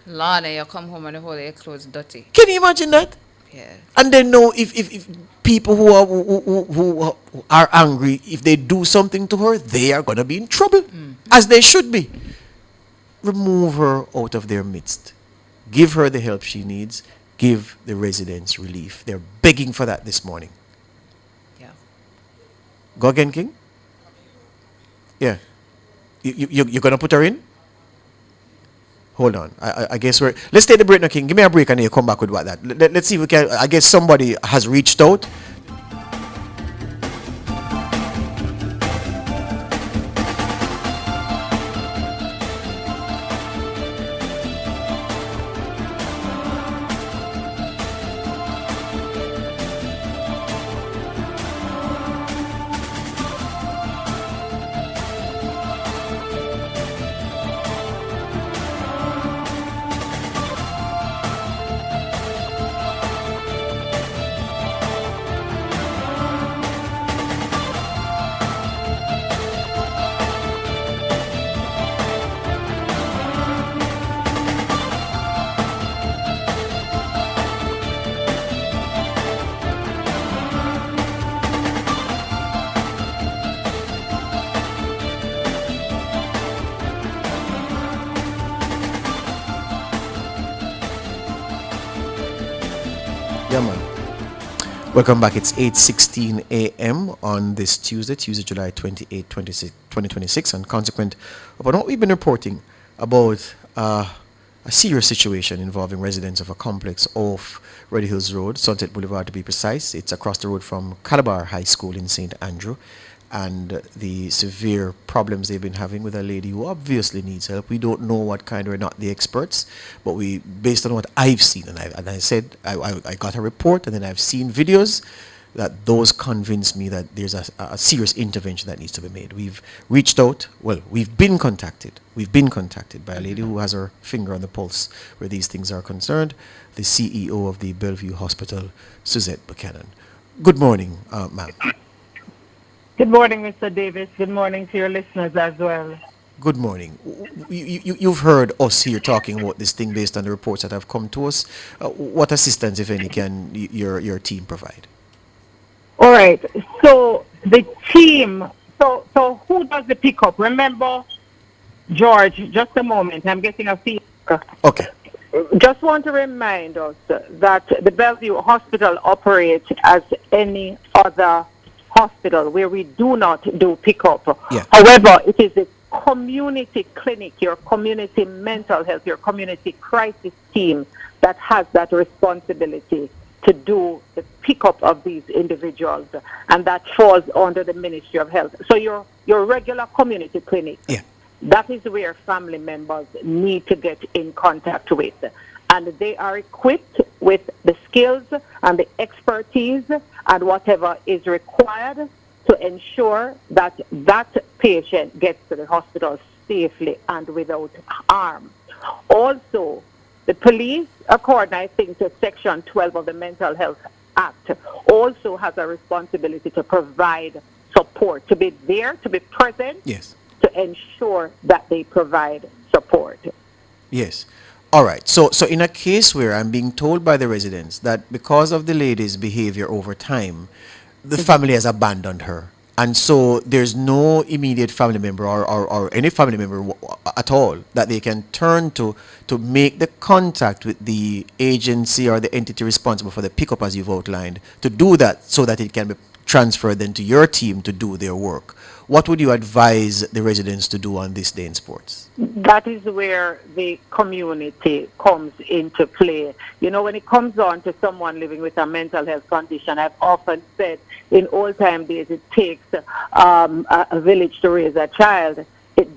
Lord, you come home and the whole of your clothes dirty. Can you imagine that? Yeah. And then know if people who are angry, if they do something to her, they are gonna be in trouble, as they should be. Remove her out of their midst. Give her the help she needs. Give the residents relief. They're begging for that this morning. Yeah. Go again, King. Yeah. You're gonna put her in? Hold on. I guess let's take the break now, King. Give me a break and then you come back with what that. Let's see if we can. I guess somebody has reached out. Yeah, man. Welcome back. It's 8:16 a.m. on this Tuesday, July 28, 2026, and consequent upon what we've been reporting about a serious situation involving residents of a complex off Red Hills Road, Sunset Boulevard to be precise. It's across the road from Calabar High School in St. Andrew, and the severe problems they've been having with a lady who obviously needs help. We don't know what kind, we're not the experts, but based on what I've seen, and I said I got a report, and then I've seen videos, that those convince me that there's a serious intervention that needs to be made. We've reached out, we've been contacted by a lady who has her finger on the pulse where these things are concerned, the CEO of the Bellevue Hospital, Suzette Buchanan. Good morning, ma'am. Good morning, Mr. Davis. Good morning to your listeners as well. Good morning. You've heard us here talking about this thing based on the reports that have come to us. What assistance, if any, can your team provide? All right. So the team, so who does the pickup? Remember, George, just a moment. I'm getting a feedback. Okay. Just want to remind us that the Bellevue Hospital operates as any other hospital where we do not do pickup. Yeah. However, it is a community clinic, your community mental health, your community crisis team that has that responsibility to do the pickup of these individuals, and that falls under the Ministry of Health. So your regular community clinic, that is where family members need to get in contact with. And they are equipped with the skills and the expertise and whatever is required to ensure that that patient gets to the hospital safely and without harm. Also, the police, according, I think, to Section 12 of the Mental Health Act, also has a responsibility to provide support, to be there, to be present, to ensure that they provide support. Yes. All right. So in a case where I'm being told by the residents that because of the lady's behavior over time, the family has abandoned her. And so there's no immediate family member or any family member at all that they can turn to make the contact with the agency or the entity responsible for the pickup, as you've outlined, to do that so that it can be transferred then to your team to do their work. What would you advise the residents to do on this day in sports? That is where the community comes into play. You know, when it comes on to someone living with a mental health condition, I've often said in old time days it takes a village to raise a child. It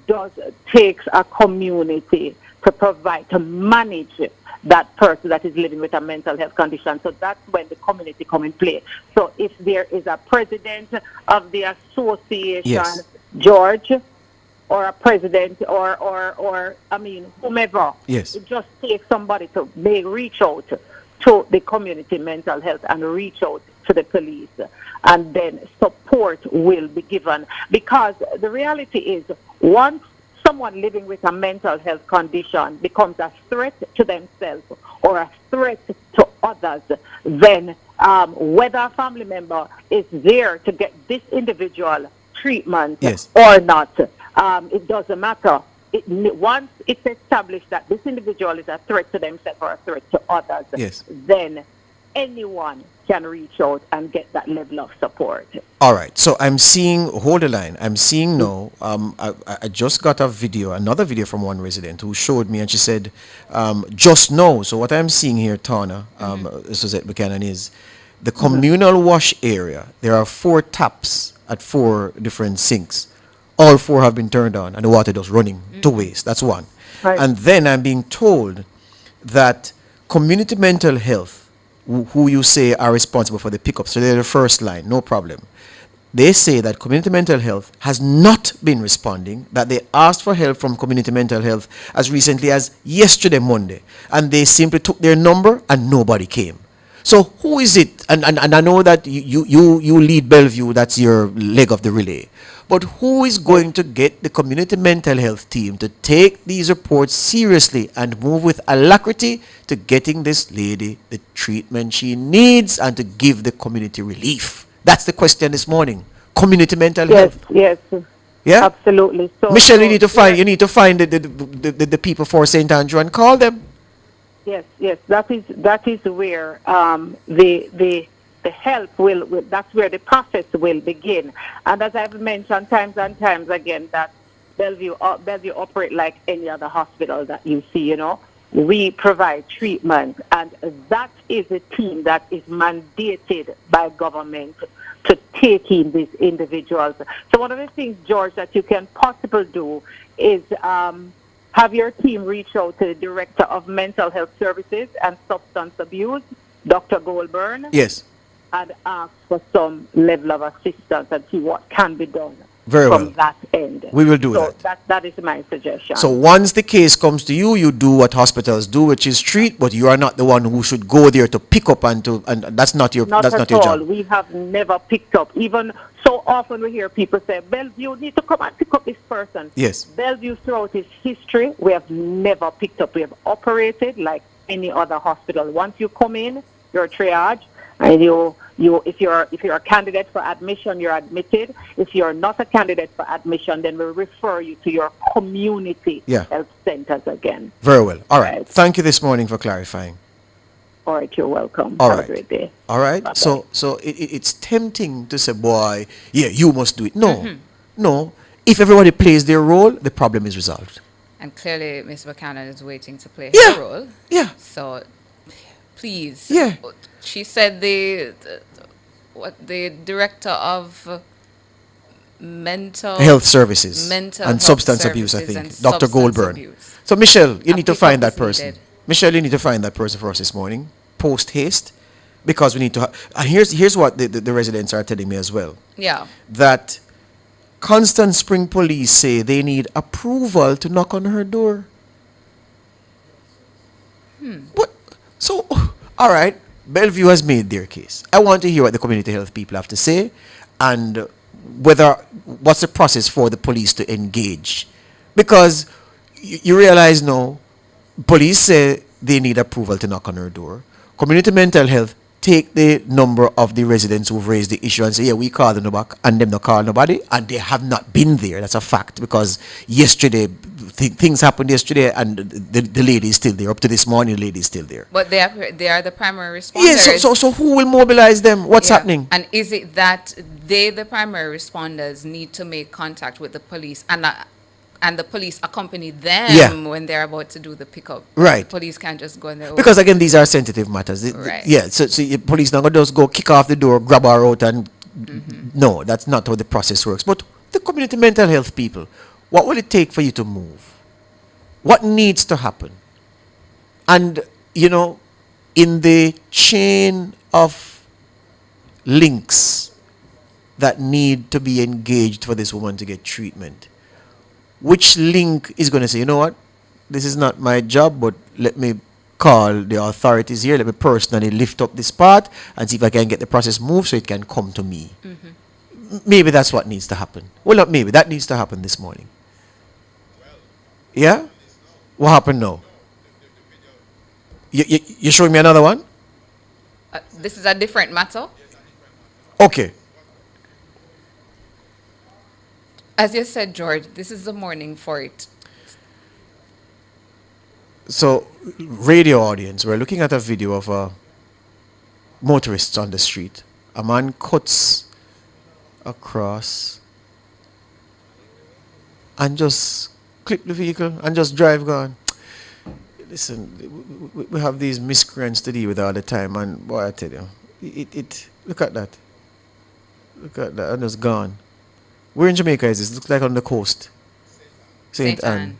takes a community to provide, to manage that person that is living with a mental health condition. So that's when the community come in play. So if there is a president of the association, Yes. George, or a president, or I mean, whomever, Yes. it just takes somebody to reach out to the community mental health and reach out to the police, and then support will be given. Because the reality is, once someone living with a mental health condition becomes a threat to themselves or a threat to others, then whether a family member is there to get this individual treatment Yes. or not, it doesn't matter. Once it's established that this individual is a threat to themselves or a threat to others, Yes. then anyone can reach out and get that level of support. All right. So I'm seeing, hold the line. I'm seeing now, I just got another video from one resident who showed me, and she said, just now. So what I'm seeing here, Tana, Suzette Buchanan, is the communal wash area. There are 4 taps at 4 different sinks. All 4 have been turned on, and the water just running to waste. That's one. Right. And then I'm being told that community mental health, who you say are responsible for the pickup, so they're the first line, no problem. They say that community mental health has not been responding, that they asked for help from community mental health as recently as yesterday, Monday, and they simply took their number and nobody came. So who is it? And I know that you lead Bellevue, that's your leg of the relay. But who is going to get the community mental health team to take these reports seriously and move with alacrity to getting this lady the treatment she needs and to give the community relief? That's the question this morning. Community mental health. Yes. Yeah? Absolutely. So, Michelle, you need to find the people for St. Andrew and call them. Yes. That is where the help will. That's where the process will begin. And as I've mentioned times and times again, that Bellevue operate like any other hospital that you see. You know, we provide treatment, and that is a team that is mandated by government to take in these individuals. So one of the things, George, that you can possibly do is have your team reach out to the Director of Mental Health Services and Substance Abuse, Dr. Goldburn, Yes. and ask for some level of assistance and see what can be done Very from well. that end. We will do so that. That is my suggestion. So once the case comes to you, you do what hospitals do, which is treat, but you are not the one who should go there to pick up and that's not your Not that's at not your all. job. We have never picked up. Even so often we hear people say, Bellevue, you need to come and pick up this person. Yes. Bellevue, throughout its history, we have never picked up. We have operated like any other hospital. Once you come in, you're triaged, and if you're a candidate for admission, you're admitted. If you're not a candidate for admission, then we'll refer you to your community health centers again. Very well. All right. Thank you this morning for clarifying. All right, you're welcome. All Have right. a great day. All right. Bye-bye. So it's tempting to say, boy, yeah, you must do it. No. If everybody plays their role, the problem is resolved. And clearly, Ms. Buchanan is waiting to play her role. Yeah. So, please. Yeah. She said the director of mental Health services mental and health substance abuse, I services think. and Dr. substance Goldburn. abuse. So Michelle, you need to pickup find that is person. needed. Michelle, you need to find that person for us this morning, post haste, because we need to. And here's what the residents are telling me as well. Yeah. That Constant Spring Police say they need approval to knock on her door. What? So, all right, Bellevue has made their case. I want to hear what the community health people have to say, and what's the process for the police to engage, because you realize now, police say they need approval to knock on her door. Community mental health take the number of the residents who've raised the issue and say, yeah, we call them back, and them not call nobody, and they have not been there. That's a fact, because yesterday, things happened yesterday, and the lady is still there. Up to this morning, the lady is still there. But they are the primary responders. Yes, so who will mobilize them? What's happening? And is it that they, the primary responders, need to make contact with the police, and the police accompany them when they're about to do the pickup? Right. Police can't just go in there. Because again, these are sensitive matters. Right. Yeah, so the police not going to just go kick off the door, grab her out, and no, that's not how the process works. But the community mental health people, what will it take for you to move? What needs to happen? And, you know, in the chain of links that need to be engaged for this woman to get treatment, which link is going to say, you know what, this is not my job, but let me call the authorities here, let me personally lift up this part and see if I can get the process moved so it can come to me. Maybe that's what needs to happen. Well, not maybe, that needs to happen this morning. Yeah? What happened now? You showing me another one? This is a different matter. Okay. As you said, George, this is the morning for it. So, radio audience, we're looking at a video of motorists on the street. A man cuts across and just clip the vehicle and just drive gone. Listen, we have these miscreants to deal with all the time, and boy, I tell you, look at that. Look at that, and it's gone. Where in Jamaica is this? It looks like on the coast. St. Anne.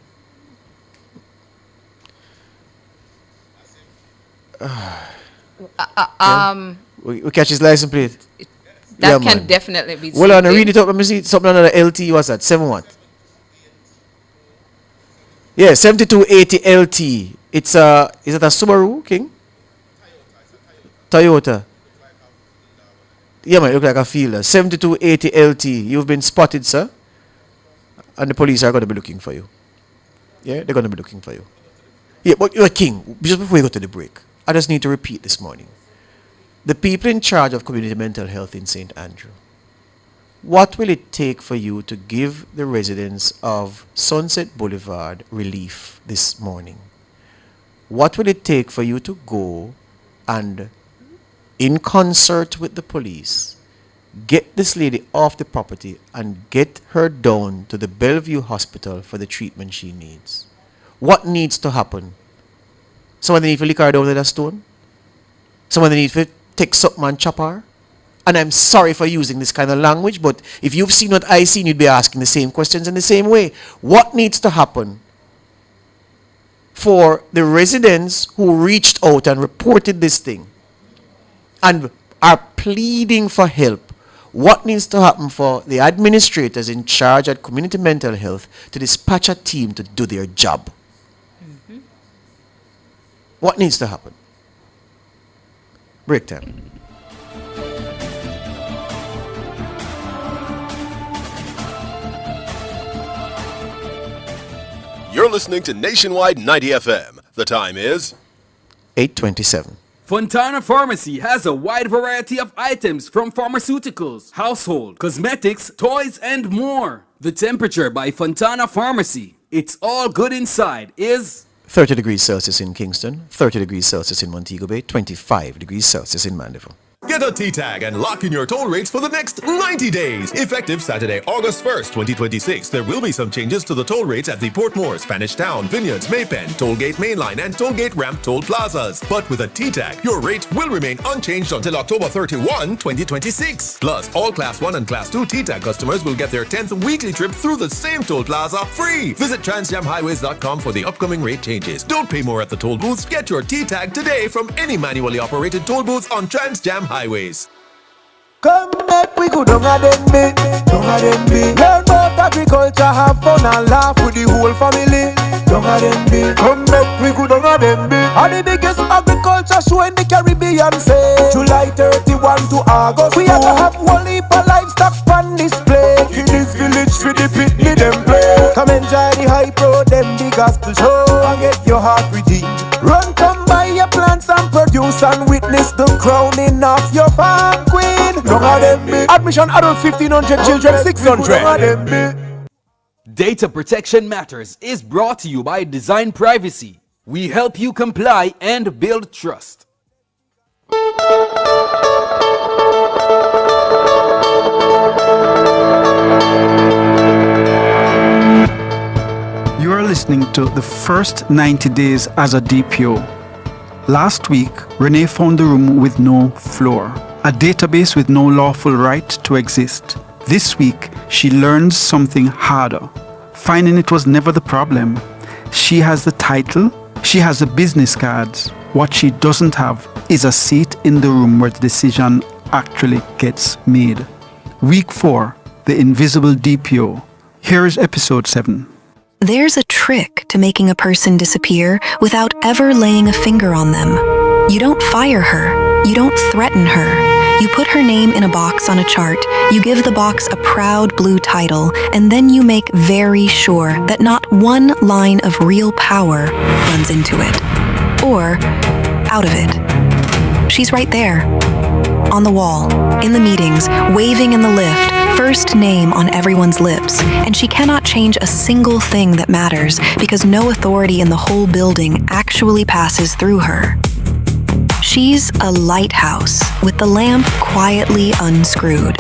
We catch his license plate. That can definitely be. Well, on read it up. Let me see something under the LT. What's that? 7 what? Yeah, 7280 LT. It's is it a Subaru, King? Toyota. Yeah, man, it look like a Fielder. 7280 LT. You've been spotted, sir. And the police are going to be looking for you. Yeah, they're going to be looking for you. Yeah, but you're a King. Just before we go to the break, I just need to repeat this morning. The people in charge of community mental health in St. Andrew, what will it take for you to give the residents of Sunset Boulevard relief this morning? What will it take for you to go and, in concert with the police, get this lady off the property and get her down to the Bellevue Hospital for the treatment she needs? What needs to happen? Someone need to lick her down with a stone? Someone need to take something and chop her? And I'm sorry for using this kind of language, but if you've seen what I seen, you'd be asking the same questions in the same way. What needs to happen for the residents who reached out and reported this thing and are pleading for help? What needs to happen for the administrators in charge at community mental health to dispatch a team to do their job? What needs to happen? Break time. You're listening to Nationwide 90 FM. The time is 8:27. Fontana Pharmacy has a wide variety of items from pharmaceuticals, household, cosmetics, toys, and more. The temperature by Fontana Pharmacy. It's all good inside is 30 degrees Celsius in Kingston, 30 degrees Celsius in Montego Bay, 25 degrees Celsius in Mandeville. Get a T-Tag and lock in your toll rates for the next 90 days. Effective Saturday, August 1st, 2026. There will be some changes to the toll rates at the Portmore, Spanish Town, Vineyards, Maypen, Tollgate Mainline, and Tollgate Ramp toll plazas. But with a T-Tag, your rate will remain unchanged until October 31, 2026. Plus, all Class 1 and Class 2 T-Tag customers will get their 10th weekly trip through the same toll plaza free. Visit transjamhighways.com for the upcoming rate changes. Don't pay more at the toll booths. Get your T-Tag today from any manually operated toll booths on Transjam Highways. Come back, we go down a them bit, down a them bit. Learn about agriculture, have fun and laugh with the whole family. Down a them bit. Come back, we go down a them bit. And the biggest agriculture show in the Caribbean, say July 31 to August. We have to have one heap of livestock on display. In this village, with the pitney them play. Come enjoy the high pro, them the gospel show, and get your heart redeemed. Run, come buy your plants and produce and witness the crowning of your farm queen. Don't have them be. Admission adults 1,500, children 600. Data Protection Matters is brought to you by Design Privacy. We help you comply and build trust. You are listening to the first 90 days as a DPO. Last week, Renee found a room with no floor, a database with no lawful right to exist. This week, she learned something harder. Finding it was never the problem. She has the title, she has the business cards. What she doesn't have is a seat in the room where the decision actually gets made. Week 4, the invisible DPO. Here is episode 7. There's a trick to making a person disappear without ever laying a finger on them. You don't fire her. You don't threaten her. You put her name in a box on a chart, you give the box a proud blue title, and then you make very sure that not one line of real power runs into it. Or out of it. She's right there. On the wall, in the meetings, waving in the lift, first name on everyone's lips, and she cannot change a single thing that matters because no authority in the whole building actually passes through her. She's a lighthouse with the lamp quietly unscrewed.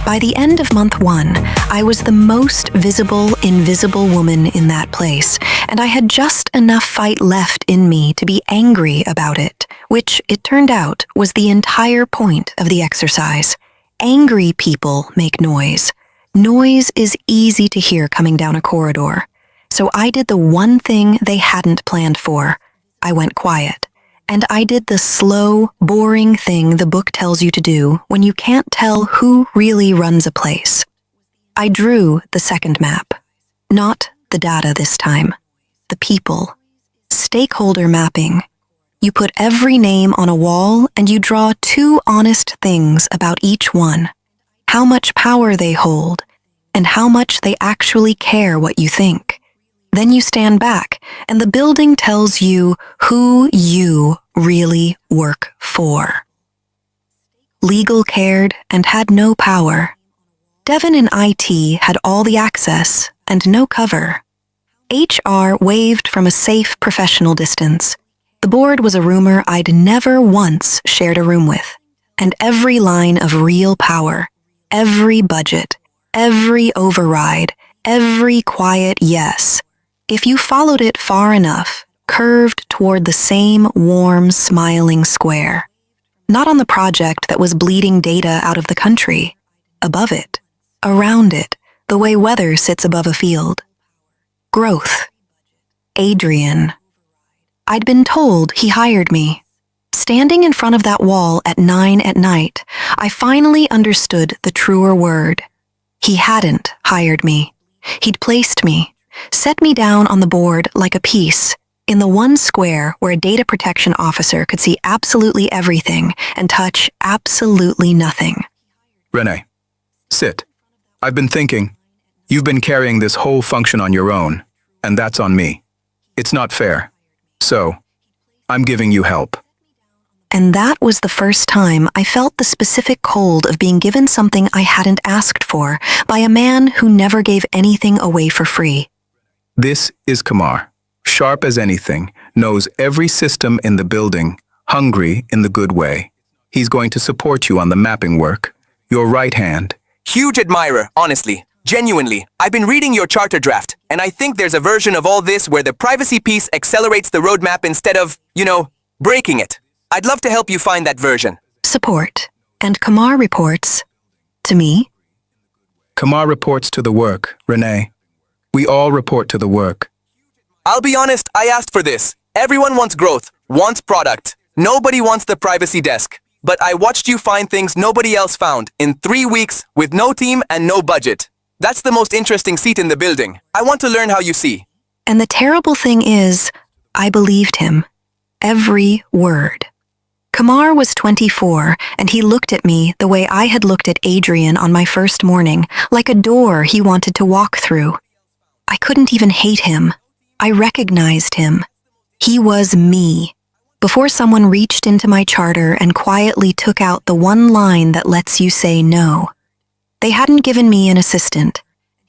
By the end of month 1, I was the most visible, invisible woman in that place, and I had just enough fight left in me to be angry about it, which, it turned out, was the entire point of the exercise. Angry people make noise. Noise is easy to hear coming down a corridor. So I did the one thing they hadn't planned for. I went quiet. And I did the slow, boring thing the book tells you to do when you can't tell who really runs a place. I drew the second map. Not the data this time. The people. Stakeholder mapping. You put every name on a wall and you draw 2 honest things about each one. How much power they hold, and how much they actually care what you think. Then you stand back, and the building tells you who you really work for. Legal cared and had no power. Devin in IT had all the access and no cover. HR waved from a safe professional distance. The board was a rumor I'd never once shared a room with. And every line of real power, every budget, every override, every quiet yes, if you followed it far enough, curved toward the same warm, smiling square. Not on the project that was bleeding data out of the country. Above it, around it, the way weather sits above a field. Growth. Adrian. I'd been told he hired me. Standing in front of that wall at 9 at night, I finally understood the truer word. He hadn't hired me. He'd placed me. Set me down on the board like a piece, in the one square where a data protection officer could see absolutely everything and touch absolutely nothing. Renee, sit. I've been thinking. You've been carrying this whole function on your own, and that's on me. It's not fair. So, I'm giving you help. And that was the first time I felt the specific cold of being given something I hadn't asked for by a man who never gave anything away for free. This is Kamar. Sharp as anything, knows every system in the building, hungry in the good way. He's going to support you on the mapping work. Your right hand. Huge admirer, honestly. Genuinely. I've been reading your charter draft, and I think there's a version of all this where the privacy piece accelerates the roadmap instead of, breaking it. I'd love to help you find that version. Support. And Kamar reports to me. Kamar reports to the work, Renee. We all report to the work. I'll be honest, I asked for this. Everyone wants growth, wants product. Nobody wants the privacy desk. But I watched you find things nobody else found in 3 weeks with no team and no budget. That's the most interesting seat in the building. I want to learn how you see. And the terrible thing is, I believed him. Every word. Kamar was 24, and he looked at me the way I had looked at Adrian on my first morning, like a door he wanted to walk through. I couldn't even hate him. I recognized him. He was me. before someone reached into my charter and quietly took out the one line that lets you say no. They hadn't given me an assistant.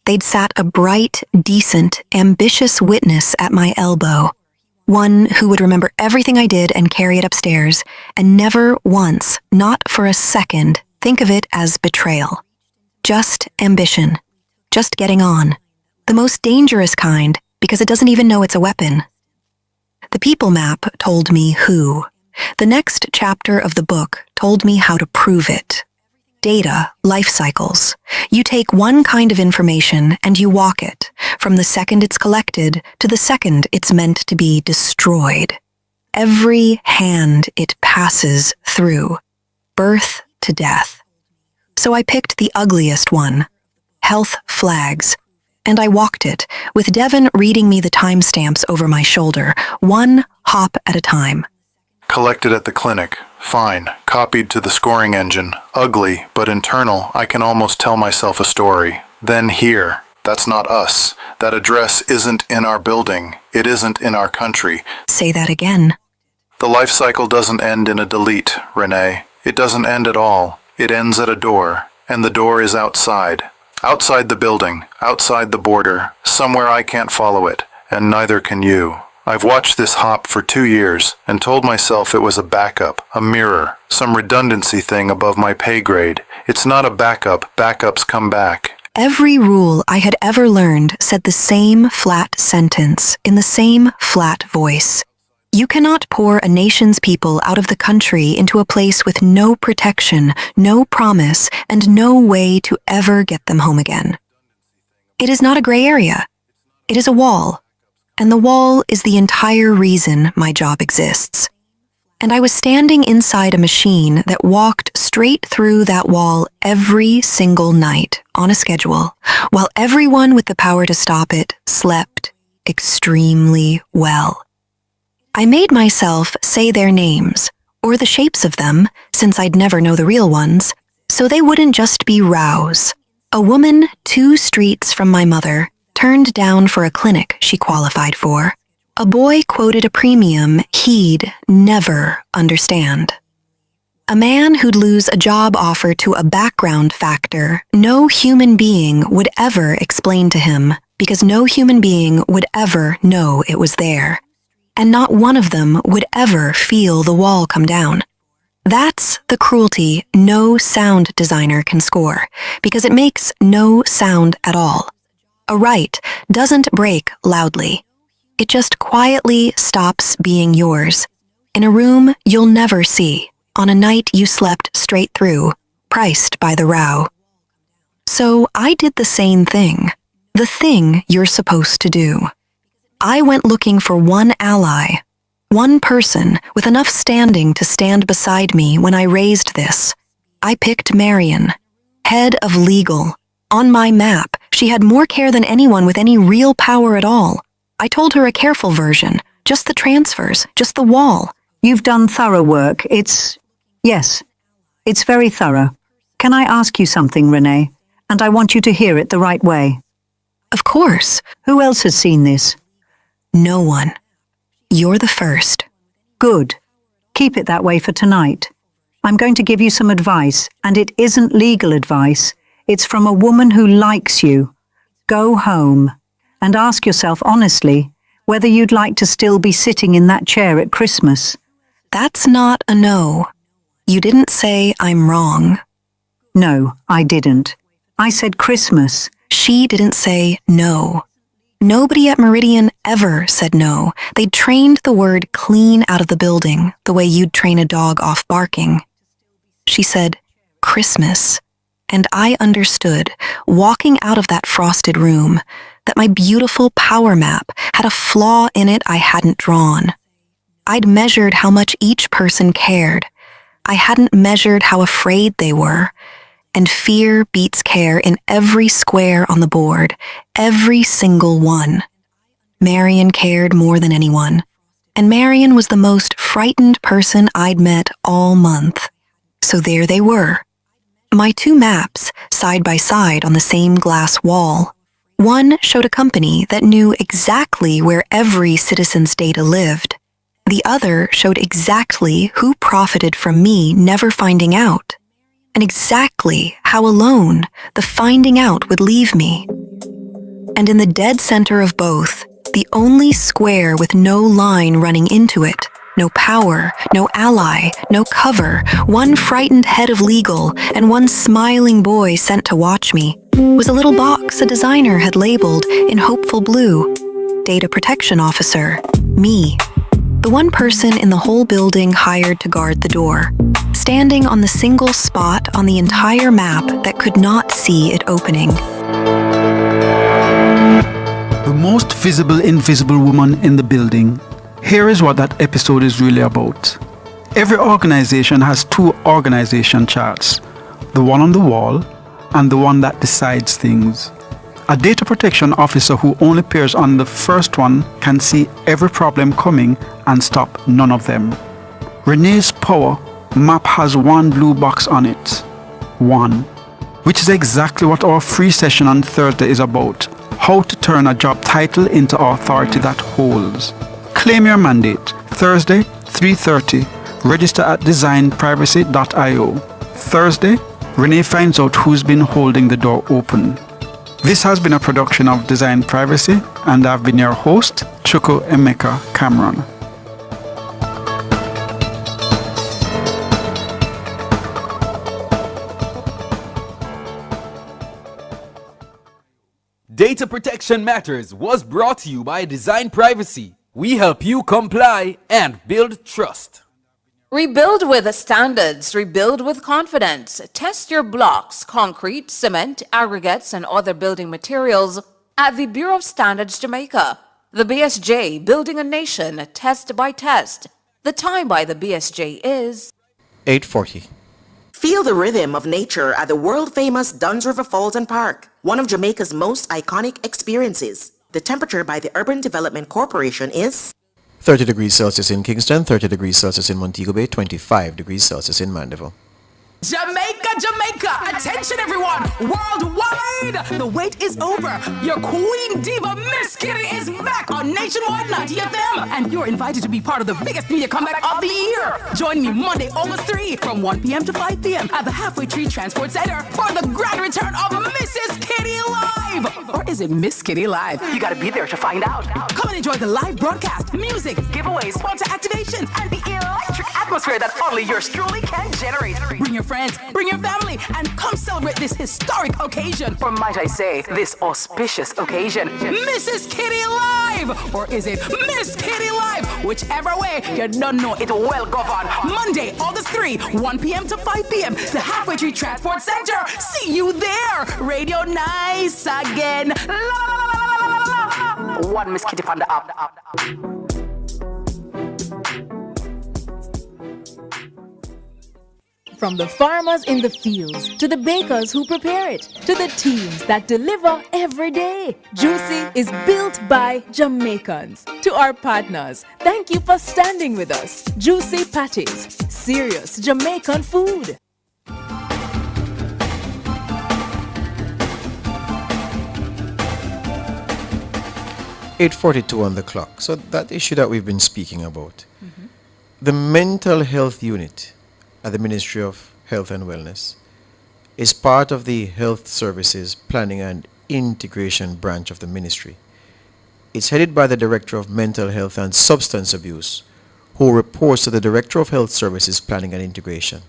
They'd sat a bright, decent, ambitious witness at my elbow, one who would remember everything I did and carry it upstairs, and never once, not for a second, think of it as betrayal. Just ambition. Just getting on. The most dangerous kind, because it doesn't even know it's a weapon. The people map told me who. The next chapter of the book told me how to prove it. Data, life cycles. You take one kind of information and you walk it, from the second it's collected to the second it's meant to be destroyed. Every hand it passes through, birth to death. So I picked the ugliest one, health flags, and I walked it, with Devon reading me the timestamps over my shoulder, one hop at a time. Collected at the clinic. Fine. Copied to the scoring engine. Ugly, but internal. I can almost tell myself a story. Then here. That's not us. That address isn't in our building. It isn't in our country. Say that again. The life cycle doesn't end in a delete, Renee. It doesn't end at all. It ends at a door. And the door is outside. Outside the building. Outside the border. Somewhere I can't follow it. And neither can you. I've watched this hop for 2 years and told myself it was a backup, a mirror, some redundancy thing above my pay grade. It's not a backup. Backups come back. Every rule I had ever learned said the same flat sentence in the same flat voice. You cannot pour a nation's people out of the country into a place with no protection, no promise, and no way to ever get them home again. It is not a gray area. It is a wall. And the wall is the entire reason my job exists. And I was standing inside a machine that walked straight through that wall every single night on a schedule, while everyone with the power to stop it slept extremely well. I made myself say their names, or the shapes of them, since I'd never know the real ones, so they wouldn't just be Rouse, a woman 2 streets from my mother, turned down for a clinic she qualified for. A boy quoted a premium he'd never understand. A man who'd lose a job offer to a background factor no human being would ever explain to him, because no human being would ever know it was there. And not one of them would ever feel the wall come down. That's the cruelty no sound designer can score, because it makes no sound at all. A right doesn't break loudly. It just quietly stops being yours. In a room you'll never see, on a night you slept straight through, priced by the row. So I did the same thing, the thing you're supposed to do. I went looking for one ally, one person with enough standing to stand beside me when I raised this. I picked Marion, head of legal. On my map, she had more care than anyone with any real power at all. I told her a careful version, just the transfers, just the wall. You've done thorough work. Yes, it's very thorough. Can I ask you something, Renee? And I want you to hear it the right way. Of course. Who else has seen this? No one. You're the first. Good. Keep it that way for tonight. I'm going to give you some advice, and it isn't legal advice. It's from a woman who likes you. Go home and ask yourself honestly whether you'd like to still be sitting in that chair at Christmas. That's not a no. You didn't say I'm wrong. No, I didn't. I said Christmas. She didn't say no. Nobody at Meridian ever said no. They'd trained the word clean out of the building, the way you'd train a dog off barking. She said Christmas. And I understood, walking out of that frosted room, that my beautiful power map had a flaw in it I hadn't drawn. I'd measured how much each person cared. I hadn't measured how afraid they were. And fear beats care in every square on the board, every single one. Marion cared more than anyone. And Marion was the most frightened person I'd met all month. So there they were. My 2 maps, side by side on the same glass wall. One showed a company that knew exactly where every citizen's data lived. The other showed exactly who profited from me never finding out, and exactly how alone the finding out would leave me. And in the dead center of both, the only square with no line running into it, no power, no ally, no cover, one frightened head of legal, and one smiling boy sent to watch me, was a little box a designer had labeled in hopeful blue, Data Protection Officer, me. The one person in the whole building hired to guard the door, standing on the single spot on the entire map that could not see it opening. The most visible invisible woman in the building. Here is what that episode is really about. Every organization has two organization charts, the one on the wall and the one that decides things. A data protection officer who only appears on the first one can see every problem coming and stop none of them. Renee's Power map has one blue box on it. One. Which is exactly what our free session on Thursday is about. How to turn a job title into authority that holds. Claim your mandate. Thursday, 3:30. Register at designprivacy.io. Thursday, Renee finds out who's been holding the door open. This has been a production of Design Privacy, and I've been your host, Chuku Emeka Cameron. Data Protection Matters was brought to you by Design Privacy. We help you comply and build trust. Rebuild with standards, rebuild with confidence. Test your blocks, concrete, cement, aggregates, and other building materials at the Bureau of Standards Jamaica. The BSJ, building a nation, test by test. The time by the BSJ is 8:40. Feel the rhythm of nature at the world-famous Duns River Falls and Park, one of Jamaica's most iconic experiences. The temperature by the Urban Development Corporation is 30 degrees Celsius in Kingston, 30 degrees Celsius in Montego Bay, 25 degrees Celsius in Mandeville. Jamaica, Jamaica, attention everyone, worldwide! The wait is over. Your queen diva, Miss Kitty, is back on Nationwide 90 FM, and you're invited to be part of the biggest media comeback of the year. Join me Monday, August 3, from 1 p.m. to 5 p.m. at the Halfway Tree Transport Center for the grand return of Mrs. Kitty Live! Or is it Miss Kitty Live? You gotta be there to find out. Come and enjoy the live broadcast, music, giveaways, sponsor activations, and the electric atmosphere that only yours truly can generate. Bring your friends, bring your family, and come celebrate this historic occasion. Or might I say, this auspicious occasion. Mrs. Kitty Live! Or is it Miss Kitty Live? Whichever way, you don't know it well governed. Monday, August 3, 1 p.m. to 5 p.m. The Halfway Tree Transport Center. See you there. Radio Nice again. La, la, la, la, la, la. One Miss Kitty from the up. From the farmers in the fields, to the bakers who prepare it, to the teams that deliver every day, Juicy is built by Jamaicans. To our partners, thank you for standing with us. Juicy Patties, serious Jamaican food. .8:42 on the clock. So that issue that we've been speaking about, the mental health unit at the Ministry of Health and Wellness is part of the Health Services Planning and Integration branch of the ministry. It's headed by the Director of Mental Health and Substance Abuse, who reports to the Director of Health Services Planning and Integration.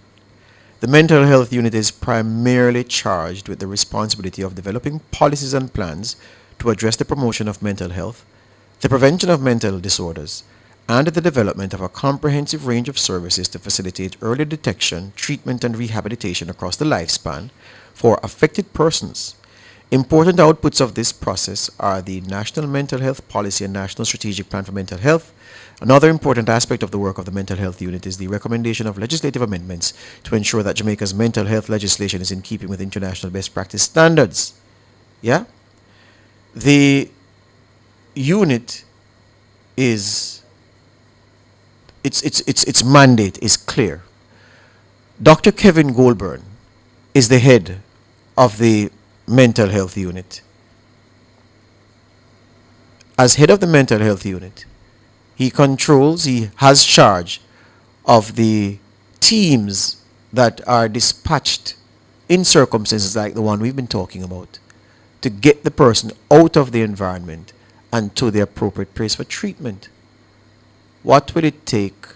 The mental health unit is primarily charged with the responsibility of developing policies and plans to address the promotion of mental health, the prevention of mental disorders, and the development of a comprehensive range of services to facilitate early detection, treatment, and rehabilitation across the lifespan for affected persons. Important outputs of this process are the National Mental Health Policy and National Strategic Plan for Mental Health. Another important aspect of the work of the Mental Health Unit is the recommendation of legislative amendments to ensure that Jamaica's mental health legislation is in keeping with international best practice standards. Yeah? The unit is its mandate is clear. Dr. Kevin Goldburn is the head of the mental health unit. As head of the mental health unit, He has charge of the teams that are dispatched in circumstances like the one we've been talking about to get the person out of the environment and to the appropriate place for treatment. What will it take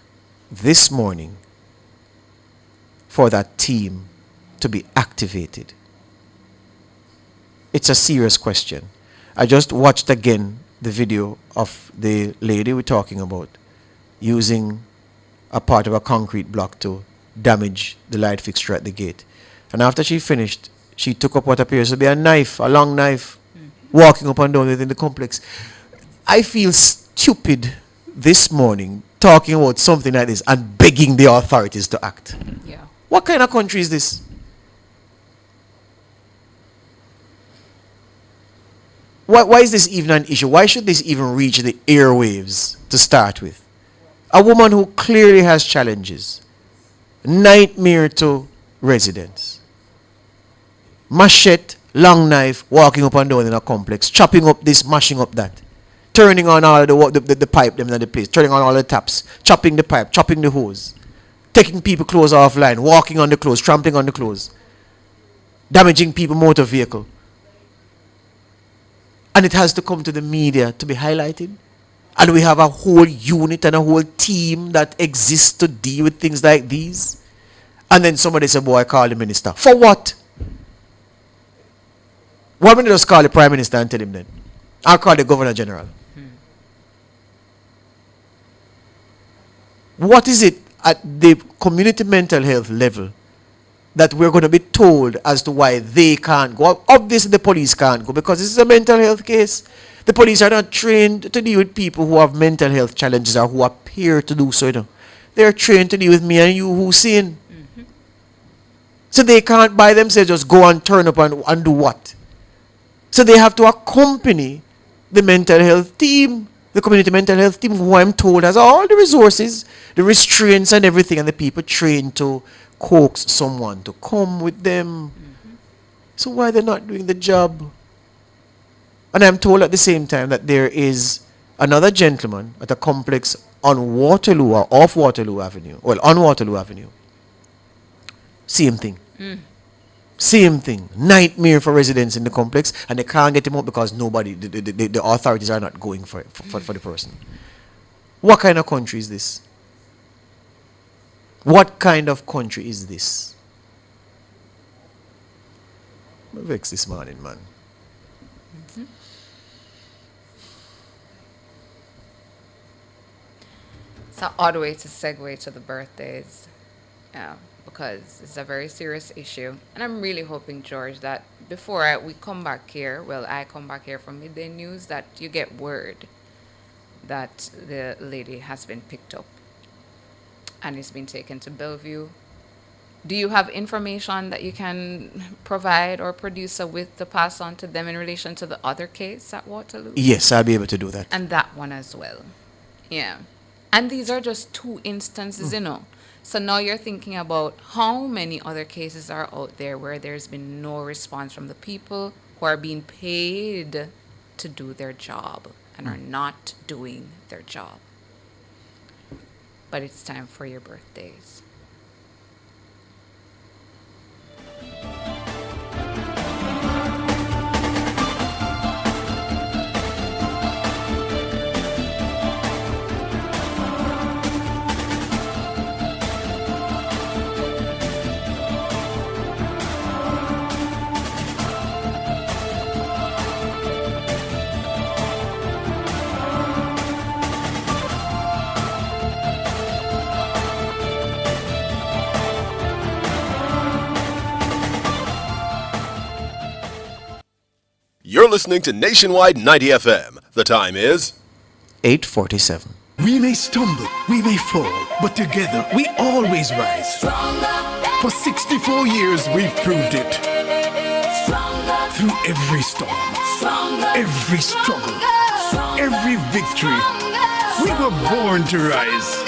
this morning for that team to be activated? It's a serious question. I just watched again the video of the lady we're talking about using a part of a concrete block to damage the light fixture at the gate. And after she finished, she took up what appears to be a knife, a long knife, walking up and down within the complex. I feel stupid this morning talking about something like this and begging the authorities to act. Yeah. What kind of country is this? Why is this even an issue? Why should this even reach the airwaves to start with? A woman who clearly has challenges. Nightmare to residents. Machete, long knife, walking up and down in a complex, chopping up this, mashing up that. Turning on all the pipe them in the place, turning on all the taps, chopping the pipe, chopping the hose, taking people clothes offline, walking on the clothes, trampling on the clothes, damaging people motor vehicle. And it has to come to the media to be highlighted. And we have a whole unit and a whole team that exists to deal with things like these. And then somebody said, boy, call the minister. For what? Why don't you just call the prime minister and tell him then? I'll call the governor general. What is it at the community mental health level that we're going to be told as to why they can't go? Obviously, the police can't go because this is a mental health case. The police are not trained to deal with people who have mental health challenges or who appear to do so. You know. They're trained to deal with me and you who sin. So they can't by themselves just go and turn up and do what? So they have to accompany the mental health team, the community mental health team, who I'm told has all the resources, the restraints and everything, and the people trained to coax someone to come with them. So why they're not doing the job? And I'm told at the same time that there is another gentleman at a complex on Waterloo or off Waterloo Avenue. Well, on Waterloo Avenue. Same thing. Same thing. Nightmare for residents in the complex, and they can't get him out because nobody, the authorities are not going for the person. What kind of country is this? What kind of country is this? I'm vexed this morning, man. It's an odd way to segue to the birthdays. Yeah. Because it's a very serious issue. And I'm really hoping, George, that before we come back here, I come back here from Midday News, that you get word that the lady has been picked up and is being taken to Bellevue. Do you have information that you can provide or produce with to pass on to them in relation to the other case at Waterloo? Yes, I'll be able to do that. And that one as well. Yeah. And these are just two instances, you know. So now you're thinking about how many other cases are out there where there's been no response from the people who are being paid to do their job and are not doing their job. But it's time for your birthdays. You're listening to Nationwide 90 FM. The time is 8:47. We may stumble, we may fall, but together we always rise. For 64 years we've proved it. Through every storm, every struggle, every victory, we were born to rise.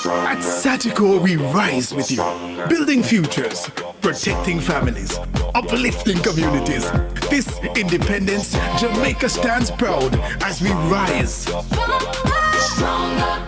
At Satiko, we rise with you, building futures, protecting families, uplifting communities. This independence, Jamaica stands proud as we rise. Stronger.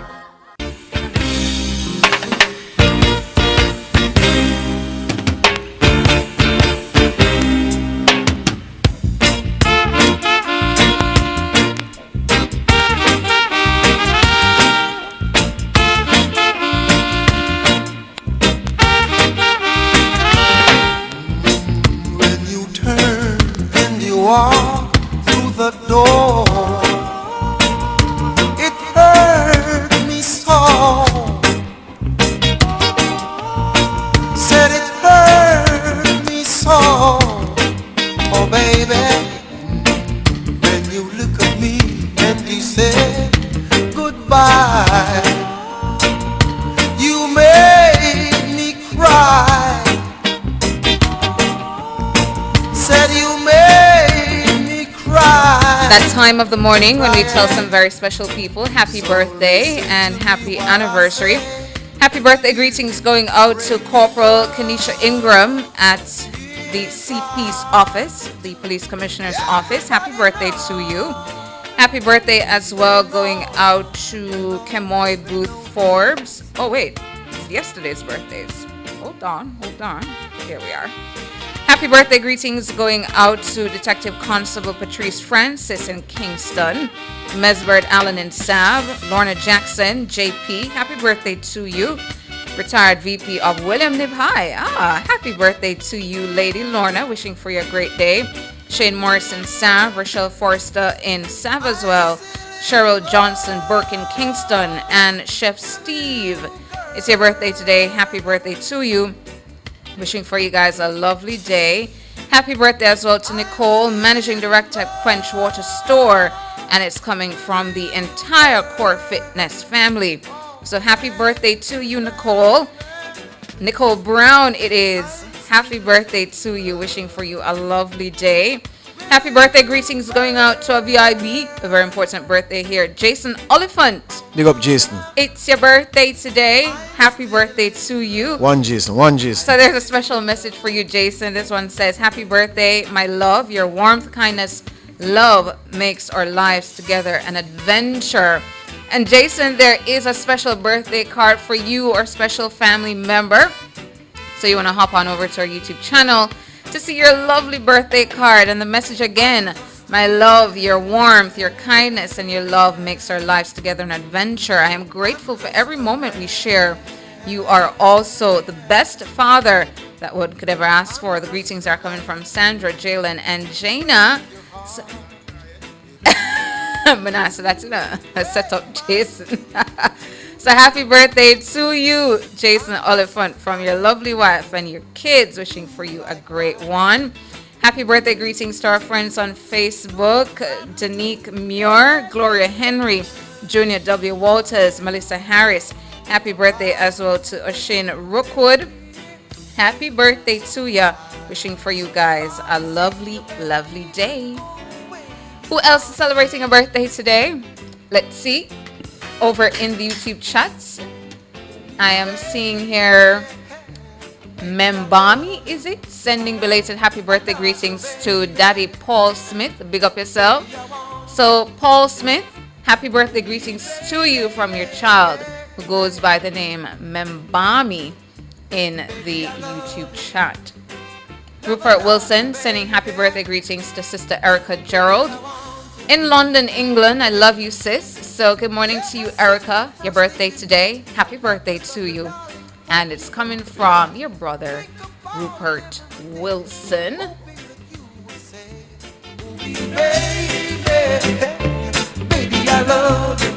That time of the morning when we tell some very special people happy birthday and happy anniversary. Happy birthday greetings going out to Corporal Kenisha Ingram at the CP's office, the Police Commissioner's office. Happy birthday to you. Happy birthday as well going out to Kemoy Booth Forbes. Oh wait, it's yesterday's birthdays. Hold on. Here we are. Happy birthday greetings going out to Detective Constable Patrice Francis in Kingston, Mesbert Allen in Sav, Lorna Jackson, JP. Happy birthday to you. Retired VP of William Nib High. Happy birthday to you, Lady Lorna. Wishing for you a great day. Shane Morrison, Sav, Rochelle Forster in Sav as well, Cheryl Johnson Burke in Kingston, and Chef Steve. It's your birthday today. Happy birthday to you. Wishing for you guys a lovely day. Happy birthday as well to Nicole, Managing Director at Quench Water Store, and it's coming from the entire Core Fitness family. So happy birthday to you, Nicole. Nicole Brown it is. Happy birthday to you. Wishing for you a lovely day. Happy birthday greetings going out to a VIB, a very important birthday here, Jason Oliphant. Big up, Jason. It's your birthday today. Happy birthday to you. One Jason. So there's a special message for you, Jason. This one says, happy birthday, my love. Your warmth, kindness, love makes our lives together an adventure. And Jason, there is a special birthday card for you or special family member. So you want to hop on over to our YouTube channel to see your lovely birthday card. And the message again, my love, your warmth, your kindness, and your love makes our lives together an adventure. I am grateful for every moment we share. You are also the best father that one could ever ask for. The greetings are coming from Sandra, Jalen, and Jana. So that's gonna set up Jason. So happy birthday to you, Jason Oliphant, from your lovely wife and your kids. Wishing for you a great one. Happy birthday greetings to our friends on Facebook, Danique Muir, Gloria Henry, Junior W. Walters, Melissa Harris. Happy birthday as well to Oshin Rookwood. Happy birthday to ya. Wishing for you guys a lovely, lovely day. Who else is celebrating a birthday today? Let's see. Over in the YouTube chats, I am seeing here Membami, is it? Sending belated happy birthday greetings to Daddy Paul Smith. Big up yourself. So Paul Smith, happy birthday greetings to you from your child who goes by the name Membami in the YouTube chat. Rupert Wilson sending happy birthday greetings to Sister Erica Gerald. In London, England, I love you, sis. So good morning to you, Erica. Your birthday today. Happy birthday to you. And it's coming from your brother, Rupert Wilson. Baby, I love you.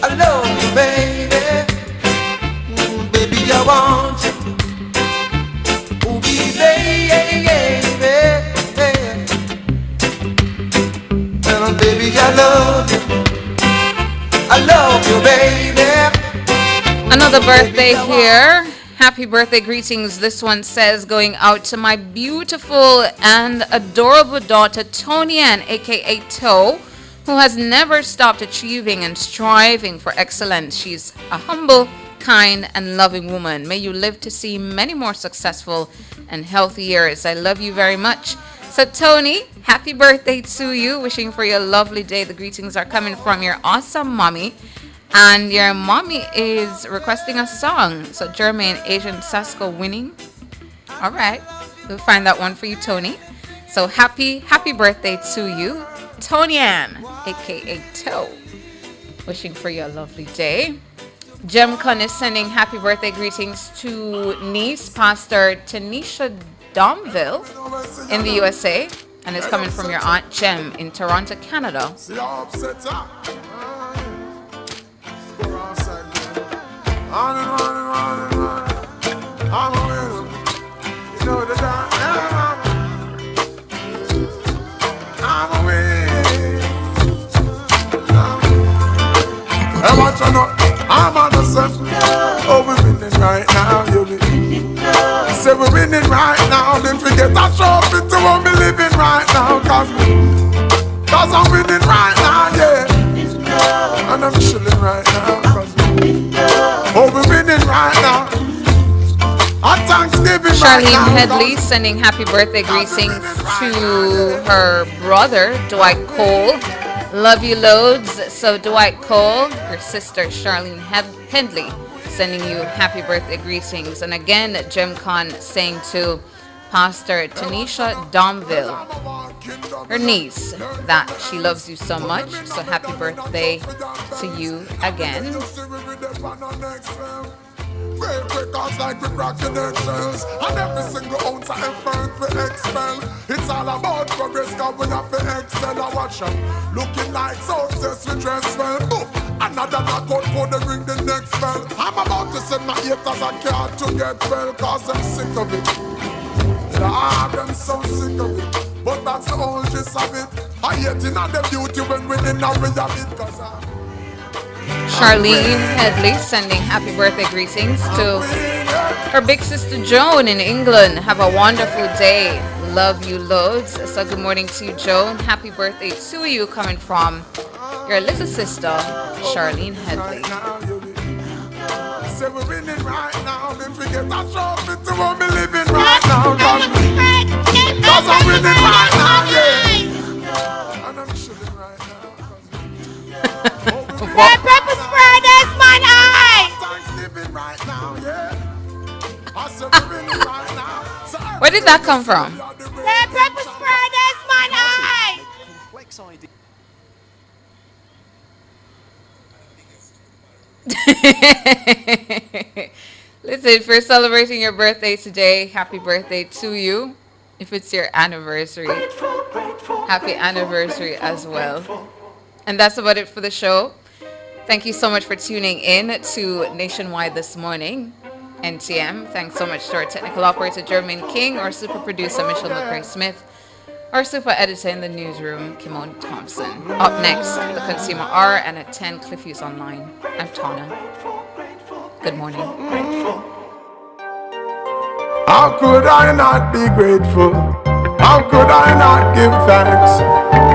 I love you, baby. Baby, I want you. Ooh, baby. And baby, I love you. I love you, baby. Another birthday here. Happy birthday greetings. This one says going out to my beautiful and adorable daughter, Tony Ann, aka Toe, who has never stopped achieving and striving for excellence. She's a humble, kind, and loving woman. May you live to see many more successful and healthy years. I love you very much. So Tony, happy birthday to you. Wishing for your lovely day. The greetings are coming from your awesome mommy. And your mommy is requesting a song. So Jermaine Asian Sasko winning. All right. We'll find that one for you, Tony. So happy birthday to you, Tony Ann, aka Toe. Wishing for you a lovely day. Jem Kun is sending happy birthday greetings to niece, Pastor Tanisha Domville in the USA. And it's coming from your Aunt Jem in Toronto, Canada. I'm on the set. Oh, we're winning right now, you say we're winning right now. Then forget that show into what we living right now. Cause Cause I'm winning right now, yeah. And I'm chilling right now. Oh, we're winning right now. On Thanksgiving right Charlene now. Headley sending happy birthday greetings to her brother, Dwight Cole. Love you loads. So Dwight Cole, her sister Charlene Headley, sending you happy birthday greetings. And again, Jim Khan saying to Pastor Tanisha Domville, her niece, that she loves you so much. So happy birthday to you again. Great records like we cracking eggshells, and every single ounce of effort we expel. It's all about progress, cause we have to excel. I watch them looking like success, we dress well. Boom. Another knockout for the ring, the next bell. I'm about to send my haters a card to get well, cause I'm sick of it. I'm so sick of it, but that's the whole gist of it. I hate in the beauty when we in a reality, cause Charlene Headley sending happy birthday greetings to her big sister Joan in England. Have a wonderful day. Love you loads. So good morning to you, Joan. Happy birthday to you coming from your little sister, Charlene Headley. Say we're winning right now. If we get a trophy to what we living right now. Cause I'm winning right now, yeah. And I'm chilling right now. Red pepper spray, that's my eye. Thanksgiving right now, yeah. I said we're winning right now. Where did that come from? Red pepper spray, that's my eye. Listen, if you're celebrating your birthday today, happy birthday to you. If it's your anniversary, happy anniversary as well. And that's about it for the show. Thank you so much for tuning in to Nationwide this morning. NTM. Thanks so much to our technical operator, Jermaine King, our super producer, Michelle McCray Smith, our super editor in the newsroom, Kimon Thompson. Up next, the Consumer Hour, and at 10, Cliff Hughes Online. I'm Tana. Good morning. How could I not be grateful? How could I not give thanks?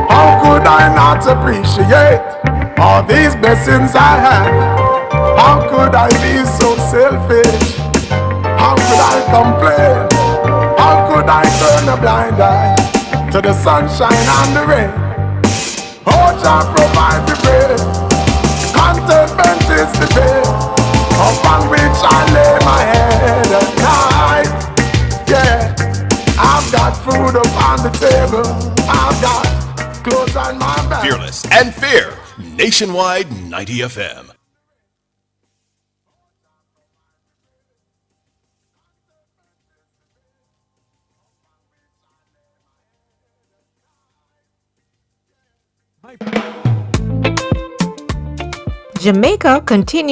How could I not appreciate all these blessings I have? How could I be so selfish? How could I complain? How could I turn a blind eye to the sunshine and the rain? Oh, Jah provide the bread. Contentment is the bed upon which I lay my head at night. Yeah, I've got food upon the table. I've got clothes on my back. Fearless and fair. Nationwide 90 FM. Jamaica continues